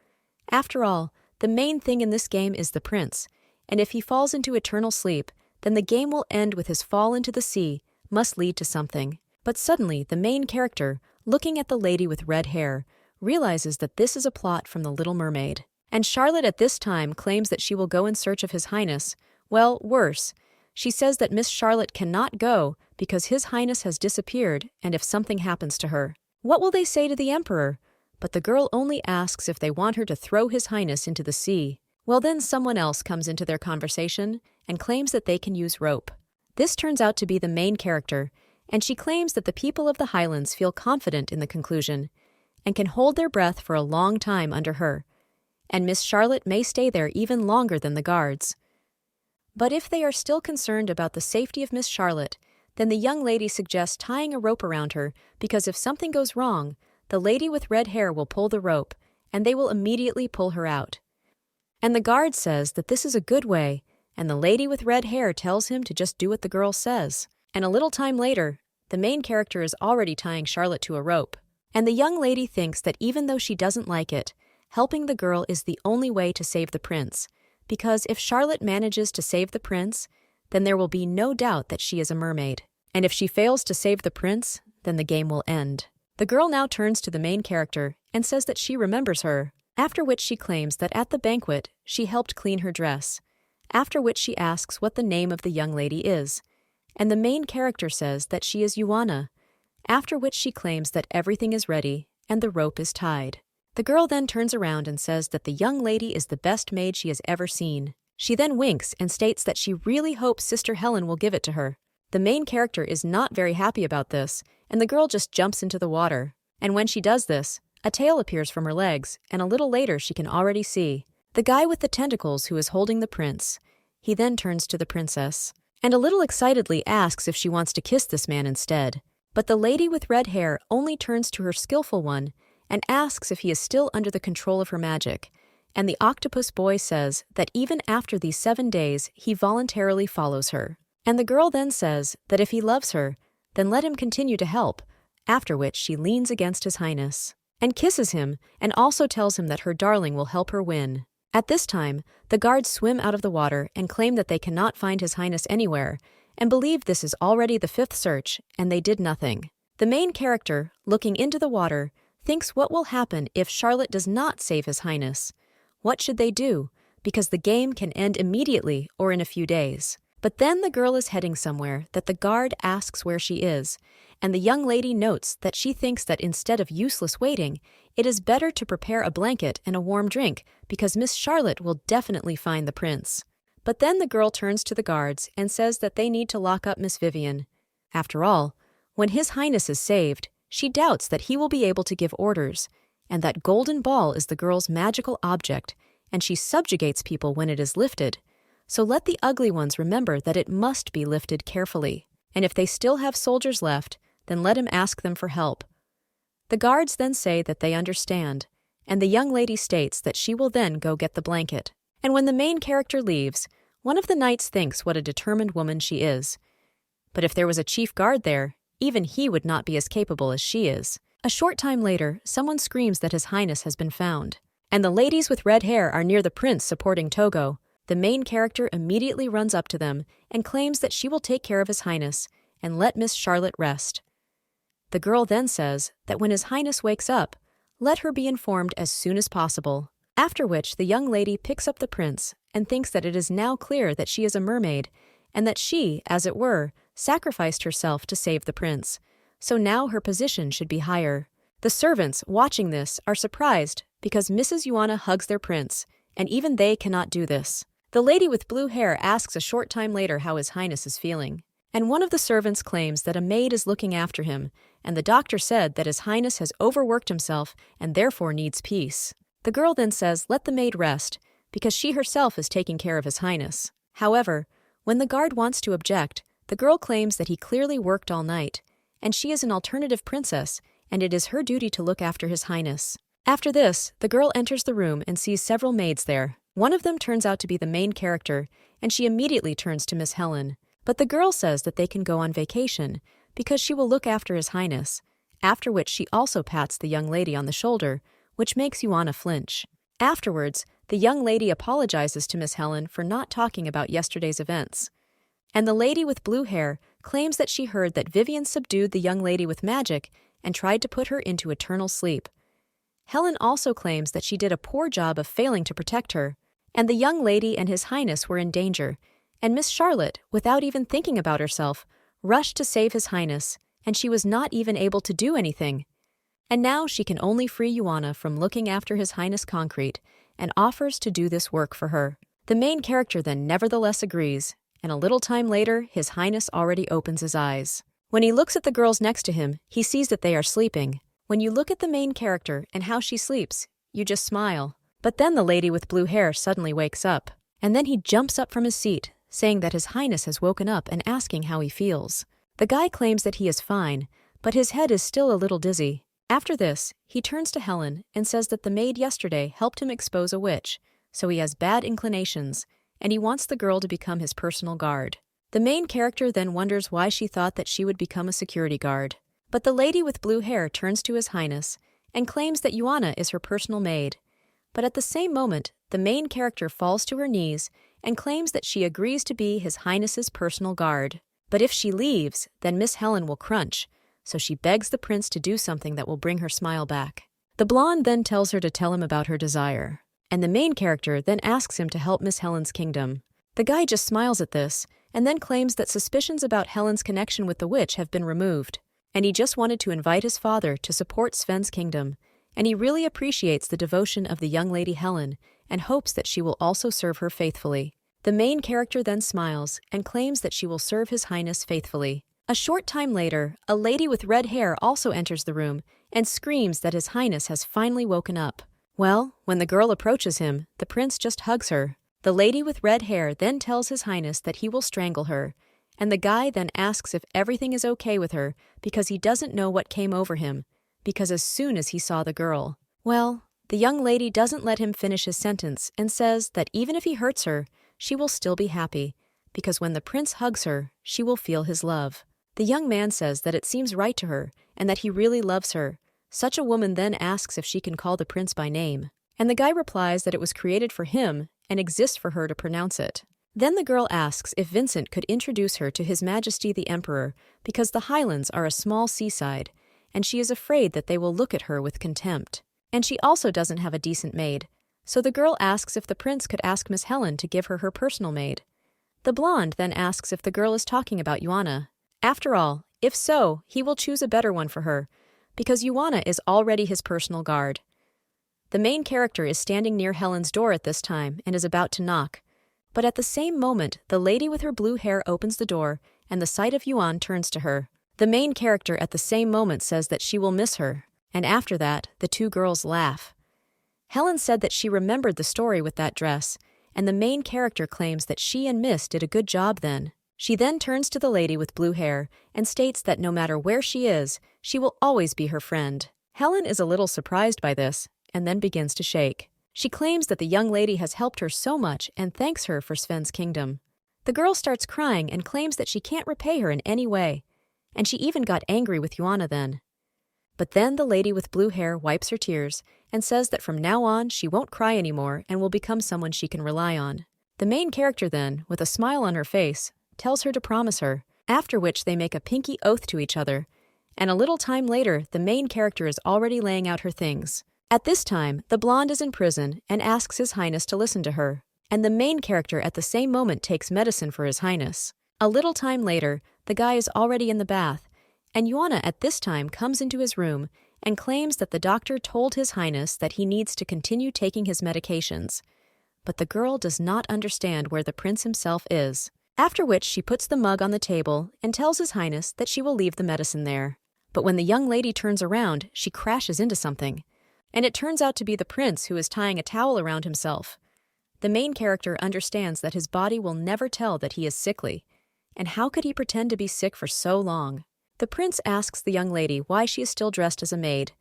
After all, the main thing in this game is the prince, and if he falls into eternal sleep, then the game will end with his fall into the sea, must lead to something. But suddenly, the main character, looking at the lady with red hair, realizes that this is a plot from The Little Mermaid. And Charlotte at this time claims that she will go in search of His Highness. Well, worse. She says that Miss Charlotte cannot go because His Highness has disappeared and if something happens to her. What will they say to the Emperor? But the girl only asks if they want her to throw His Highness into the sea. Well, then someone else comes into their conversation and claims that they can use rope. This turns out to be the main character, and she claims that the people of the Highlands feel confident in the conclusion and can hold their breath for a long time under her, and Miss Charlotte may stay there even longer than the guards. But if they are still concerned about the safety of Miss Charlotte, then the young lady suggests tying a rope around her because if something goes wrong, the lady with red hair will pull the rope, and they will immediately pull her out. And the guard says that this is a good way, and the lady with red hair tells him to just do what the girl says. And a little time later, the main character is already tying Charlotte to a rope. And the young lady thinks that even though she doesn't like it, helping the girl is the only way to save the prince, because if Charlotte manages to save the prince, then there will be no doubt that she is a mermaid. And if she fails to save the prince, then the game will end. The girl now turns to the main character and says that she remembers her, after which she claims that at the banquet she helped clean her dress, after which she asks what the name of the young lady is, and the main character says that she is Juana, after which she claims that everything is ready and the rope is tied. The girl then turns around and says that the young lady is the best maid she has ever seen. She then winks and states that she really hopes Sister Helen will give it to her. The main character is not very happy about this, and the girl just jumps into the water. And when she does this, a tail appears from her legs, and a little later she can already see the guy with the tentacles who is holding the prince. He then turns to the princess, and a little excitedly asks if she wants to kiss this man instead. But the lady with red hair only turns to her skillful one and asks if he is still under the control of her magic, and the octopus boy says that even after these 7 days he voluntarily follows her. And the girl then says that if he loves her, then let him continue to help, after which she leans against His Highness and kisses him and also tells him that her darling will help her win. At this time, the guards swim out of the water and claim that they cannot find His Highness anywhere and believe this is already the 5th search and they did nothing. The main character, looking into the water, thinks what will happen if Charlotte does not save His Highness. What should they do? Because the game can end immediately or in a few days. But then the girl is heading somewhere that the guard asks where she is, and the young lady notes that she thinks that instead of useless waiting, it is better to prepare a blanket and a warm drink because Miss Charlotte will definitely find the prince. But then the girl turns to the guards and says that they need to lock up Miss Vivien. After all, when His Highness is saved, she doubts that he will be able to give orders, and that golden ball is the girl's magical object, and she subjugates people when it is lifted. So let the ugly ones remember that it must be lifted carefully, and if they still have soldiers left, then let him ask them for help. The guards then say that they understand, and the young lady states that she will then go get the blanket. And when the main character leaves, one of the knights thinks what a determined woman she is. But if there was a chief guard there, even he would not be as capable as she is. A short time later, someone screams that His Highness has been found, and the ladies with red hair are near the prince supporting Togo. The main character immediately runs up to them and claims that she will take care of His Highness and let Miss Charlotte rest. The girl then says that when His Highness wakes up, let her be informed as soon as possible, after which the young lady picks up the prince and thinks that it is now clear that she is a mermaid and that she, as it were, sacrificed herself to save the prince. So now her position should be higher. The servants, watching this, are surprised because Mrs. Yuana hugs their prince, and even they cannot do this. The lady with blue hair asks a short time later how His Highness is feeling, and one of the servants claims that a maid is looking after him, and the doctor said that His Highness has overworked himself and therefore needs peace. The girl then says let the maid rest, because she herself is taking care of His Highness. However, when the guard wants to object, the girl claims that he clearly worked all night, and she is an alternative princess, and it is her duty to look after His Highness. After this, the girl enters the room and sees several maids there. One of them turns out to be the main character, and she immediately turns to Miss Helen. But the girl says that they can go on vacation, because she will look after His Highness, after which she also pats the young lady on the shoulder, which makes Yuana flinch. Afterwards, the young lady apologizes to Miss Helen for not talking about yesterday's events. And the lady with blue hair claims that she heard that Vivien subdued the young lady with magic and tried to put her into eternal sleep. Helen also claims that she did a poor job of failing to protect her, and the young lady and His Highness were in danger, and Miss Charlotte, without even thinking about herself, rushed to save His Highness, and she was not even able to do anything. And now she can only free Yuana from looking after His Highness Concrete, and offers to do this work for her. The main character then nevertheless agrees, and a little time later His Highness already opens his eyes. When he looks at the girls next to him, he sees that they are sleeping. When you look at the main character and how she sleeps, you just smile. But then the lady with blue hair suddenly wakes up, and then he jumps up from his seat, saying that His Highness has woken up and asking how he feels. The guy claims that he is fine, but his head is still a little dizzy. After this, he turns to Helen and says that the maid yesterday helped him expose a witch, so he has bad inclinations, and he wants the girl to become his personal guard. The main character then wonders why she thought that she would become a security guard. But the lady with blue hair turns to His Highness and claims that Yuana is her personal maid. But at the same moment, the main character falls to her knees and claims that she agrees to be His Highness's personal guard. But if she leaves, then Miss Helen will crunch, so she begs the prince to do something that will bring her smile back. The blonde then tells her to tell him about her desire, and the main character then asks him to help Miss Helen's kingdom. The guy just smiles at this, and then claims that suspicions about Helen's connection with the witch have been removed, and he just wanted to invite his father to support Sven's kingdom, and he really appreciates the devotion of the young lady Helen and hopes that she will also serve her faithfully. The main character then smiles and claims that she will serve His Highness faithfully. A short time later, a lady with red hair also enters the room and screams that His Highness has finally woken up. Well, when the girl approaches him, the prince just hugs her. The lady with red hair then tells His Highness that he will strangle her, and the guy then asks if everything is okay with her because he doesn't know what came over him, because as soon as he saw the girl. Well, the young lady doesn't let him finish his sentence and says that even if he hurts her, she will still be happy, because when the prince hugs her, she will feel his love. The young man says that it seems right to her and that he really loves her. Such a woman then asks if she can call the prince by name, and the guy replies that it was created for him and exists for her to pronounce it. Then the girl asks if Vincent could introduce her to His Majesty the Emperor because the Highlands are a small seaside, and she is afraid that they will look at her with contempt. And she also doesn't have a decent maid, so the girl asks if the prince could ask Miss Helen to give her her personal maid. The blonde then asks if the girl is talking about Yuana. After all, if so, he will choose a better one for her, because Yuana is already his personal guard. The main character is standing near Helen's door at this time and is about to knock. But at the same moment, the lady with her blue hair opens the door, and the sight of Yuan turns to her. The main character at the same moment says that she will miss her, and after that, the two girls laugh. Helen said that she remembered the story with that dress, and the main character claims that she and Miss did a good job then. She then turns to the lady with blue hair and states that no matter where she is, she will always be her friend. Helen is a little surprised by this, and then begins to shake. She claims that the young lady has helped her so much and thanks her for Sven's kingdom. The girl starts crying and claims that she can't repay her in any way, and she even got angry with Yuana then. But then the lady with blue hair wipes her tears and says that from now on she won't cry anymore and will become someone she can rely on. The main character then, with a smile on her face, tells her to promise her, after which they make a pinky oath to each other, and a little time later the main character is already laying out her things. At this time, the blonde is in prison and asks His Highness to listen to her, and the main character at the same moment takes medicine for His Highness. A little time later, the guy is already in the bath, and Yuana at this time comes into his room and claims that the doctor told His Highness that he needs to continue taking his medications. But the girl does not understand where the prince himself is, after which she puts the mug on the table and tells His Highness that she will leave the medicine there. But when the young lady turns around, she crashes into something, and it turns out to be the prince who is tying a towel around himself. The main character understands that his body will never tell that he is sickly, and how could he pretend to be sick for so long? The prince asks the young lady why she is still dressed as a maid,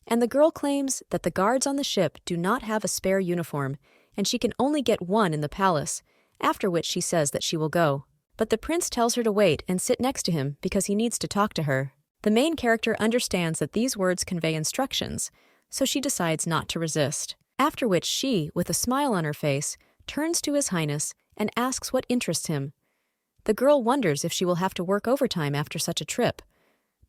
and the girl claims that the guards on the ship do not have a spare uniform, and she can only get one in the palace, after which she says that she will go. But the prince tells her to wait and sit next to him because he needs to talk to her. The main character understands that these words convey instructions, so she decides not to resist. After which she, with a smile on her face, turns to His Highness and asks what interests him. The girl wonders if she will have to work overtime after such a trip.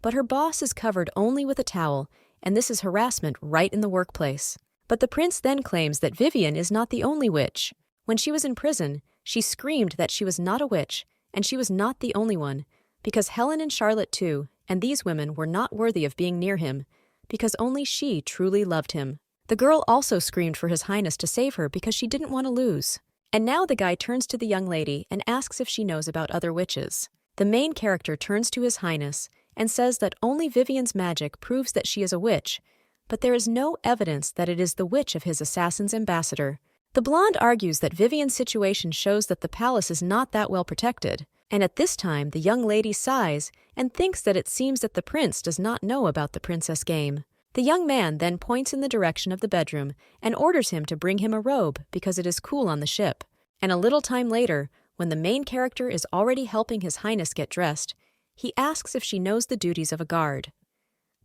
But her boss is covered only with a towel, and this is harassment right in the workplace. But the prince then claims that Vivien is not the only witch. When she was in prison, she screamed that she was not a witch, and she was not the only one, because Helen and Charlotte too, and these women were not worthy of being near him, because only she truly loved him. The girl also screamed for His Highness to save her because she didn't want to lose. And now the guy turns to the young lady and asks if she knows about other witches. The main character turns to His Highness and says that only Vivien's magic proves that she is a witch, but there is no evidence that it is the witch of his assassin's ambassador. The blonde argues that Vivien's situation shows that the palace is not that well protected, and at this time the young lady sighs and thinks that it seems that the prince does not know about the princess game. The young man then points in the direction of the bedroom and orders him to bring him a robe because it is cool on the ship. And a little time later, when the main character is already helping His Highness get dressed, he asks if she knows the duties of a guard.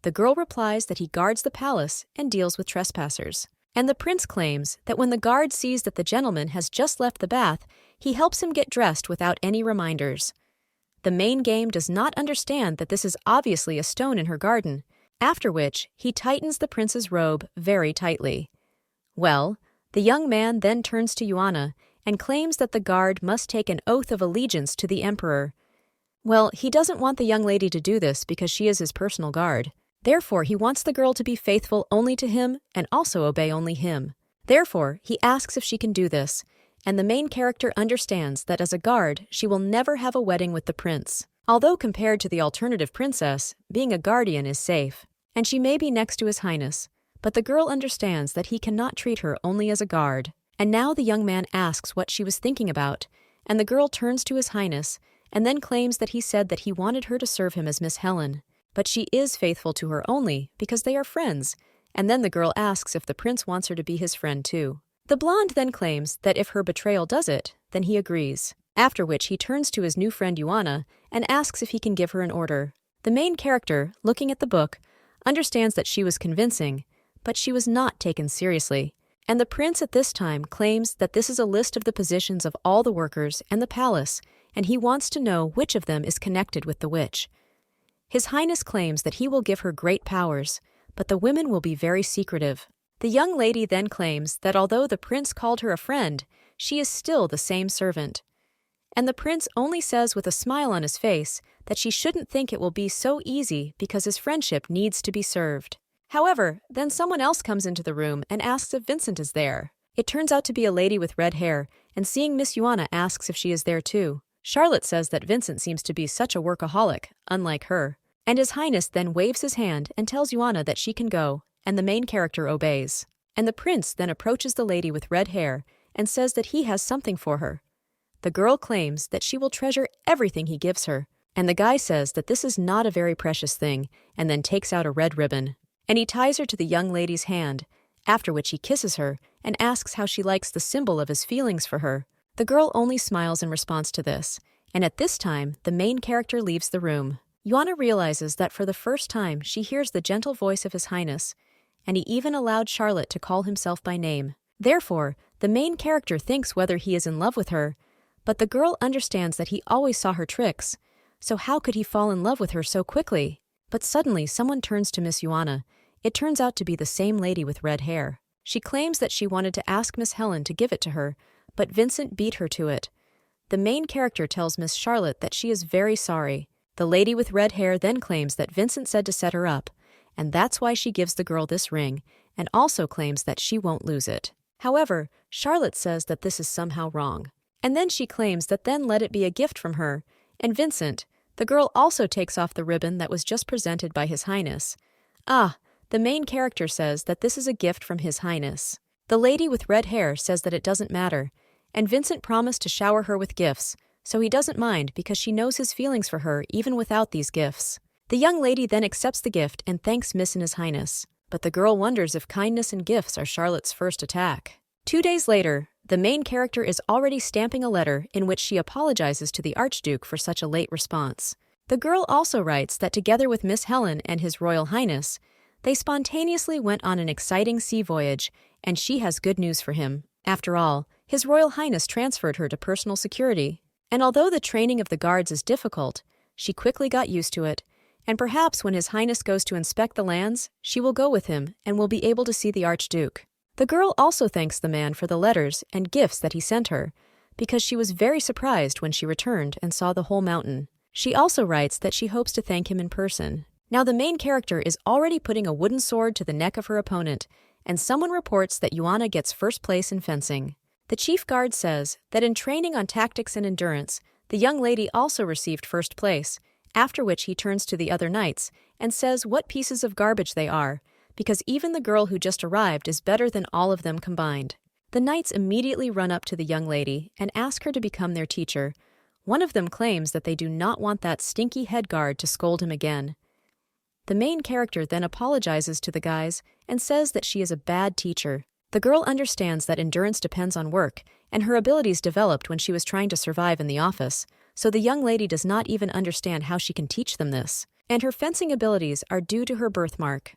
The girl replies that he guards the palace and deals with trespassers. And the prince claims that when the guard sees that the gentleman has just left the bath, he helps him get dressed without any reminders. The main game does not understand that this is obviously a stone in her garden, after which he tightens the prince's robe very tightly. Well, the young man then turns to Yuana and claims that the guard must take an oath of allegiance to the emperor. Well, he doesn't want the young lady to do this because she is his personal guard. Therefore, he wants the girl to be faithful only to him and also obey only him. Therefore, he asks if she can do this, and the main character understands that as a guard, she will never have a wedding with the prince. Although compared to the alternative princess, being a guardian is safe, and she may be next to His Highness, but the girl understands that he cannot treat her only as a guard. And now the young man asks what she was thinking about, and the girl turns to His Highness and then claims that he said that he wanted her to serve him as Miss Helen. But she is faithful to her only because they are friends, and then the girl asks if the prince wants her to be his friend too. The blonde then claims that if her betrayal does it, then he agrees, after which he turns to his new friend Yuana and asks if he can give her an order. The main character, looking at the book, understands that she was convincing, but she was not taken seriously, and the prince at this time claims that this is a list of the positions of all the workers and the palace, and he wants to know which of them is connected with the witch. His Highness claims that he will give her great powers, but the women will be very secretive. The young lady then claims that although the prince called her a friend, she is still the same servant. And the prince only says with a smile on his face that she shouldn't think it will be so easy because his friendship needs to be served. However, then someone else comes into the room and asks if Vincent is there. It turns out to be a lady with red hair, and seeing Miss Yuana asks if she is there too. Charlotte says that Vincent seems to be such a workaholic, unlike her. And His Highness then waves his hand and tells Yuana that she can go, and the main character obeys. And the prince then approaches the lady with red hair and says that he has something for her. The girl claims that she will treasure everything he gives her, and the guy says that this is not a very precious thing, and then takes out a red ribbon. And he ties her to the young lady's hand, after which he kisses her and asks how she likes the symbol of his feelings for her. The girl only smiles in response to this, and at this time, the main character leaves the room. Yuana realizes that for the first time she hears the gentle voice of His Highness, and he even allowed Charlotte to call himself by name. Therefore, the main character thinks whether he is in love with her, but the girl understands that he always saw her tricks, so how could he fall in love with her so quickly? But suddenly someone turns to Miss Yuana. It turns out to be the same lady with red hair. She claims that she wanted to ask Miss Helen to give it to her, but Vincent beat her to it. The main character tells Miss Charlotte that she is very sorry. The lady with red hair then claims that Vincent said to set her up, and that's why she gives the girl this ring, and also claims that she won't lose it. However, Charlotte says that this is somehow wrong. And then she claims that then let it be a gift from her, and Vincent, the girl also takes off the ribbon that was just presented by His Highness. The main character says that this is a gift from His Highness. The lady with red hair says that it doesn't matter, and Vincent promised to shower her with gifts, so he doesn't mind because she knows his feelings for her even without these gifts. The young lady then accepts the gift and thanks Miss and His Highness, but the girl wonders if kindness and gifts are Charlotte's first attack. 2 days later, the main character is already stamping a letter in which she apologizes to the Archduke for such a late response. The girl also writes that together with Miss Helen and His Royal Highness, they spontaneously went on an exciting sea voyage, and she has good news for him. After all, His Royal Highness transferred her to personal security, and although the training of the guards is difficult, she quickly got used to it, and perhaps when His Highness goes to inspect the lands, she will go with him and will be able to see the Archduke. The girl also thanks the man for the letters and gifts that he sent her, because she was very surprised when she returned and saw the whole mountain. She also writes that she hopes to thank him in person. Now the main character is already putting a wooden sword to the neck of her opponent, and someone reports that Joanna gets first place in fencing. The chief guard says that in training on tactics and endurance, the young lady also received first place, after which he turns to the other knights and says what pieces of garbage they are, because even the girl who just arrived is better than all of them combined. The knights immediately run up to the young lady and ask her to become their teacher. One of them claims that they do not want that stinky head guard to scold him again. The main character then apologizes to the guys and says that she is a bad teacher. The girl understands that endurance depends on work, and her abilities developed when she was trying to survive in the office, so the young lady does not even understand how she can teach them this, and her fencing abilities are due to her birthmark.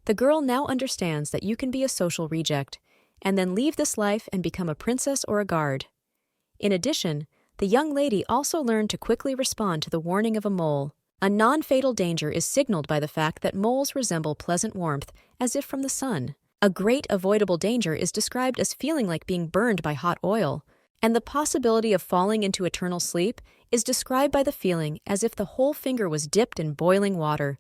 The girl now understands that you can be a social reject, and then leave this life and become a princess or a guard. In addition, the young lady also learned to quickly respond to the warning of a mole. A non-fatal danger is signaled by the fact that moles resemble pleasant warmth, as if from the sun. A great avoidable danger is described as feeling like being burned by hot oil, and the possibility of falling into eternal sleep is described by the feeling as if the whole finger was dipped in boiling water.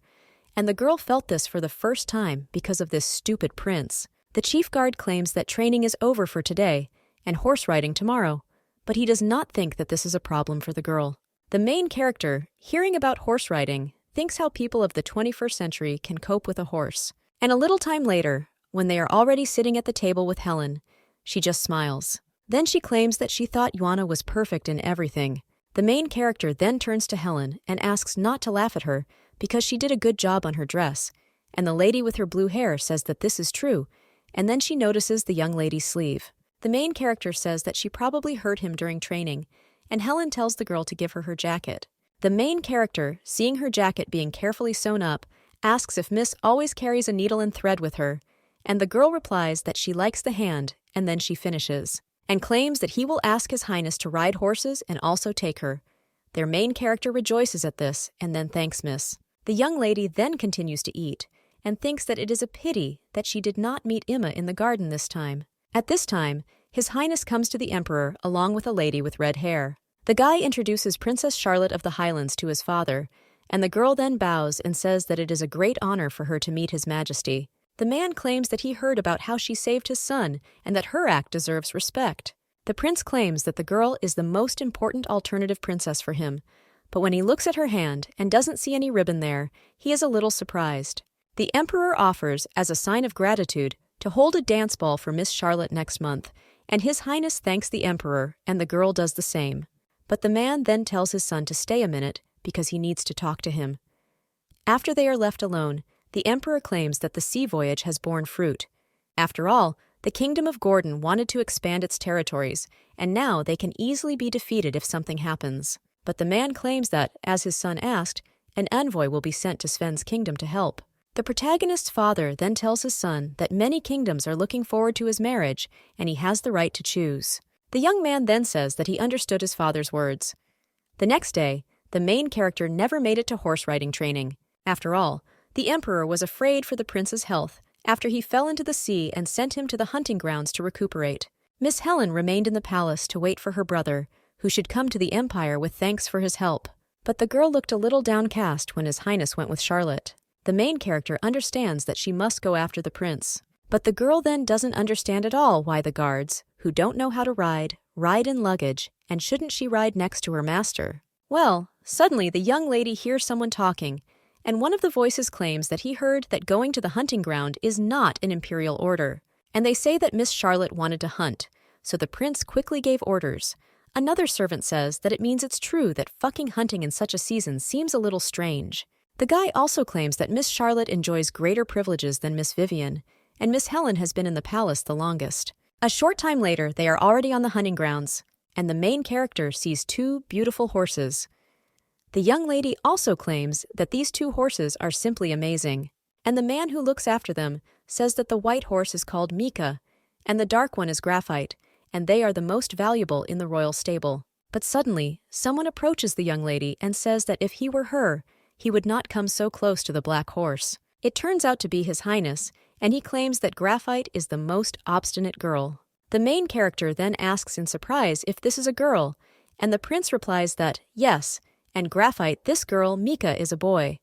And the girl felt this for the first time because of this stupid prince. The chief guard claims that training is over for today and horse riding tomorrow, but he does not think that this is a problem for the girl. The main character, hearing about horse riding, thinks how people of the 21st century can cope with a horse. And a little time later, when they are already sitting at the table with Helen, she just smiles. Then she claims that she thought Joanna was perfect in everything. The main character then turns to Helen and asks not to laugh at her because she did a good job on her dress, and the lady with her blue hair says that this is true, and then she notices the young lady's sleeve. The main character says that she probably hurt him during training, and Helen tells the girl to give her her jacket. The main character, seeing her jacket being carefully sewn up, asks if Miss always carries a needle and thread with her, and the girl replies that she likes the hand, and then she finishes, and claims that he will ask His Highness to ride horses and also take her. Their main character rejoices at this and then thanks Miss. The young lady then continues to eat and thinks that it is a pity that she did not meet Emma in the garden this time. At this time, His Highness comes to the Emperor along with a lady with red hair. The guy introduces Princess Charlotte of the Highlands to his father, and the girl then bows and says that it is a great honor for her to meet His Majesty. The man claims that he heard about how she saved his son and that her act deserves respect. The prince claims that the girl is the most important alternative princess for him, but when he looks at her hand and doesn't see any ribbon there, he is a little surprised. The Emperor offers, as a sign of gratitude, to hold a dance ball for Miss Charlotte next month, and His Highness thanks the Emperor, and the girl does the same. But the man then tells his son to stay a minute because he needs to talk to him. After they are left alone, the Emperor claims that the sea voyage has borne fruit. After all, the Kingdom of Gordon wanted to expand its territories, and now they can easily be defeated if something happens. But the man claims that, as his son asked, an envoy will be sent to Sven's kingdom to help. The protagonist's father then tells his son that many kingdoms are looking forward to his marriage, and he has the right to choose. The young man then says that he understood his father's words. The next day, the main character never made it to horse riding training. After all, the Emperor was afraid for the prince's health after he fell into the sea and sent him to the hunting grounds to recuperate. Miss Helen remained in the palace to wait for her brother, who should come to the Empire with thanks for his help. But the girl looked a little downcast when His Highness went with Charlotte. The main character understands that she must go after the prince. But the girl then doesn't understand at all why the guards, who don't know how to ride in luggage, and shouldn't she ride next to her master? Well, suddenly the young lady hears someone talking, and one of the voices claims that he heard that going to the hunting ground is not an imperial order, and they say that Miss Charlotte wanted to hunt, so the prince quickly gave orders. Another servant says that it means it's true that fucking hunting in such a season seems a little strange. The guy also claims that Miss Charlotte enjoys greater privileges than Miss Vivien, and Miss Helen has been in the palace the longest. A short time later, they are already on the hunting grounds, and the main character sees 2 beautiful horses. The young lady also claims that these 2 horses are simply amazing, and the man who looks after them says that the white horse is called Mika, and the dark one is Graphite, and they are the most valuable in the royal stable. But suddenly, someone approaches the young lady and says that if he were her, he would not come so close to the black horse. It turns out to be His Highness, and he claims that Graphite is the most obstinate girl. The main character then asks in surprise if this is a girl, and the prince replies that, yes, and Graphite, this girl, Mika, is a boy.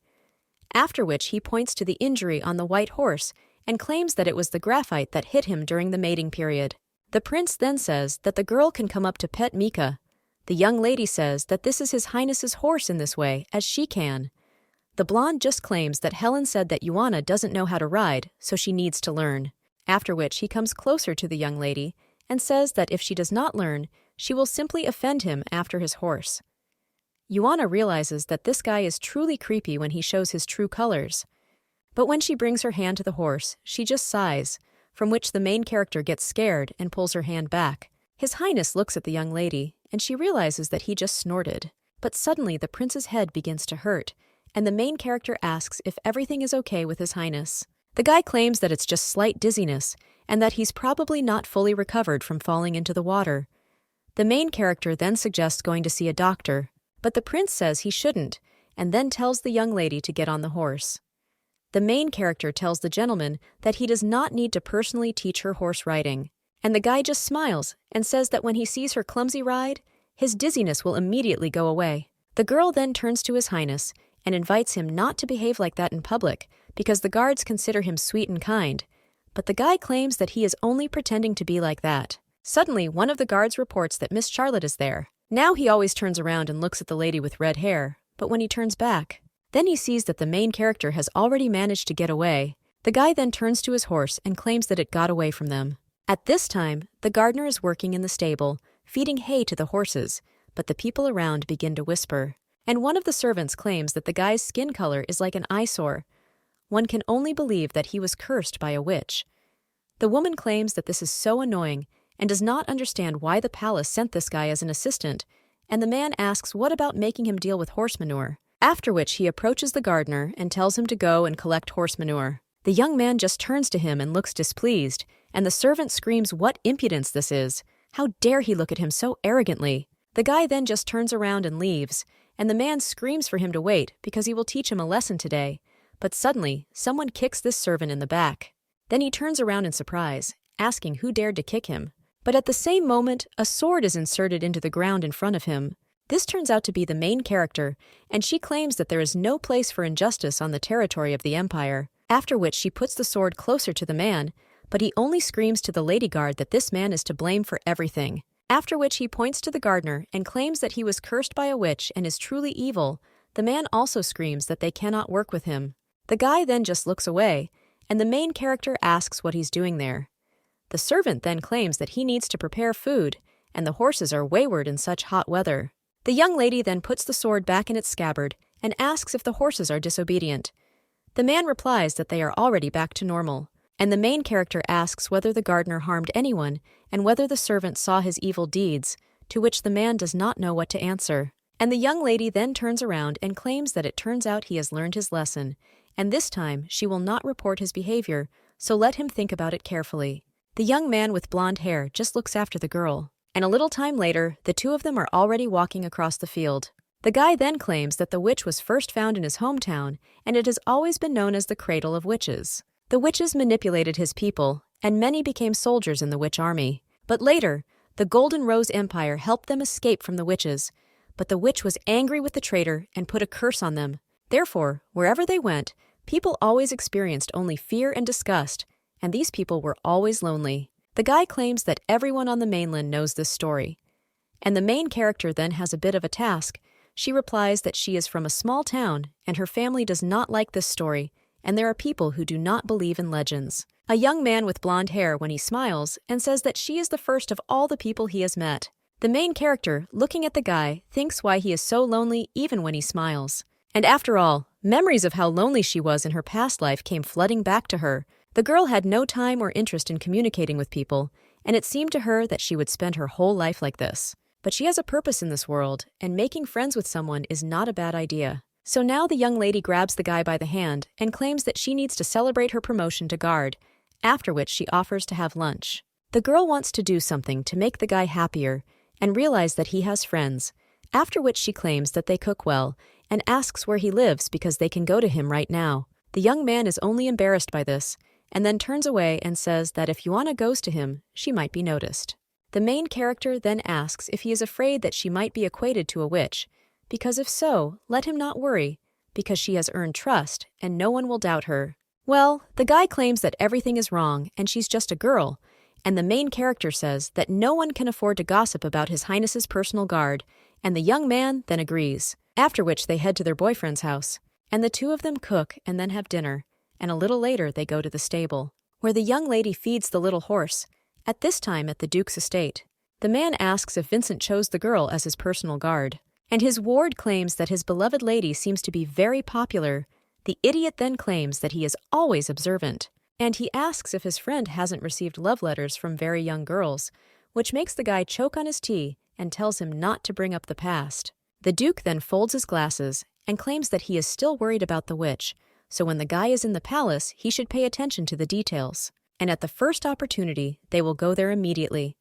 After which he points to the injury on the white horse and claims that it was the Graphite that hit him during the mating period. The prince then says that the girl can come up to pet Mika. The young lady says that this is His Highness's horse in this way, as she can. The blonde just claims that Helen said that Yuana doesn't know how to ride, so she needs to learn. After which he comes closer to the young lady and says that if she does not learn, she will simply offend him after his horse. Yuana realizes that this guy is truly creepy when he shows his true colors. But when she brings her hand to the horse, she just sighs, from which the main character gets scared and pulls her hand back. His Highness looks at the young lady, and she realizes that he just snorted. But suddenly the prince's head begins to hurt, and the main character asks if everything is okay with His Highness. The guy claims that it's just slight dizziness, and that he's probably not fully recovered from falling into the water. The main character then suggests going to see a doctor, but the prince says he shouldn't, and then tells the young lady to get on the horse. The main character tells the gentleman that he does not need to personally teach her horse riding, and the guy just smiles and says that when he sees her clumsy ride, his dizziness will immediately go away. The girl then turns to His Highness and invites him not to behave like that in public because the guards consider him sweet and kind, but the guy claims that he is only pretending to be like that. Suddenly, one of the guards reports that Miss Charlotte is there. Now he always turns around and looks at the lady with red hair, but when he turns back, then he sees that the main character has already managed to get away. The guy then turns to his horse and claims that it got away from them. At this time, the gardener is working in the stable, feeding hay to the horses, but the people around begin to whisper. And one of the servants claims that the guy's skin color is like an eyesore. One can only believe that he was cursed by a witch. The woman claims that this is so annoying and does not understand why the palace sent this guy as an assistant, and the man asks what about making him deal with horse manure. After which he approaches the gardener and tells him to go and collect horse manure. The young man just turns to him and looks displeased, and the servant screams what impudence this is. How dare he look at him so arrogantly? The guy then just turns around and leaves, and the man screams for him to wait because he will teach him a lesson today. But suddenly, someone kicks this servant in the back. Then he turns around in surprise, asking who dared to kick him. But at the same moment, a sword is inserted into the ground in front of him. This turns out to be the main character, and she claims that there is no place for injustice on the territory of the Empire, after which she puts the sword closer to the man, but he only screams to the lady guard that this man is to blame for everything. After which he points to the gardener and claims that he was cursed by a witch and is truly evil. The man also screams that they cannot work with him. The guy then just looks away, and the main character asks what he's doing there. The servant then claims that he needs to prepare food, and the horses are wayward in such hot weather. The young lady then puts the sword back in its scabbard and asks if the horses are disobedient. The man replies that they are already back to normal, and the main character asks whether the gardener harmed anyone and whether the servant saw his evil deeds, to which the man does not know what to answer. And the young lady then turns around and claims that it turns out he has learned his lesson, and this time she will not report his behavior, so let him think about it carefully. The young man with blonde hair just looks after the girl, and a little time later, the two of them are already walking across the field. The guy then claims that the witch was first found in his hometown, and it has always been known as the cradle of witches. The witches manipulated his people, and many became soldiers in the witch army. But later, The Golden Rose Empire helped them escape from the witches, but the witch was angry with the traitor and put a curse on them. Therefore, wherever they went, people always experienced only fear and disgust, and these people were always lonely. The guy claims that everyone on the mainland knows this story. And the main character then has a bit of a task. She replies that she is from a small town, and her family does not like this story, and there are people who do not believe in legends. A young man with blonde hair when he smiles and says that she is the first of all the people he has met. The main character, looking at the guy, thinks why he is so lonely even when he smiles. And after all, memories of how lonely she was in her past life came flooding back to her. The girl had no time or interest in communicating with people, and it seemed to her that she would spend her whole life like this. But she has a purpose in this world, and making friends with someone is not a bad idea. So now the young lady grabs the guy by the hand and claims that she needs to celebrate her promotion to guard, after which she offers to have lunch. The girl wants to do something to make the guy happier and realize that he has friends, after which she claims that they cook well and asks where he lives because they can go to him right now. The young man is only embarrassed by this and then turns away and says that if Yuana goes to him, she might be noticed. The main character then asks if he is afraid that she might be equated to a witch, because if so, let him not worry, because she has earned trust and no one will doubt her. Well, the guy claims that everything is wrong and she's just a girl, and the main character says that no one can afford to gossip about His Highness's personal guard, and the young man then agrees, after which they head to their boyfriend's house, and the two of them cook and then have dinner, and a little later they go to the stable, where the young lady feeds the little horse, at this time at the Duke's estate. The man asks if Vincent chose the girl as his personal guard, and his ward claims that his beloved lady seems to be very popular. The idiot then claims that he is always observant, and he asks if his friend hasn't received love letters from very young girls, which makes the guy choke on his tea and tells him not to bring up the past. The Duke then folds his glasses and claims that he is still worried about the witch, so when the guy is in the palace, he should pay attention to the details, and at the first opportunity, they will go there immediately.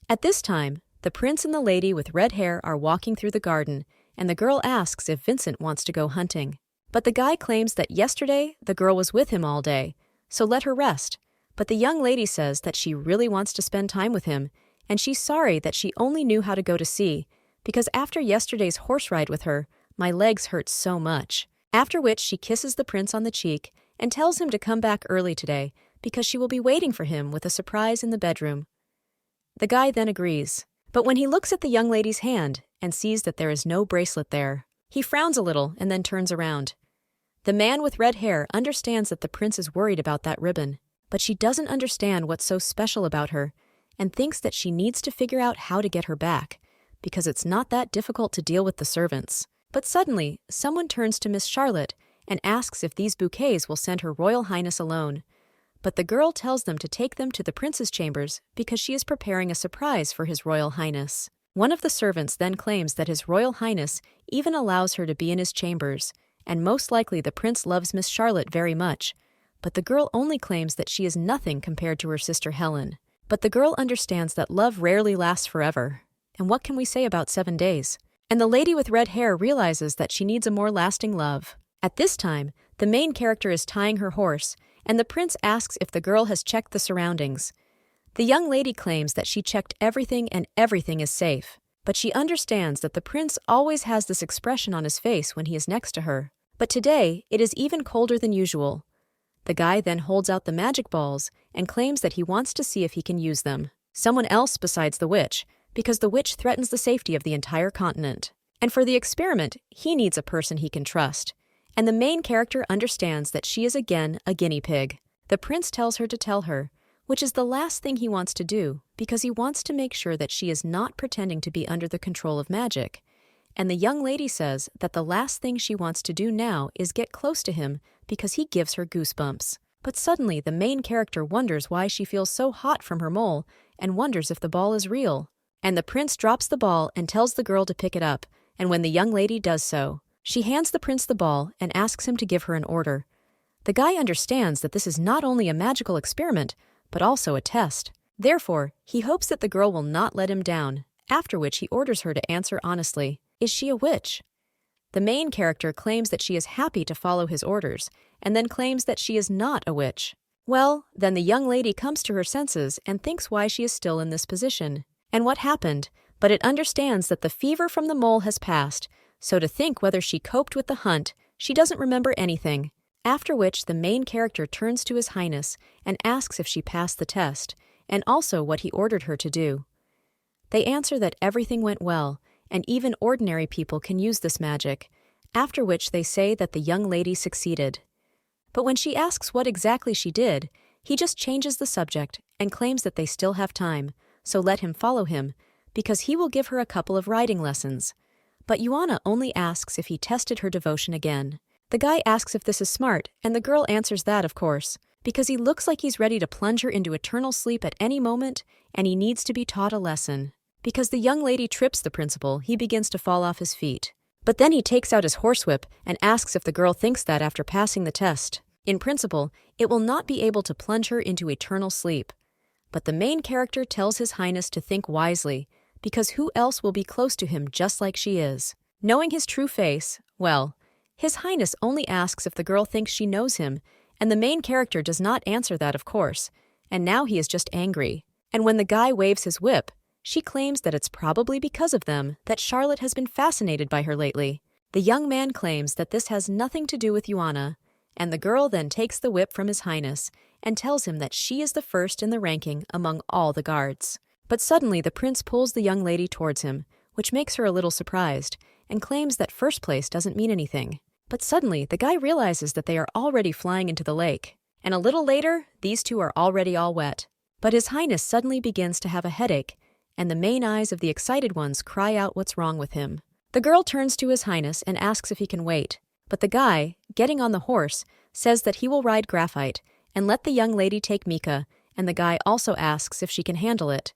At this time, the prince and the lady with red hair are walking through the garden, and the girl asks if Vincent wants to go hunting. But the guy claims that yesterday the girl was with him all day, so let her rest. But the young lady says that she really wants to spend time with him, and she's sorry that she only knew how to go to sea, because after yesterday's horse ride with her, my legs hurt so much. After which she kisses the prince on the cheek and tells him to come back early today because she will be waiting for him with a surprise in the bedroom. The guy then agrees, but when he looks at the young lady's hand and sees that there is no bracelet there, he frowns a little and then turns around. The man with red hair understands that the prince is worried about that ribbon, but she doesn't understand what's so special about her and thinks that she needs to figure out how to get her back, because it's not that difficult to deal with the servants. But suddenly, someone turns to Miss Charlotte and asks if these bouquets will send Her Royal Highness alone. But the girl tells them to take them to the prince's chambers because she is preparing a surprise for His Royal Highness. One of the servants then claims that His Royal Highness even allows her to be in his chambers, and most likely the prince loves Miss Charlotte very much, but the girl only claims that she is nothing compared to her sister Helen. But the girl understands that love rarely lasts forever, and what can we say about 7 days? And the lady with red hair realizes that she needs a more lasting love. At this time, the main character is tying her horse, and the prince asks if the girl has checked the surroundings. The young lady claims that she checked everything and everything is safe, but she understands that the prince always has this expression on his face when he is next to her. But today, it is even colder than usual. The guy then holds out the magic balls and claims that he wants to see if he can use them. Someone else besides the witch, because the witch threatens the safety of the entire continent. And for the experiment, he needs a person he can trust. And the main character understands that she is again a guinea pig. The prince tells her to tell her, which is the last thing he wants to do, because he wants to make sure that she is not pretending to be under the control of magic. And the young lady says that the last thing she wants to do now is get close to him because he gives her goosebumps. But suddenly the main character wonders why she feels so hot from her mole and wonders if the ball is real. And the prince drops the ball and tells the girl to pick it up, and when the young lady does so, she hands the prince the ball and asks him to give her an order. The guy understands that this is not only a magical experiment, but also a test. Therefore, he hopes that the girl will not let him down, after which he orders her to answer honestly, is she a witch? The main character claims that she is happy to follow his orders, and then claims that she is not a witch. Well, then the young lady comes to her senses and thinks why she is still in this position. and what happened, but it understands that the fever from the mole has passed, so to think whether she coped with the hunt, she doesn't remember anything. After which the main character turns to His Highness and asks if she passed the test, and also what he ordered her to do. They answer that everything went well, and even ordinary people can use this magic, after which they say that the young lady succeeded. But when she asks what exactly she did, he just changes the subject and claims that they still have time, so let him follow him, because he will give her a couple of riding lessons. But Yuana only asks if he tested her devotion again. The guy asks if this is smart, and the girl answers that, of course, because he looks like he's ready to plunge her into eternal sleep at any moment, and he needs to be taught a lesson. Because the young lady trips the principal, he begins to fall off his feet. But then he takes out his horsewhip and asks if the girl thinks that after passing the test, in principle, it will not be able to plunge her into eternal sleep. But the main character tells His Highness to think wisely, because who else will be close to him just like she is? Knowing his true face, well, His Highness only asks if the girl thinks she knows him, and the main character does not answer that, of course, and now he is just angry. And when the guy waves his whip, she claims that it's probably because of them that Charlotte has been fascinated by her lately. The young man claims that this has nothing to do with Yuana, and the girl then takes the whip from His Highness and tells him that she is the first in the ranking among all the guards. But suddenly the prince pulls the young lady towards him, which makes her a little surprised, and claims that first place doesn't mean anything. But suddenly the guy realizes that they are already flying into the lake, and a little later, these two are already all wet. But His Highness suddenly begins to have a headache, and the main eyes of the excited ones cry out what's wrong with him. The girl turns to His Highness and asks if he can wait, but the guy, getting on the horse, says that he will ride Graphite and let the young lady take Mika, and the guy also asks if she can handle it.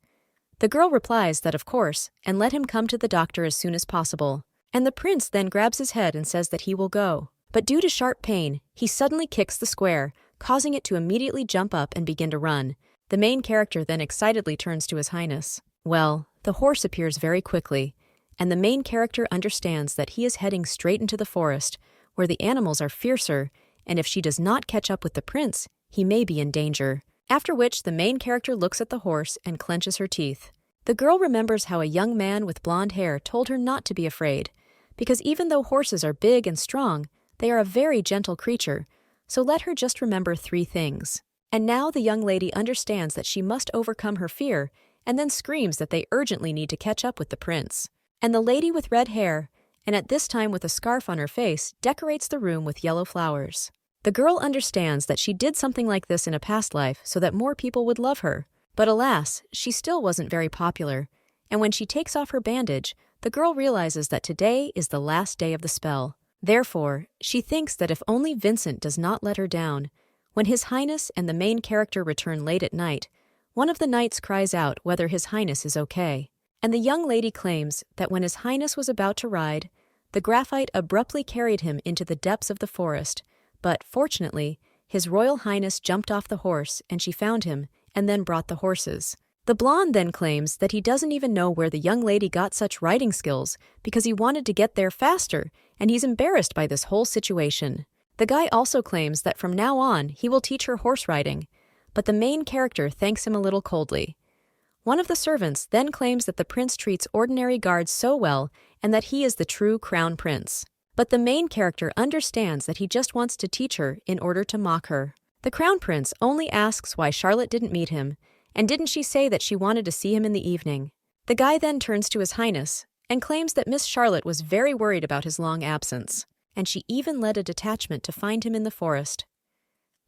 The girl replies that of course, and let him come to the doctor as soon as possible. And the prince then grabs his head and says that he will go. But due to sharp pain, he suddenly kicks the square, causing it to immediately jump up and begin to run. The main character then excitedly turns to His Highness. Well, the horse appears very quickly, and the main character understands that he is heading straight into the forest, where the animals are fiercer, and if she does not catch up with the prince, he may be in danger. After which the main character looks at the horse and clenches her teeth. The girl remembers how a young man with blonde hair told her not to be afraid, because even though horses are big and strong, they are a very gentle creature, so let her just remember 3 things. And now the young lady understands that she must overcome her fear, and then screams that they urgently need to catch up with the prince. And the lady with red hair, and at this time with a scarf on her face, decorates the room with yellow flowers. The girl understands that she did something like this in a past life so that more people would love her, but alas, she still wasn't very popular, and when she takes off her bandage, the girl realizes that today is the last day of the spell. Therefore, she thinks that if only Vincent does not let her down, when His Highness and the main character return late at night, one of the knights cries out whether His Highness is okay. And the young lady claims that when His Highness was about to ride, the Graphite abruptly carried him into the depths of the forest, but fortunately, His Royal Highness jumped off the horse and she found him and then brought the horses. The blonde then claims that he doesn't even know where the young lady got such riding skills because he wanted to get there faster, and he's embarrassed by this whole situation. The guy also claims that from now on he will teach her horse riding, but the main character thanks him a little coldly. One of the servants then claims that the prince treats ordinary guards so well and that he is the true crown prince. But the main character understands that he just wants to teach her in order to mock her. The crown prince only asks why Charlotte didn't meet him, and didn't she say that she wanted to see him in the evening? The guy then turns to His Highness and claims that Miss Charlotte was very worried about his long absence, and she even led a detachment to find him in the forest.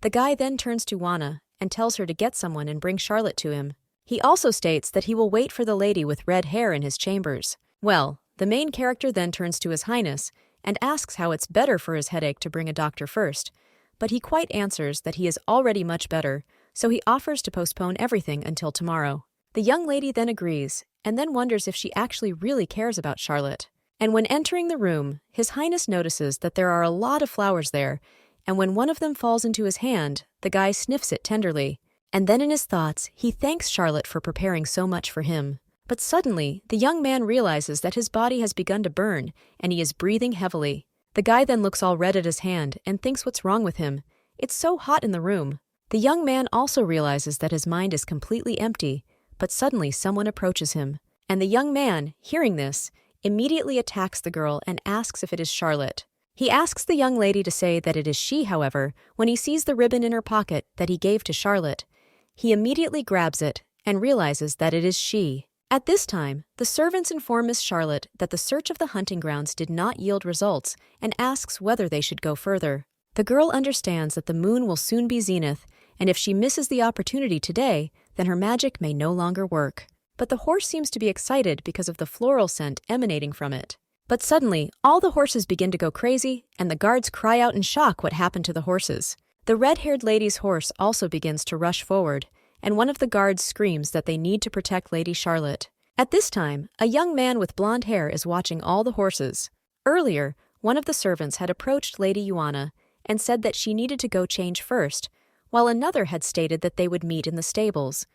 The guy then turns to Juana and tells her to get someone and bring Charlotte to him. He also states that he will wait for the lady with red hair in his chambers. Well, the main character then turns to His Highness and asks how it's better for his headache to bring a doctor first, but he quite answers that he is already much better, so he offers to postpone everything until tomorrow. The young lady then agrees, and then wonders if she actually really cares about Charlotte. And when entering the room, His Highness notices that there are a lot of flowers there, and when one of them falls into his hand, the guy sniffs it tenderly. And then in his thoughts, he thanks Charlotte for preparing so much for him. But suddenly, the young man realizes that his body has begun to burn, and he is breathing heavily. The guy then looks all red at his hand and thinks what's wrong with him. It's so hot in the room. The young man also realizes that his mind is completely empty, but suddenly someone approaches him. And the young man, hearing this, immediately attacks the girl and asks if it is Charlotte. He asks the young lady to say that it is she, however, when he sees the ribbon in her pocket that he gave to Charlotte. He immediately grabs it and realizes that it is she. At this time, the servants inform Miss Charlotte that the search of the hunting grounds did not yield results and asks whether they should go further. The girl understands that the moon will soon be zenith, and if she misses the opportunity today, then her magic may no longer work. But the horse seems to be excited because of the floral scent emanating from it. But suddenly, all the horses begin to go crazy, and the guards cry out in shock what happened to the horses. The red-haired lady's horse also begins to rush forward, and one of the guards screams that they need to protect Lady Charlotte. At this time, a young man with blonde hair is watching all the horses. Earlier, one of the servants had approached Lady Yuana and said that she needed to go change first, while another had stated that they would meet in the stables.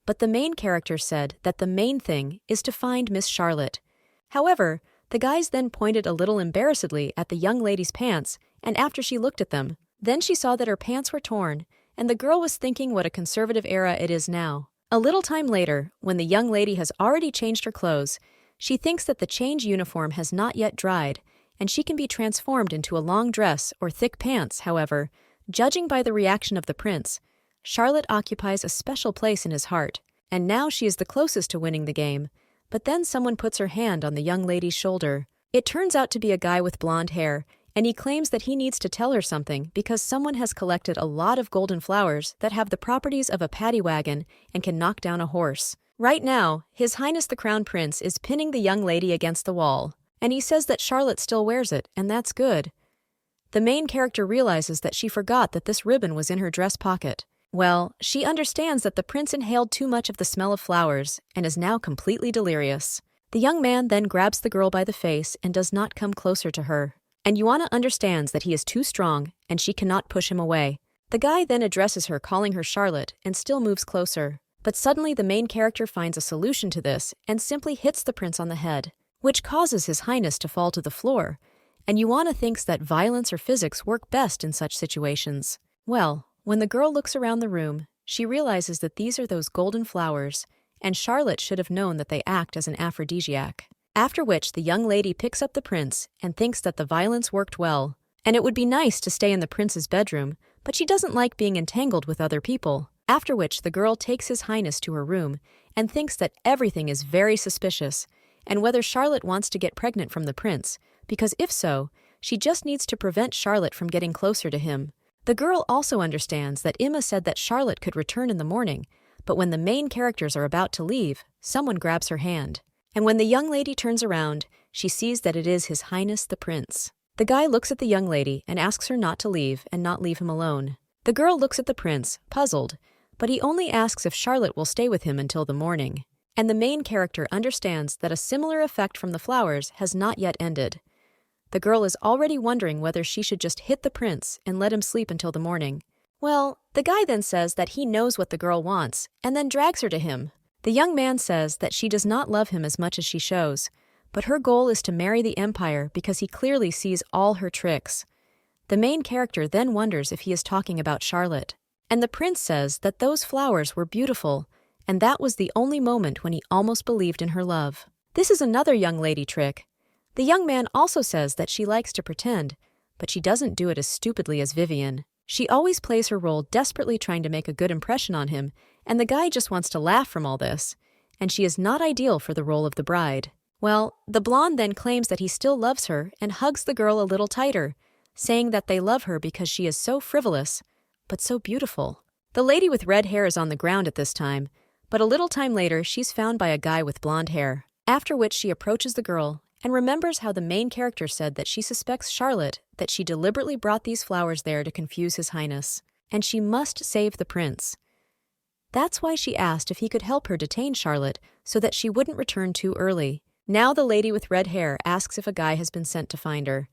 But the main character said that the main thing is to find Miss Charlotte. However, the guys then pointed a little embarrassedly at the young lady's pants, and after she looked at them, then she saw that her pants were torn, and the girl was thinking what a conservative era it is now. A little time later, when the young lady has already changed her clothes, she thinks that the change uniform has not yet dried, and she can be transformed into a long dress or thick pants. However, judging by the reaction of the prince, Charlotte occupies a special place in his heart, and now she is the closest to winning the game. But then someone puts her hand on the young lady's shoulder. It turns out to be a guy with blonde hair, and he claims that he needs to tell her something because someone has collected a lot of golden flowers that have the properties of a paddy wagon and can knock down a horse. Right now, His Highness the Crown Prince is pinning the young lady against the wall, and he says that Charlotte still wears it, and that's good. The main character realizes that she forgot that this ribbon was in her dress pocket. Well, she understands that the prince inhaled too much of the smell of flowers and is now completely delirious. The young man then grabs the girl by the face and does not come closer to her. And Yuana understands that he is too strong and she cannot push him away. The guy then addresses her, calling her Charlotte, and still moves closer. But suddenly the main character finds a solution to this and simply hits the prince on the head, which causes His Highness to fall to the floor. And Yuana thinks that violence or physics work best in such situations. Well, when the girl looks around the room, she realizes that these are those golden flowers, and Charlotte should have known that they act as an aphrodisiac. After which the young lady picks up the prince and thinks that the violence worked well, and it would be nice to stay in the prince's bedroom, but she doesn't like being entangled with other people. After which the girl takes His Highness to her room and thinks that everything is very suspicious, and whether Charlotte wants to get pregnant from the prince, because if so, she just needs to prevent Charlotte from getting closer to him. The girl also understands that Emma said that Charlotte could return in the morning, but when the main characters are about to leave, someone grabs her hand. And when the young lady turns around, she sees that it is His Highness the Prince. The guy looks at the young lady and asks her not to leave and not leave him alone. The girl looks at the prince, puzzled, but he only asks if Charlotte will stay with him until the morning. And the main character understands that a similar effect from the flowers has not yet ended. The girl is already wondering whether she should just hit the prince and let him sleep until the morning. Well, the guy then says that he knows what the girl wants, and then drags her to him. The young man says that she does not love him as much as she shows, but her goal is to marry the Empire because he clearly sees all her tricks. The main character then wonders if he is talking about Charlotte, and the prince says that those flowers were beautiful, and that was the only moment when he almost believed in her love. This is another young lady trick. The young man also says that she likes to pretend, but she doesn't do it as stupidly as Vivien. She always plays her role desperately trying to make a good impression on him, and the guy just wants to laugh from all this, and she is not ideal for the role of the bride. Well, the blonde then claims that he still loves her and hugs the girl a little tighter, saying that they love her because she is so frivolous, but so beautiful. The lady with red hair is on the ground at this time, but a little time later she's found by a guy with blonde hair, after which she approaches the girl and remembers how the main character said that she suspects Charlotte, that she deliberately brought these flowers there to confuse His Highness, and she must save the prince. That's why she asked if he could help her detain Charlotte so that she wouldn't return too early. Now the lady with red hair asks if a guy has been sent to find her,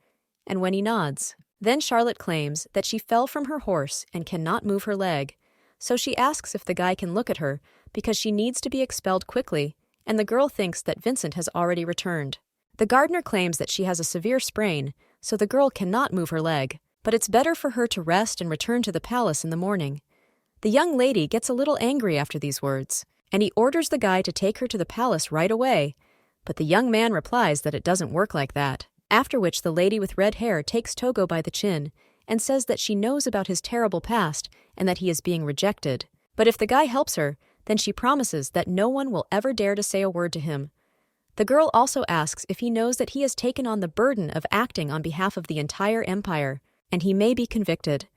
and when he nods, then Charlotte claims that she fell from her horse and cannot move her leg, so she asks if the guy can look at her because she needs to be expelled quickly, and the girl thinks that Vincent has already returned. The gardener claims that she has a severe sprain, so the girl cannot move her leg, but it's better for her to rest and return to the palace in the morning. The young lady gets a little angry after these words, and he orders the guy to take her to the palace right away, but the young man replies that it doesn't work like that, after which the lady with red hair takes Togo by the chin and says that she knows about his terrible past and that he is being rejected. But if the guy helps her, then she promises that no one will ever dare to say a word to him. The girl also asks if he knows that he has taken on the burden of acting on behalf of the entire empire, and he may be convicted.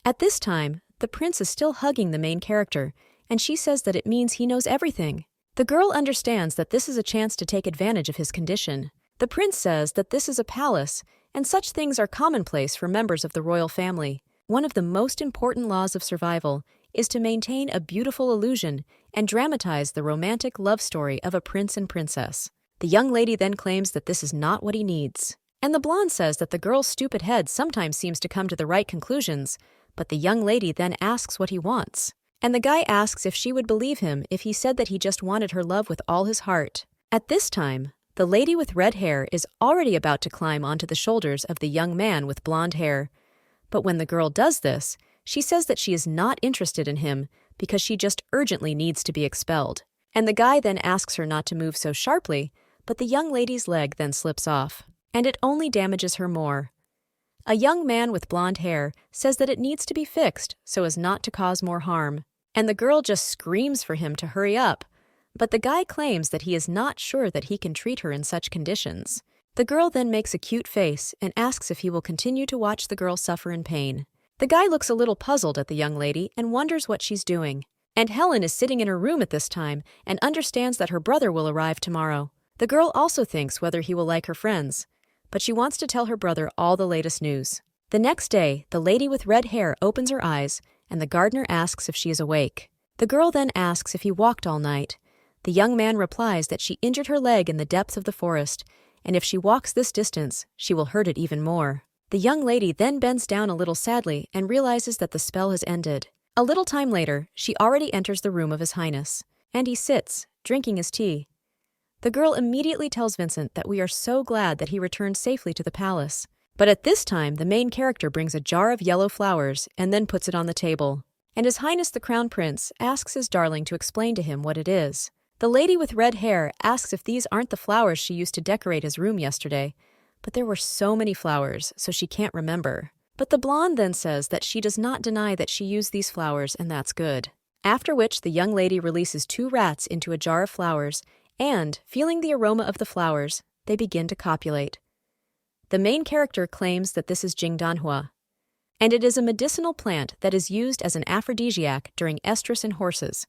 At this time, the prince is still hugging the main character, and she says that it means he knows everything. The girl understands that this is a chance to take advantage of his condition. The prince says that this is a palace, and such things are commonplace for members of the royal family. One of the most important laws of survival is to maintain a beautiful illusion and dramatize the romantic love story of a prince and princess. The young lady then claims that this is not what he needs. And the blonde says that the girl's stupid head sometimes seems to come to the right conclusions, but the young lady then asks what he wants. And the guy asks if she would believe him if he said that he just wanted her love with all his heart. At this time, the lady with red hair is already about to climb onto the shoulders of the young man with blonde hair. But when the girl does this, she says that she is not interested in him because she just urgently needs to be expelled. And the guy then asks her not to move so sharply, but the young lady's leg then slips off, and it only damages her more. A young man with blonde hair says that it needs to be fixed so as not to cause more harm, and the girl just screams for him to hurry up, but the guy claims that he is not sure that he can treat her in such conditions. The girl then makes a cute face and asks if he will continue to watch the girl suffer in pain. The guy looks a little puzzled at the young lady and wonders what she's doing. And Helen is sitting in her room at this time and understands that her brother will arrive tomorrow. The girl also thinks whether he will like her friends, but she wants to tell her brother all the latest news. The next day, the lady with red hair opens her eyes and the gardener asks if she is awake. The girl then asks if he walked all night. The young man replies that she injured her leg in the depths of the forest, and if she walks this distance, she will hurt it even more. The young lady then bends down a little sadly and realizes that the spell has ended. A little time later, she already enters the room of His Highness, and he sits, drinking his tea. The girl immediately tells Vincent that we are so glad that he returned safely to the palace. But at this time, the main character brings a jar of yellow flowers and then puts it on the table. And His Highness the Crown Prince asks his darling to explain to him what it is. The lady with red hair asks if these aren't the flowers she used to decorate his room yesterday, but there were so many flowers, so she can't remember. But the blonde then says that she does not deny that she used these flowers, and that's good. After which, the young lady releases 2 rats into a jar of flowers, and, feeling the aroma of the flowers, they begin to copulate. The main character claims that this is Jingdanhua, and it is a medicinal plant that is used as an aphrodisiac during estrus in horses.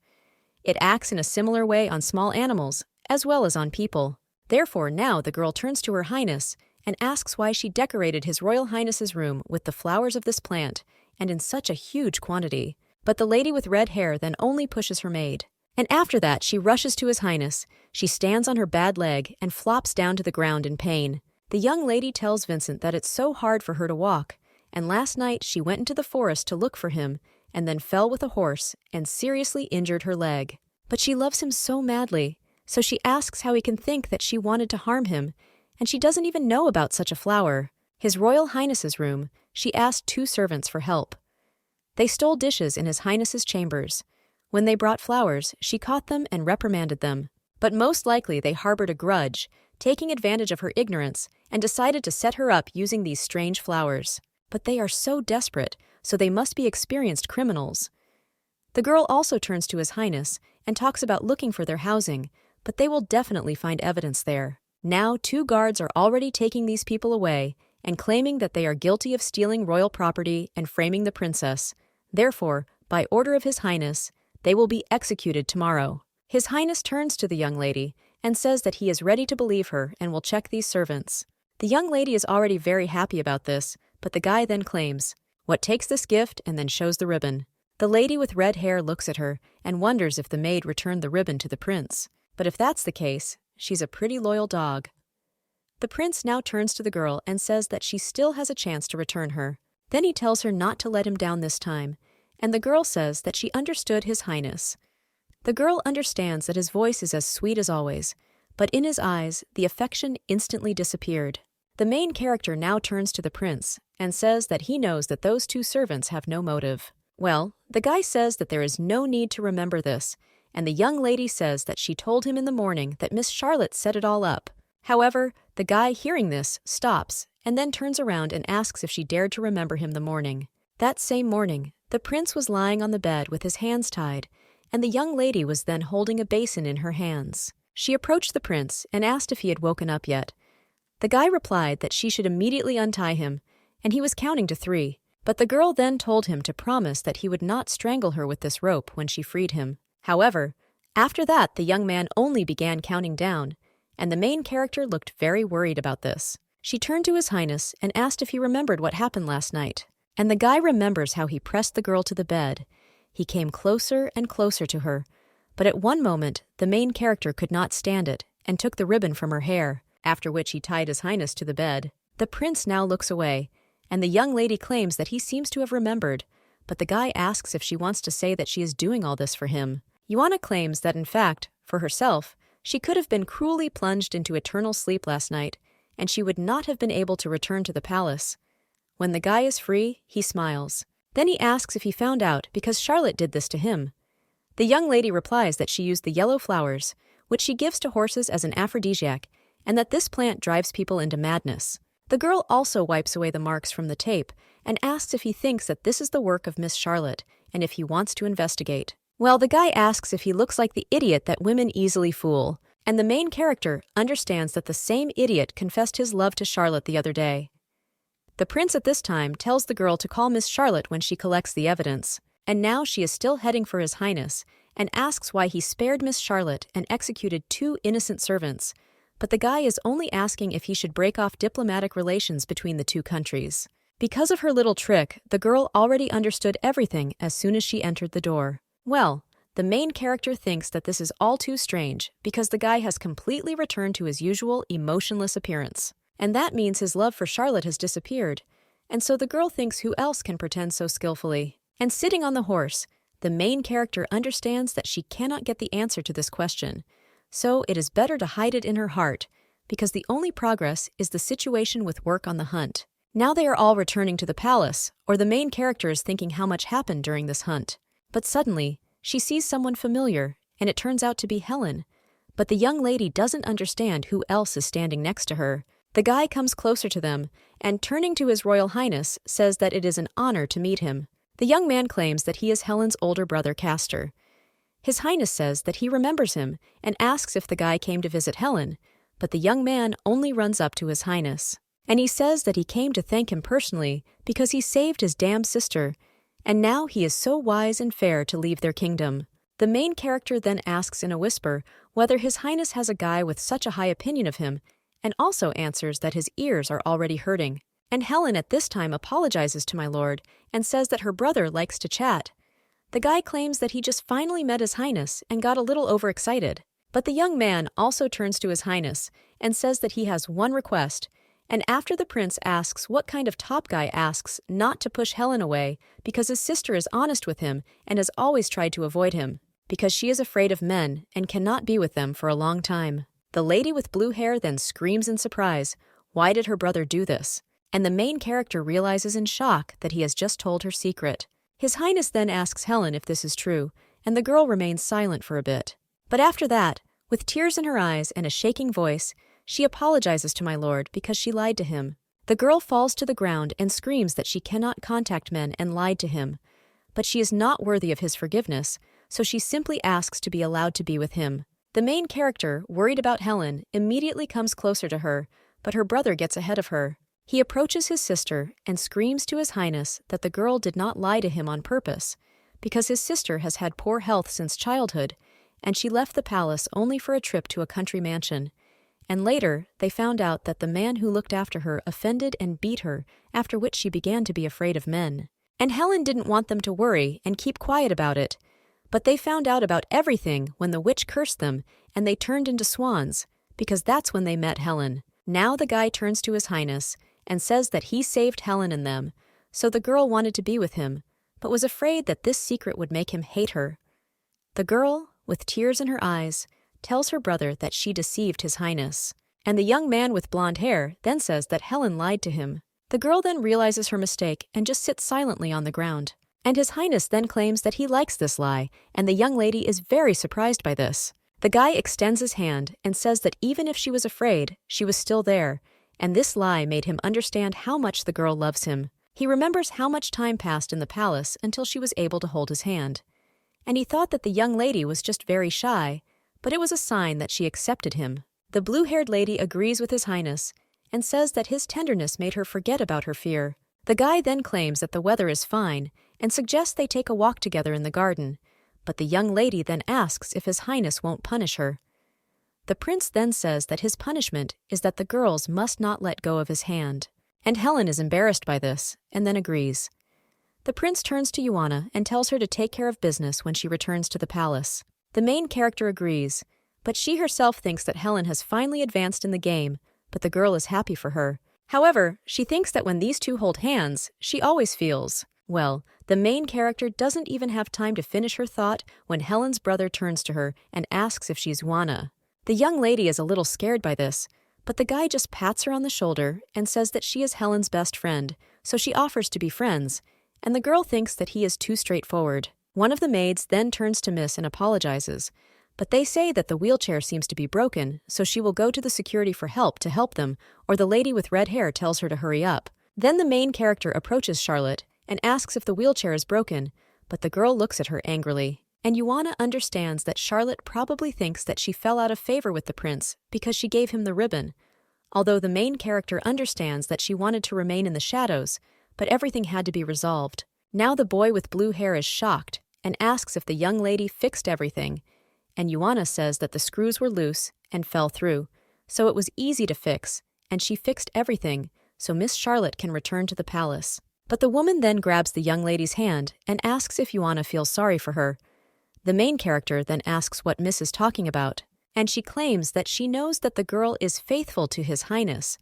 It acts in a similar way on small animals, as well as on people. Therefore, now the girl turns to Her Highness and asks why she decorated His Royal Highness's room with the flowers of this plant, and in such a huge quantity. But the lady with red hair then only pushes her maid. And after that, she rushes to His Highness. She stands on her bad leg and flops down to the ground in pain. The young lady tells Vincent that it's so hard for her to walk, and last night she went into the forest to look for him, and then fell with a horse and seriously injured her leg. But she loves him so madly, so she asks how he can think that she wanted to harm him, and she doesn't even know about such a flower. His Royal Highness's room, she asked 2 servants for help. They stole dishes in His Highness's chambers. When they brought flowers, she caught them and reprimanded them. But most likely they harbored a grudge, taking advantage of her ignorance, and decided to set her up using these strange flowers. But they are so desperate, so they must be experienced criminals. The girl also turns to His Highness and talks about looking for their housing, but they will definitely find evidence there. Now 2 guards are already taking these people away and claiming that they are guilty of stealing royal property and framing the princess. Therefore, by order of His Highness, they will be executed tomorrow. His Highness turns to the young lady and says that he is ready to believe her and will check these servants. The young lady is already very happy about this, but the guy then claims, "What takes this gift?" and then shows the ribbon. The lady with red hair looks at her and wonders if the maid returned the ribbon to the prince. But if that's the case, she's a pretty loyal dog. The prince now turns to the girl and says that she still has a chance to return her. Then he tells her not to let him down this time, and the girl says that she understood His Highness. The girl understands that his voice is as sweet as always, but in his eyes, the affection instantly disappeared. The main character now turns to the prince and says that he knows that those 2 servants have no motive. Well, the guy says that there is no need to remember this, and the young lady says that she told him in the morning that Miss Charlotte set it all up. However, the guy hearing this stops and then turns around and asks if she dared to remember him the morning. That same morning, the prince was lying on the bed with his hands tied, and the young lady was then holding a basin in her hands. She approached the prince and asked if he had woken up yet. The guy replied that she should immediately untie him, and he was counting to 3. But the girl then told him to promise that he would not strangle her with this rope when she freed him. However, after that the young man only began counting down, and the main character looked very worried about this. She turned to His Highness and asked if he remembered what happened last night. And the guy remembers how he pressed the girl to the bed. He came closer and closer to her, but at one moment the main character could not stand it and took the ribbon from her hair, after which he tied His Highness to the bed. The prince now looks away, and the young lady claims that he seems to have remembered, but the guy asks if she wants to say that she is doing all this for him. Yuana claims that in fact, for herself, she could have been cruelly plunged into eternal sleep last night, and she would not have been able to return to the palace. When the guy is free, he smiles. Then he asks if he found out because Charlotte did this to him. The young lady replies that she used the yellow flowers, which she gives to horses as an aphrodisiac, and that this plant drives people into madness. The girl also wipes away the marks from the tape and asks if he thinks that this is the work of Miss Charlotte and if he wants to investigate. Well, the guy asks if he looks like the idiot that women easily fool, and the main character understands that the same idiot confessed his love to Charlotte the other day. The prince at this time tells the girl to call Miss Charlotte when she collects the evidence, and now she is still heading for His Highness and asks why he spared Miss Charlotte and executed 2 innocent servants, but the guy is only asking if he should break off diplomatic relations between the 2 countries. Because of her little trick, the girl already understood everything as soon as she entered the door. Well, the main character thinks that this is all too strange because the guy has completely returned to his usual emotionless appearance. And that means his love for Charlotte has disappeared, and so the girl thinks who else can pretend so skillfully. And sitting on the horse, the main character understands that she cannot get the answer to this question, so it is better to hide it in her heart, because the only progress is the situation with work on the hunt. Now they are all returning to the palace, or the main character is thinking how much happened during this hunt. But suddenly, she sees someone familiar, and it turns out to be Helen. But the young lady doesn't understand who else is standing next to her. The guy comes closer to them, and turning to His Royal Highness, says that it is an honor to meet him. The young man claims that he is Helen's older brother Castor. His Highness says that he remembers him and asks if the guy came to visit Helen, but the young man only runs up to His Highness. And he says that he came to thank him personally because he saved his damned sister, and now he is so wise and fair to leave their kingdom. The main character then asks in a whisper whether His Highness has a guy with such a high opinion of him, and also answers that his ears are already hurting. And Helen at this time apologizes to my lord and says that her brother likes to chat. The guy claims that he just finally met His Highness and got a little overexcited. But the young man also turns to His Highness and says that he has one request, and after the prince asks what kind of top guy asks not to push Helen away because his sister is honest with him and has always tried to avoid him, because she is afraid of men and cannot be with them for a long time. The lady with blue hair then screams in surprise, why did her brother do this? And the main character realizes in shock that he has just told her secret. His Highness then asks Helen if this is true, and the girl remains silent for a bit. But after that, with tears in her eyes and a shaking voice, she apologizes to my lord because she lied to him. The girl falls to the ground and screams that she cannot contact men and lied to him. But she is not worthy of his forgiveness, so she simply asks to be allowed to be with him. The main character, worried about Helen, immediately comes closer to her, but her brother gets ahead of her. He approaches his sister and screams to His Highness that the girl did not lie to him on purpose, because his sister has had poor health since childhood, and she left the palace only for a trip to a country mansion. And later, they found out that the man who looked after her offended and beat her, after which she began to be afraid of men. And Helen didn't want them to worry and keep quiet about it. But they found out about everything when the witch cursed them, and they turned into swans, because that's when they met Helen. Now the guy turns to His Highness and says that he saved Helen and them, so the girl wanted to be with him, but was afraid that this secret would make him hate her. The girl, with tears in her eyes, tells her brother that she deceived His Highness, and the young man with blonde hair then says that Helen lied to him. The girl then realizes her mistake and just sits silently on the ground. And His Highness then claims that he likes this lie, and the young lady is very surprised by this. The guy extends his hand and says that even if she was afraid, she was still there, and this lie made him understand how much the girl loves him. He remembers how much time passed in the palace until she was able to hold his hand. And he thought that the young lady was just very shy, but it was a sign that she accepted him. The blue-haired lady agrees with His Highness and says that his tenderness made her forget about her fear. The guy then claims that the weather is fine and suggests they take a walk together in the garden, but the young lady then asks if His Highness won't punish her. The prince then says that his punishment is that the girls must not let go of his hand, and Helen is embarrassed by this and then agrees. The prince turns to Yuana and tells her to take care of business when she returns to the palace. The main character agrees, but she herself thinks that Helen has finally advanced in the game, but the girl is happy for her. However, she thinks that when these two hold hands, she always feels, well, the main character doesn't even have time to finish her thought when Helen's brother turns to her and asks if she's Yuana. The young lady is a little scared by this, but the guy just pats her on the shoulder and says that she is Helen's best friend, so she offers to be friends, and the girl thinks that he is too straightforward. One of the maids then turns to Miss and apologizes, but they say that the wheelchair seems to be broken, so she will go to the security for help to help them, or the lady with red hair tells her to hurry up. Then the main character approaches Charlotte and asks if the wheelchair is broken, but the girl looks at her angrily. And Yuana understands that Charlotte probably thinks that she fell out of favor with the prince because she gave him the ribbon, although the main character understands that she wanted to remain in the shadows, but everything had to be resolved. Now the boy with blue hair is shocked and asks if the young lady fixed everything, and Yuana says that the screws were loose and fell through, so it was easy to fix, and she fixed everything, so Miss Charlotte can return to the palace. But the woman then grabs the young lady's hand and asks if Yuana feels sorry for her. The main character then asks what Miss is talking about, and she claims that she knows that the girl is faithful to His Highness,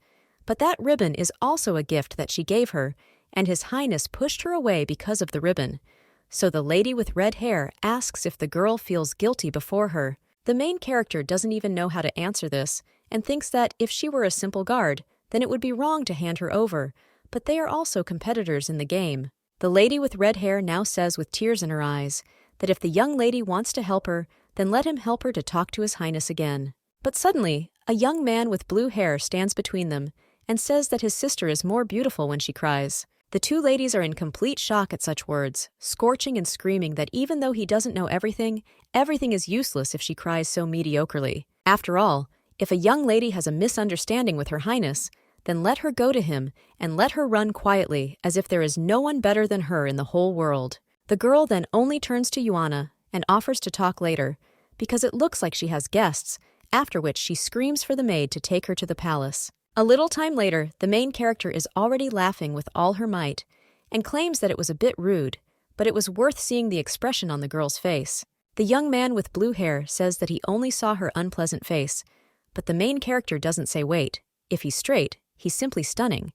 but that ribbon is also a gift that she gave her, and His Highness pushed her away because of the ribbon. So the lady with red hair asks if the girl feels guilty before her. The main character doesn't even know how to answer this and thinks that if she were a simple guard, then it would be wrong to hand her over, but they are also competitors in the game. The lady with red hair now says with tears in her eyes that if the young lady wants to help her, then let him help her to talk to His Highness again. But suddenly, a young man with blue hair stands between them and says that his sister is more beautiful when she cries. The two ladies are in complete shock at such words, scorching and screaming that even though he doesn't know everything, everything is useless if she cries so mediocrely. After all, if a young lady has a misunderstanding with Her Highness, then let her go to him and let her run quietly as if there is no one better than her in the whole world. The girl then only turns to Yuana and offers to talk later, because it looks like she has guests, after which she screams for the maid to take her to the palace. A little time later, the main character is already laughing with all her might and claims that it was a bit rude, but it was worth seeing the expression on the girl's face. The young man with blue hair says that he only saw her unpleasant face, but the main character doesn't say wait. If he's straight, he's simply stunning.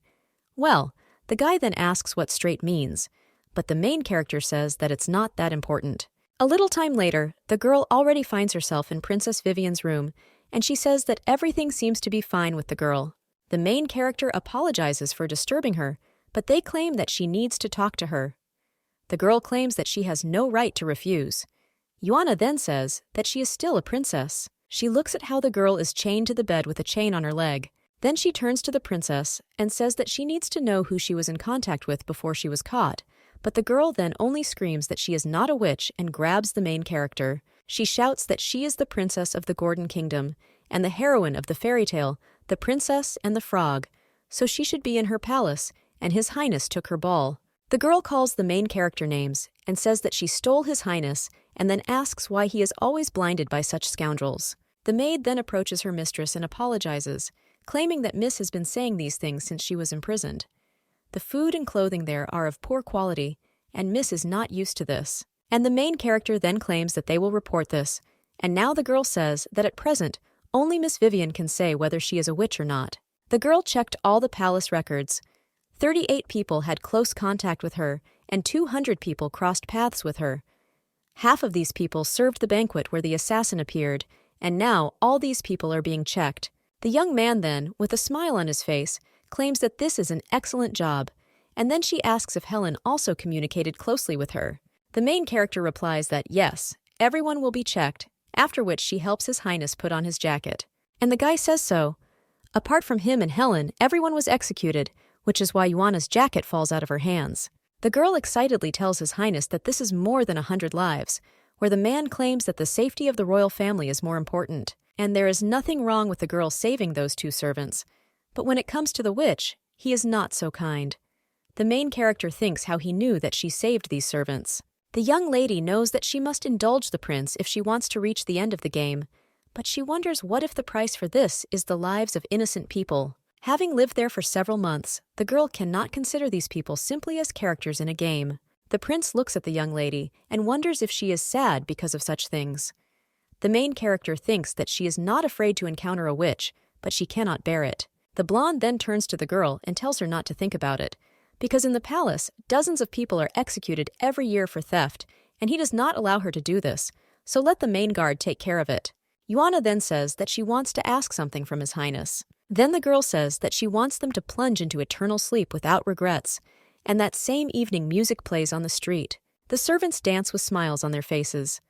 Well, the guy then asks what straight means, but the main character says that it's not that important. A little time later, the girl already finds herself in Princess Vivien's room, and she says that everything seems to be fine with the girl. The main character apologizes for disturbing her, but they claim that she needs to talk to her. The girl claims that she has no right to refuse. Yuana then says that she is still a princess. She looks at how the girl is chained to the bed with a chain on her leg. Then she turns to the princess and says that she needs to know who she was in contact with before she was caught, but the girl then only screams that she is not a witch and grabs the main character. She shouts that she is the princess of the Gordon Kingdom and the heroine of the fairy tale, The Princess and the Frog, so she should be in her palace, and His Highness took her ball. The girl calls the main character names and says that she stole His Highness and then asks why he is always blinded by such scoundrels. The maid then approaches her mistress and apologizes, claiming that Miss has been saying these things since she was imprisoned. The food and clothing there are of poor quality, and Miss is not used to this. And the main character then claims that they will report this, and now the girl says that at present, only Miss Vivien can say whether she is a witch or not. The girl checked all the palace records. 38 people had close contact with her, and 200 people crossed paths with her. Half of these people served the banquet where the assassin appeared, and now all these people are being checked. The young man then, with a smile on his face, claims that this is an excellent job, and then she asks if Helen also communicated closely with her. The main character replies that yes, everyone will be checked, after which she helps His Highness put on his jacket. And the guy says so. Apart from him and Helen, everyone was executed, which is why Yuana's jacket falls out of her hands. The girl excitedly tells His Highness that this is more than 100 lives, where the man claims that the safety of the royal family is more important, and there is nothing wrong with the girl saving those 2 servants. But when it comes to the witch, he is not so kind. The main character thinks how he knew that she saved these servants. The young lady knows that she must indulge the prince if she wants to reach the end of the game, but she wonders what if the price for this is the lives of innocent people. Having lived there for several months, the girl cannot consider these people simply as characters in a game. The prince looks at the young lady and wonders if she is sad because of such things. The main character thinks that she is not afraid to encounter a witch, but she cannot bear it. The blonde then turns to the girl and tells her not to think about it, because in the palace, dozens of people are executed every year for theft, and he does not allow her to do this, so let the main guard take care of it. Yuana then says that she wants to ask something from His Highness. Then the girl says that she wants them to plunge into eternal sleep without regrets, and that same evening music plays on the street. The servants dance with smiles on their faces.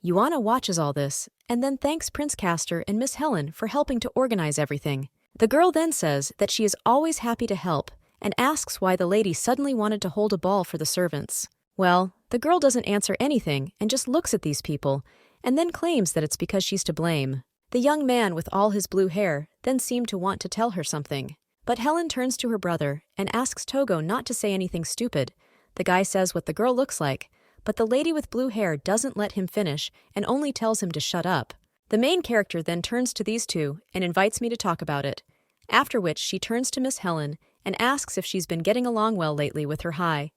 Yuana watches all this, and then thanks Prince Castor and Miss Helen for helping to organize everything. The girl then says that she is always happy to help, and asks why the lady suddenly wanted to hold a ball for the servants. Well, the girl doesn't answer anything and just looks at these people, and then claims that it's because she's to blame. The young man with all his blue hair then seemed to want to tell her something. But Helen turns to her brother and asks Togo not to say anything stupid. The guy says what the girl looks like, but the lady with blue hair doesn't let him finish and only tells him to shut up. The main character then turns to these 2 and invites me to talk about it, after which she turns to Miss Helen and asks if she's been getting along well lately with her high.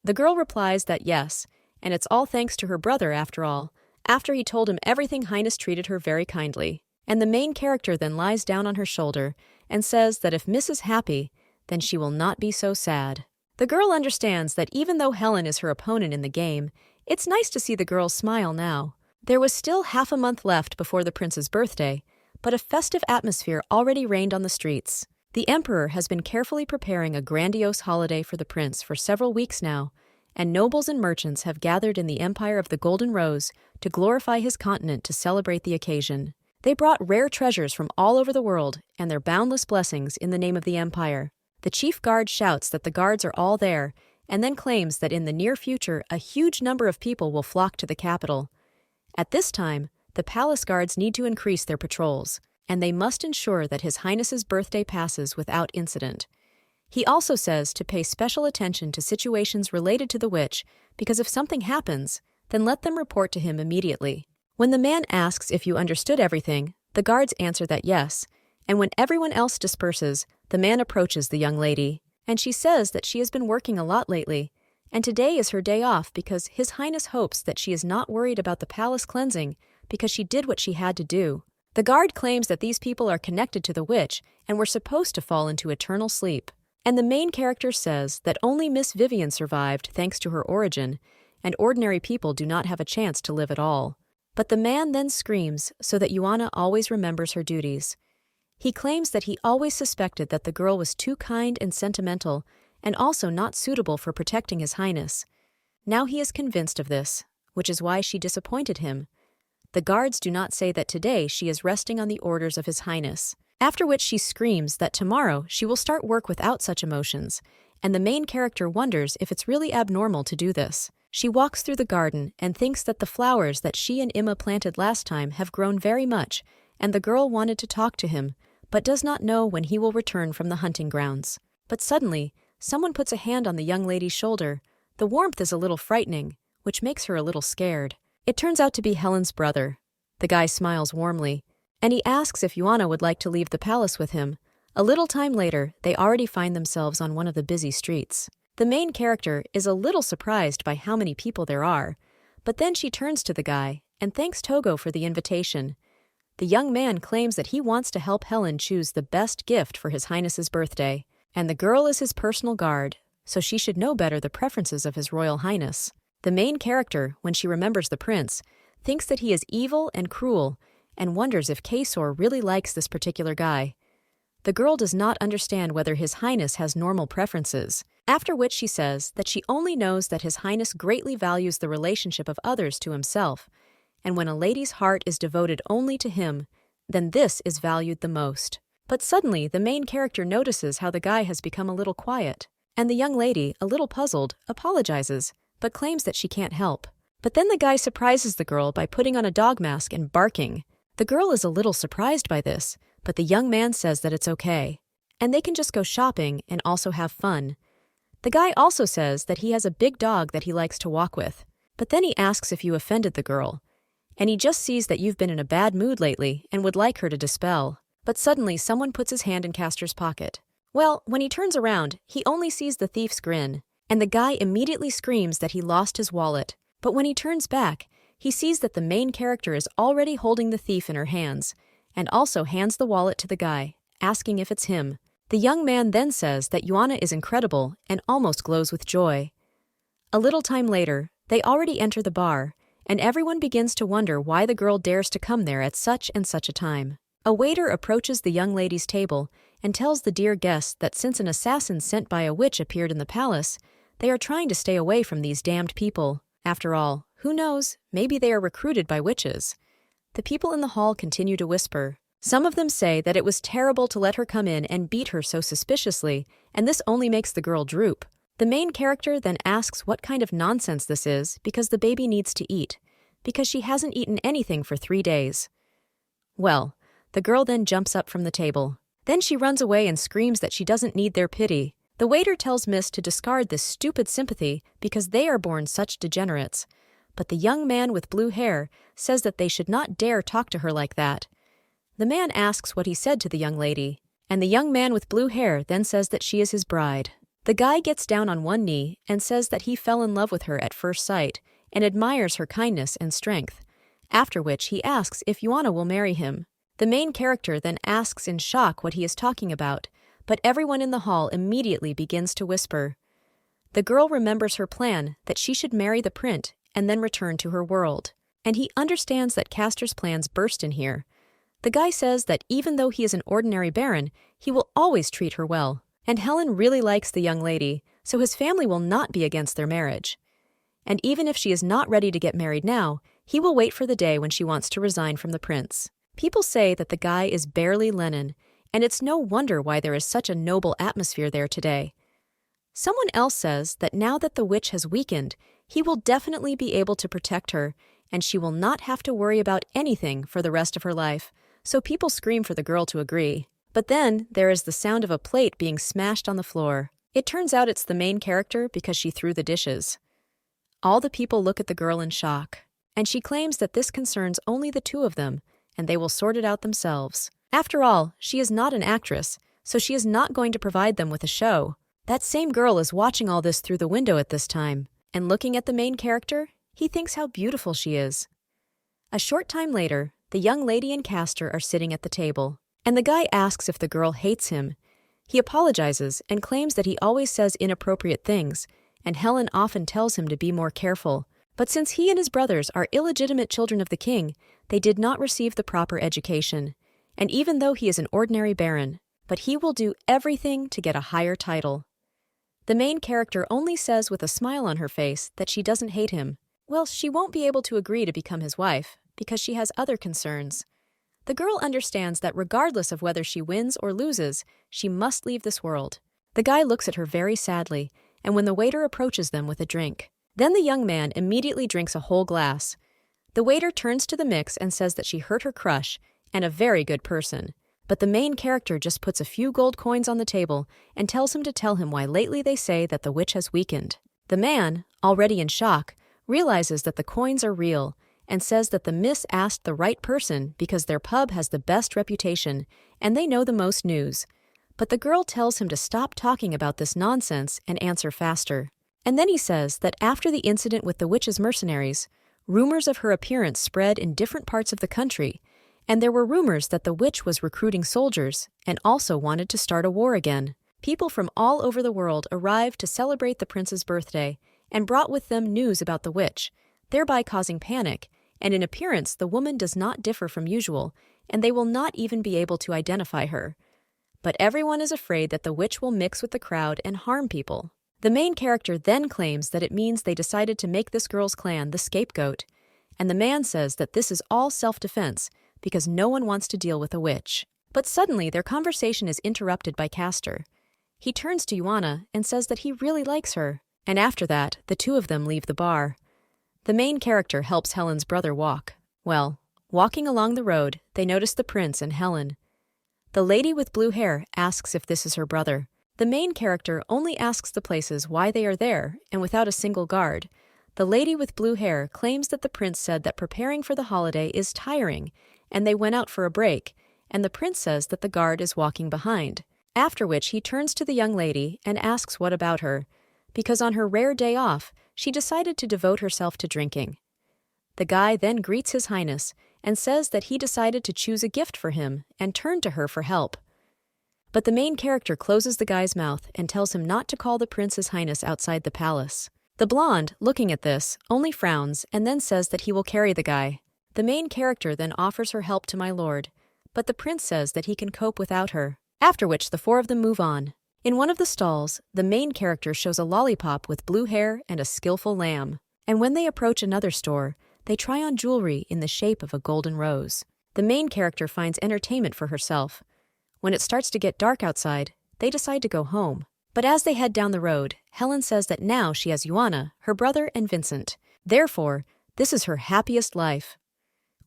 The girl replies that yes, and it's all thanks to her brother after all, after he told him everything Highness treated her very kindly. And the main character then lies down on her shoulder and says that if Miss is happy, then she will not be so sad. The girl understands that even though Helen is her opponent in the game, it's nice to see the girl smile now. There was still half a month left before the prince's birthday, but a festive atmosphere already reigned on the streets. The emperor has been carefully preparing a grandiose holiday for the prince for several weeks now, and nobles and merchants have gathered in the Empire of the Golden Rose to glorify his continent to celebrate the occasion. They brought rare treasures from all over the world and their boundless blessings in the name of the empire. The chief guard shouts that the guards are all there, and then claims that in the near future a huge number of people will flock to the capital. At this time, the palace guards need to increase their patrols, and they must ensure that His Highness's birthday passes without incident. He also says to pay special attention to situations related to the witch, because if something happens, then let them report to him immediately. When the man asks if you understood everything, the guards answer that yes, and when everyone else disperses, the man approaches the young lady, and she says that she has been working a lot lately, and today is her day off because His Highness hopes that she is not worried about the palace cleansing because she did what she had to do. The guard claims that these people are connected to the witch and were supposed to fall into eternal sleep. And the main character says that only Miss Vivien survived thanks to her origin, and ordinary people do not have a chance to live at all. But the man then screams so that Yuana always remembers her duties. He claims that he always suspected that the girl was too kind and sentimental, and also not suitable for protecting His Highness. Now he is convinced of this, which is why she disappointed him. The guards do not say that today she is resting on the orders of His Highness, after which she screams that tomorrow she will start work without such emotions, and the main character wonders if it's really abnormal to do this. She walks through the garden and thinks that the flowers that she and Imma planted last time have grown very much, and the girl wanted to talk to him, but does not know when he will return from the hunting grounds. But suddenly, someone puts a hand on the young lady's shoulder. The warmth is a little frightening, which makes her a little scared. It turns out to be Helen's brother. The guy smiles warmly, and he asks if Yuana would like to leave the palace with him. A little time later, they already find themselves on one of the busy streets. The main character is a little surprised by how many people there are, but then she turns to the guy and thanks Togo for the invitation. The young man claims that he wants to help Helen choose the best gift for His Highness's birthday, and the girl is his personal guard, so she should know better the preferences of His Royal Highness. The main character, when she remembers the prince, thinks that he is evil and cruel, and wonders if Kaysor really likes this particular guy. The girl does not understand whether His Highness has normal preferences, after which she says that she only knows that His Highness greatly values the relationship of others to himself, and when a lady's heart is devoted only to him, then this is valued the most. But suddenly, the main character notices how the guy has become a little quiet, and the young lady, a little puzzled, apologizes, but claims that she can't help. But then the guy surprises the girl by putting on a dog mask and barking. The girl is a little surprised by this, but the young man says that it's okay, and they can just go shopping and also have fun. The guy also says that he has a big dog that he likes to walk with, but then he asks if you offended the girl, and he just sees that you've been in a bad mood lately and would like her to dispel. But suddenly someone puts his hand in Castor's pocket. Well, when he turns around, he only sees the thief's grin, and the guy immediately screams that he lost his wallet. But when he turns back, he sees that the main character is already holding the thief in her hands, and also hands the wallet to the guy, asking if it's him. The young man then says that Yuana is incredible and almost glows with joy. A little time later, they already enter the bar, and everyone begins to wonder why the girl dares to come there at such and such a time. A waiter approaches the young lady's table and tells the dear guests that since an assassin sent by a witch appeared in the palace, they are trying to stay away from these damned people. After all, who knows, maybe they are recruited by witches. The people in the hall continue to whisper. Some of them say that it was terrible to let her come in and beat her so suspiciously, and this only makes the girl droop. The main character then asks what kind of nonsense this is because the baby needs to eat, because she hasn't eaten anything for 3 days. Well, the girl then jumps up from the table. Then she runs away and screams that she doesn't need their pity. The waiter tells Miss to discard this stupid sympathy because they are born such degenerates. But the young man with blue hair says that they should not dare talk to her like that. The man asks what he said to the young lady, and the young man with blue hair then says that she is his bride. The guy gets down on one knee and says that he fell in love with her at first sight and admires her kindness and strength, after which he asks if Yuana will marry him. The main character then asks in shock what he is talking about, but everyone in the hall immediately begins to whisper. The girl remembers her plan that she should marry the prince and then return to her world, and he understands that Castor's plans burst in here. The guy says that even though he is an ordinary baron, he will always treat her well, and Helen really likes the young lady, so his family will not be against their marriage. And even if she is not ready to get married now, he will wait for the day when she wants to resign from the prince. People say that the guy is barely Lenin, and it's no wonder why there is such a noble atmosphere there today. Someone else says that now that the witch has weakened, he will definitely be able to protect her, and she will not have to worry about anything for the rest of her life, so people scream for the girl to agree. But then there is the sound of a plate being smashed on the floor. It turns out it's the main character because she threw the dishes. All the people look at the girl in shock, and she claims that this concerns only the two of them, and they will sort it out themselves. After all, she is not an actress, so she is not going to provide them with a show. That same girl is watching all this through the window at this time, and looking at the main character, he thinks how beautiful she is. A short time later, the young lady and Castor are sitting at the table, and the guy asks if the girl hates him. He apologizes and claims that he always says inappropriate things, and Helen often tells him to be more careful. But since he and his brothers are illegitimate children of the king, they did not receive the proper education. And even though he is an ordinary baron, but he will do everything to get a higher title. The main character only says with a smile on her face that she doesn't hate him. Well, she won't be able to agree to become his wife, because she has other concerns. The girl understands that regardless of whether she wins or loses, she must leave this world. The guy looks at her very sadly, and when the waiter approaches them with a drink, then the young man immediately drinks a whole glass. The waiter turns to the mix and says that she hurt her crush, and a very good person. But the main character just puts a few gold coins on the table and tells him to tell him why lately they say that the witch has weakened. The man, already in shock, realizes that the coins are real and says that the miss asked the right person because their pub has the best reputation and they know the most news. But the girl tells him to stop talking about this nonsense and answer faster. And then he says that after the incident with the witch's mercenaries, rumors of her appearance spread in different parts of the country, and there were rumors that the witch was recruiting soldiers and also wanted to start a war again. People from all over the world arrived to celebrate the prince's birthday and brought with them news about the witch, thereby causing panic, and in appearance the woman does not differ from usual, and they will not even be able to identify her. but everyone is afraid that the witch will mix with the crowd and harm people. The main character then claims that it means they decided to make this girl's clan the scapegoat, and the man says that this is all self-defense because no one wants to deal with a witch. But suddenly their conversation is interrupted by Castor. He turns to Yuana and says that he really likes her, and after that, the two of them leave the bar. The main character helps Helen's brother walk. Well, walking along the road, they notice the prince and Helen. The lady with blue hair asks if this is her brother. The main character only asks the places why they are there, and without a single guard. The lady with blue hair claims that the prince said that preparing for the holiday is tiring, and they went out for a break, and the prince says that the guard is walking behind. After which he turns to the young lady and asks what about her, because on her rare day off, she decided to devote herself to drinking. The guy then greets His Highness and says that he decided to choose a gift for him and turn to her for help. But the main character closes the guy's mouth and tells him not to call the Princess Highness outside the palace. The blonde, looking at this, only frowns and then says that he will carry the guy. The main character then offers her help to my lord, but the prince says that he can cope without her, after which the four of them move on. In one of the stalls, the main character shows a lollipop with blue hair and a skillful lamb, and when they approach another store, they try on jewelry in the shape of a golden rose. The main character finds entertainment for herself. When it starts to get dark outside, they decide to go home. But as they head down the road, Helen says that now she has Yuana, her brother, and Vincent. Therefore, this is her happiest life.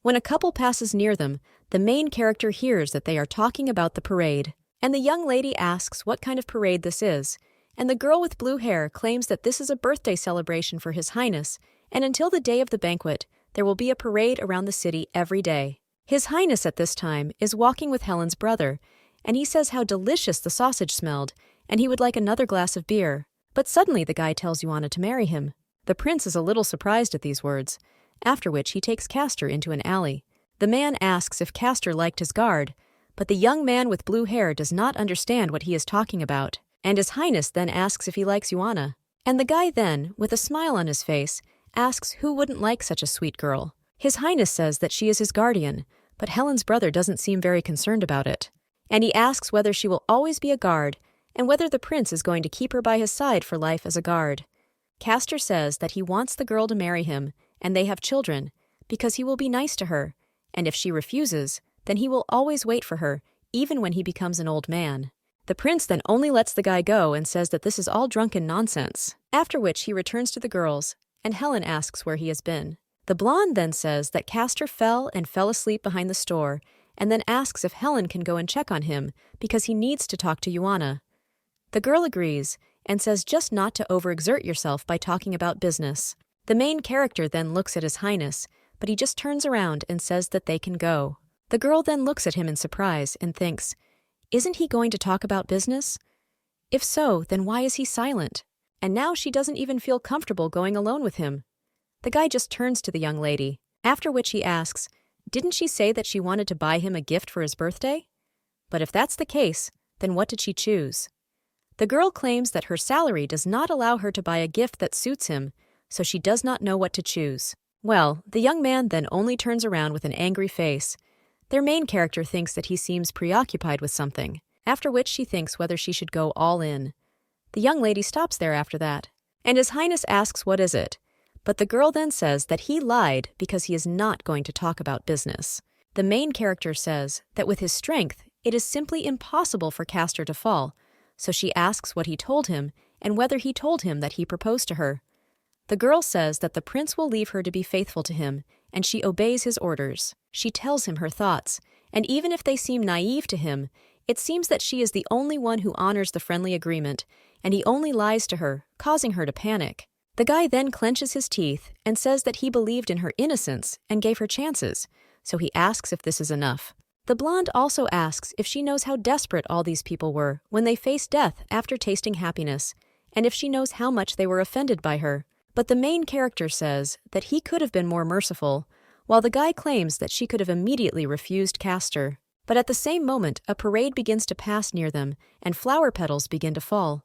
When a couple passes near them, the main character hears that they are talking about the parade, and the young lady asks what kind of parade this is, and the girl with blue hair claims that this is a birthday celebration for His Highness, and until the day of the banquet, there will be a parade around the city every day. His Highness at this time is walking with Helen's brother, and he says how delicious the sausage smelled, and he would like another glass of beer. But suddenly the guy tells Yuana to marry him. The prince is a little surprised at these words, after which he takes Castor into an alley. The man asks if Castor liked his guard, but the young man with blue hair does not understand what he is talking about, and His Highness then asks if he likes Yuana. And the guy then, with a smile on his face, asks who wouldn't like such a sweet girl. His Highness says that she is his guardian, but Helen's brother doesn't seem very concerned about it. And he asks whether she will always be a guard, and whether the prince is going to keep her by his side for life as a guard. Castor says that he wants the girl to marry him, and they have children, because he will be nice to her, and if she refuses, then he will always wait for her, even when he becomes an old man. The prince then only lets the guy go and says that this is all drunken nonsense, after which he returns to the girls, and Helen asks where he has been. The blonde then says that Castor fell asleep behind the store, and then asks if Helen can go and check on him, because he needs to talk to Yuana. The girl agrees, and says just not to overexert yourself by talking about business. The main character then looks at His Highness, but he just turns around and says that they can go. The girl then looks at him in surprise and thinks, isn't he going to talk about business? If so, then why is he silent? And now she doesn't even feel comfortable going alone with him. The guy just turns to the young lady, after which he asks, didn't she say that she wanted to buy him a gift for his birthday? But if that's the case, then what did she choose? The girl claims that her salary does not allow her to buy a gift that suits him, so she does not know what to choose. Well, the young man then only turns around with an angry face. Their main character thinks that he seems preoccupied with something, after which she thinks whether she should go all in. The young lady stops there after that, and His Highness asks what is it, but the girl then says that he lied because he is not going to talk about business. The main character says that with his strength, it is simply impossible for Castor to fall, so she asks what he told him and whether he told him that he proposed to her. The girl says that the prince will leave her to be faithful to him, and she obeys his orders. She tells him her thoughts, and even if they seem naive to him, it seems that she is the only one who honors the friendly agreement, and he only lies to her, causing her to panic. The guy then clenches his teeth and says that he believed in her innocence and gave her chances, so he asks if this is enough. The blonde also asks if she knows how desperate all these people were when they faced death after tasting happiness, and if she knows how much they were offended by her. But the main character says that he could have been more merciful, while the guy claims that she could have immediately refused Castor. But at the same moment, a parade begins to pass near them, and flower petals begin to fall.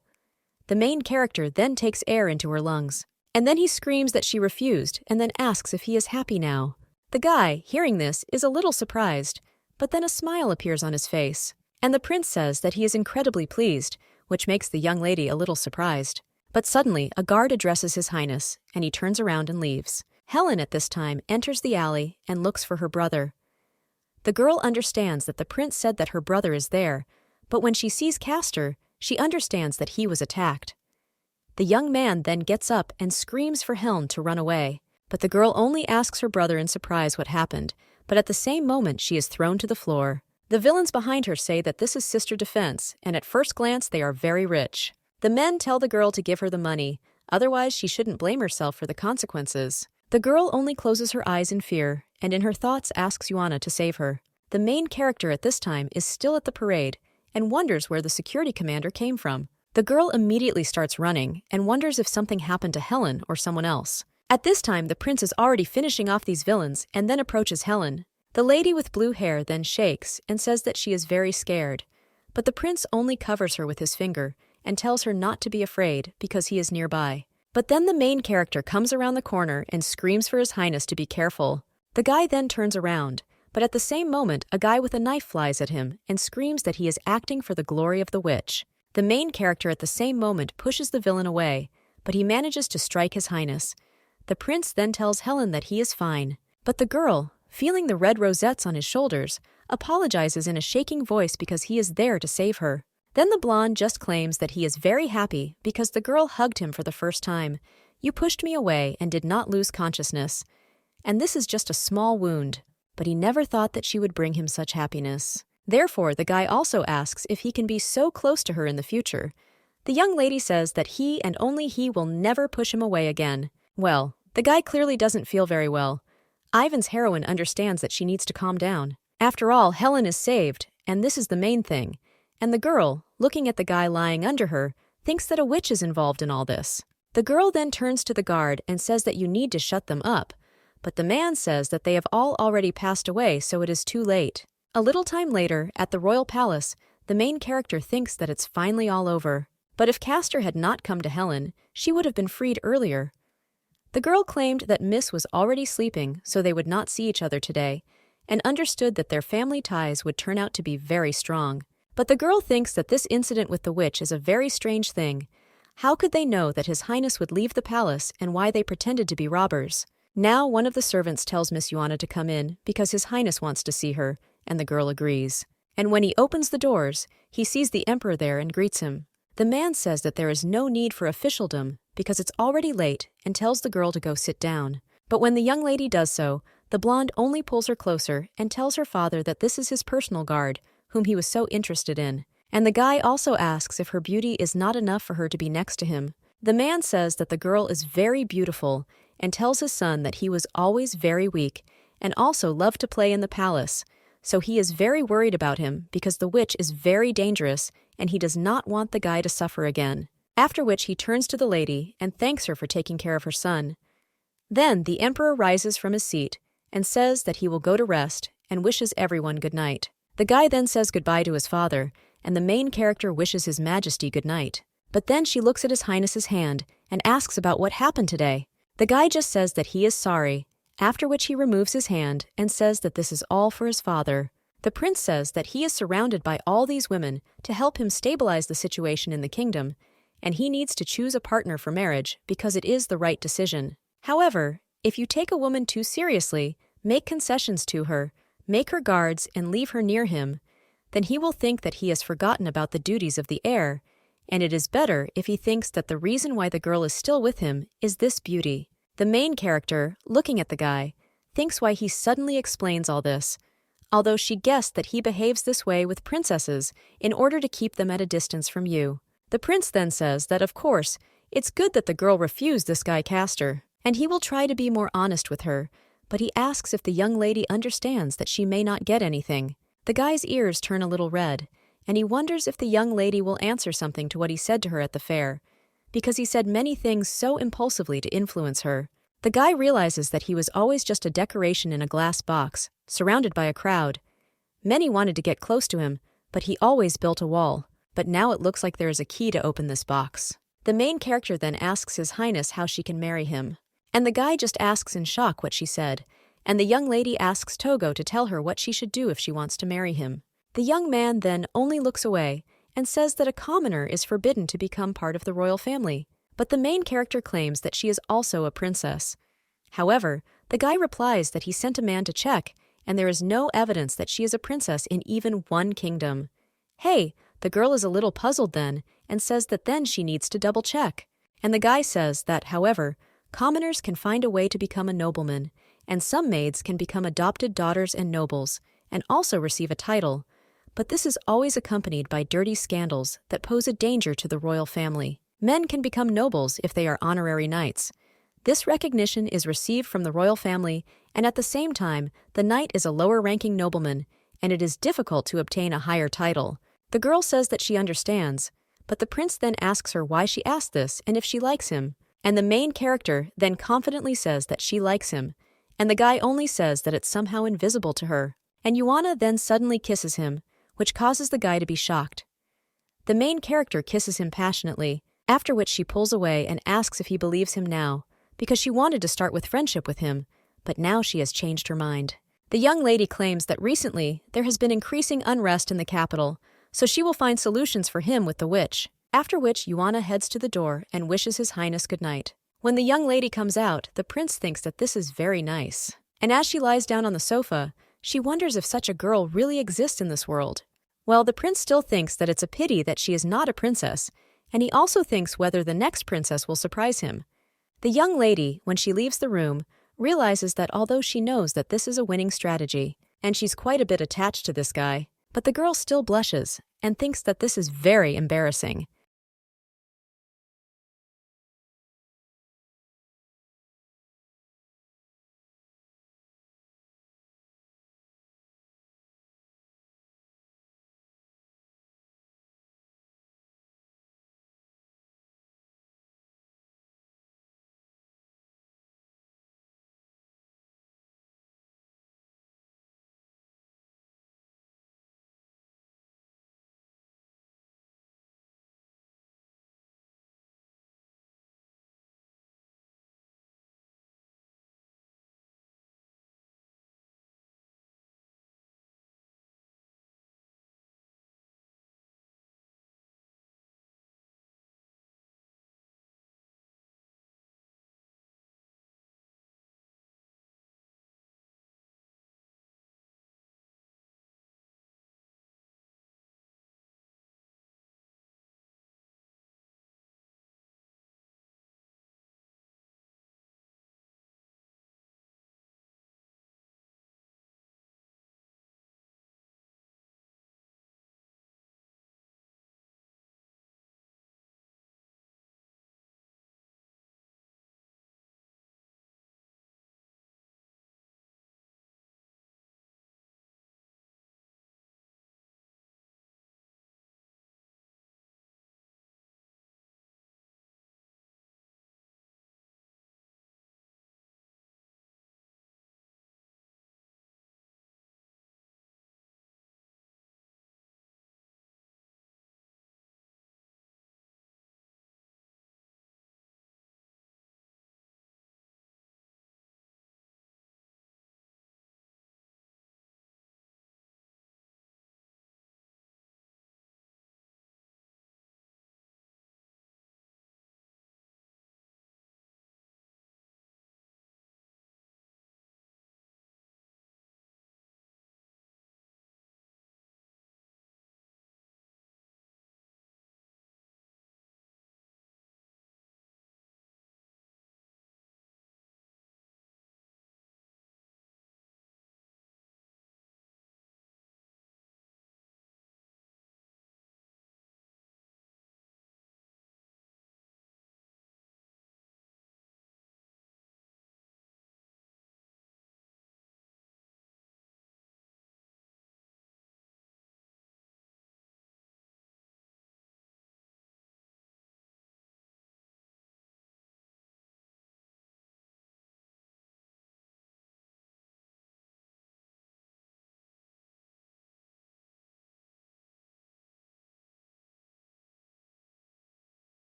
The main character then takes air into her lungs, and then he screams that she refused, and then asks if he is happy now. The guy, hearing this, is a little surprised, but then a smile appears on his face. And the prince says that he is incredibly pleased, which makes the young lady a little surprised. But suddenly, a guard addresses His Highness, and he turns around and leaves. Helen at this time enters the alley and looks for her brother. The girl understands that the prince said that her brother is there, but when she sees Castor, she understands that he was attacked. The young man then gets up and screams for Helen to run away, but the girl only asks her brother in surprise what happened, but at the same moment she is thrown to the floor. The villains behind her say that this is Sister Defense, and at first glance they are very rich. The men tell the girl to give her the money, otherwise she shouldn't blame herself for the consequences. The girl only closes her eyes in fear, and in her thoughts asks Yuana to save her. The main character at this time is still at the parade, and wonders where the security commander came from. The girl immediately starts running, and wonders if something happened to Helen or someone else. At this time the prince is already finishing off these villains, and then approaches Helen. The lady with blue hair then shakes and says that she is very scared, but the prince only covers her with his finger and tells her not to be afraid because he is nearby. But then the main character comes around the corner and screams for His Highness to be careful. The guy then turns around, but at the same moment a guy with a knife flies at him and screams that he is acting for the glory of the witch. The main character at the same moment pushes the villain away, but he manages to strike His Highness. The prince then tells Helen that he is fine, but the girl, feeling the red rosettes on his shoulders, apologizes in a shaking voice because he is there to save her. Then the blonde just claims that he is very happy because the girl hugged him for the first time. You pushed me away and did not lose consciousness. And this is just a small wound, but he never thought that she would bring him such happiness. Therefore, the guy also asks if he can be so close to her in the future. The young lady says that he and only he will never push him away again. Well, the guy clearly doesn't feel very well. Ivan's heroine understands that she needs to calm down. After all, Helen is saved, and this is the main thing. And the girl, looking at the guy lying under her, thinks that a witch is involved in all this. The girl then turns to the guard and says that you need to shut them up, but the man says that they have all already passed away, so it is too late. A little time later, at the royal palace, the main character thinks that it's finally all over. But if Castor had not come to Helen, she would have been freed earlier. The girl claimed that Miss was already sleeping, so they would not see each other today, and understood that their family ties would turn out to be very strong. But the girl thinks that this incident with the witch is a very strange thing. How could they know that His Highness would leave the palace and why they pretended to be robbers? Now one of the servants tells Miss Yuana to come in because His Highness wants to see her, and the girl agrees. And when he opens the doors, he sees the emperor there and greets him. The man says that there is no need for officialdom because it's already late and tells the girl to go sit down. But when the young lady does so, the blonde only pulls her closer and tells her father that this is his personal guard, whom he was so interested in. And the guy also asks if her beauty is not enough for her to be next to him. The man says that the girl is very beautiful and tells his son that he was always very weak and also loved to play in the palace, so he is very worried about him because the witch is very dangerous and he does not want the guy to suffer again. After which he turns to the lady and thanks her for taking care of her son. Then the emperor rises from his seat and says that he will go to rest and wishes everyone good night. The guy then says goodbye to his father, and the main character wishes His Majesty good night. But then she looks at His Highness's hand and asks about what happened today. The guy just says that he is sorry, after which he removes his hand and says that this is all for his father. The prince says that he is surrounded by all these women to help him stabilize the situation in the kingdom, and he needs to choose a partner for marriage because it is the right decision. However, if you take a woman too seriously, make concessions to her, make her guards and leave her near him, then he will think that he has forgotten about the duties of the heir, and it is better if he thinks that the reason why the girl is still with him is this beauty. The main character, looking at the guy, thinks why he suddenly explains all this, although she guessed that he behaves this way with princesses in order to keep them at a distance from you. The prince then says that of course, it's good that the girl refused this guy Castor, and he will try to be more honest with her, but he asks if the young lady understands that she may not get anything. The guy's ears turn a little red, and he wonders if the young lady will answer something to what he said to her at the fair, because he said many things so impulsively to influence her. The guy realizes that he was always just a decoration in a glass box, surrounded by a crowd. Many wanted to get close to him, but he always built a wall. But now it looks like there is a key to open this box. The main character then asks His Highness how she can marry him. And the guy just asks in shock what she said, and the young lady asks Togo to tell her what she should do if she wants to marry him. The young man then only looks away and says that a commoner is forbidden to become part of the royal family. But the main character claims that she is also a princess. However, the guy replies that he sent a man to check, and there is no evidence that she is a princess in even one kingdom. Hey, the girl is a little puzzled then, and says that then she needs to double check. And the guy says that, however, commoners can find a way to become a nobleman, and some maids can become adopted daughters and nobles, and also receive a title. But this is always accompanied by dirty scandals that pose a danger to the royal family. Men can become nobles if they are honorary knights. This recognition is received from the royal family, and at the same time, the knight is a lower-ranking nobleman, and it is difficult to obtain a higher title. The girl says that she understands, but the prince then asks her why she asked this and if she likes him. And the main character then confidently says that she likes him, and the guy only says that it's somehow invisible to her. And Yuana then suddenly kisses him, which causes the guy to be shocked. The main character kisses him passionately, after which she pulls away and asks if he believes him now, because she wanted to start with friendship with him, but now she has changed her mind. The young lady claims that recently there has been increasing unrest in the capital, so she will find solutions for him with the witch, after which Yuana heads to the door and wishes His Highness good night. When the young lady comes out, the prince thinks that this is very nice. And as she lies down on the sofa, she wonders if such a girl really exists in this world. Well, the prince still thinks that it's a pity that she is not a princess, and he also thinks whether the next princess will surprise him. The young lady, when she leaves the room, realizes that although she knows that this is a winning strategy, and she's quite a bit attached to this guy, but the girl still blushes and thinks that this is very embarrassing.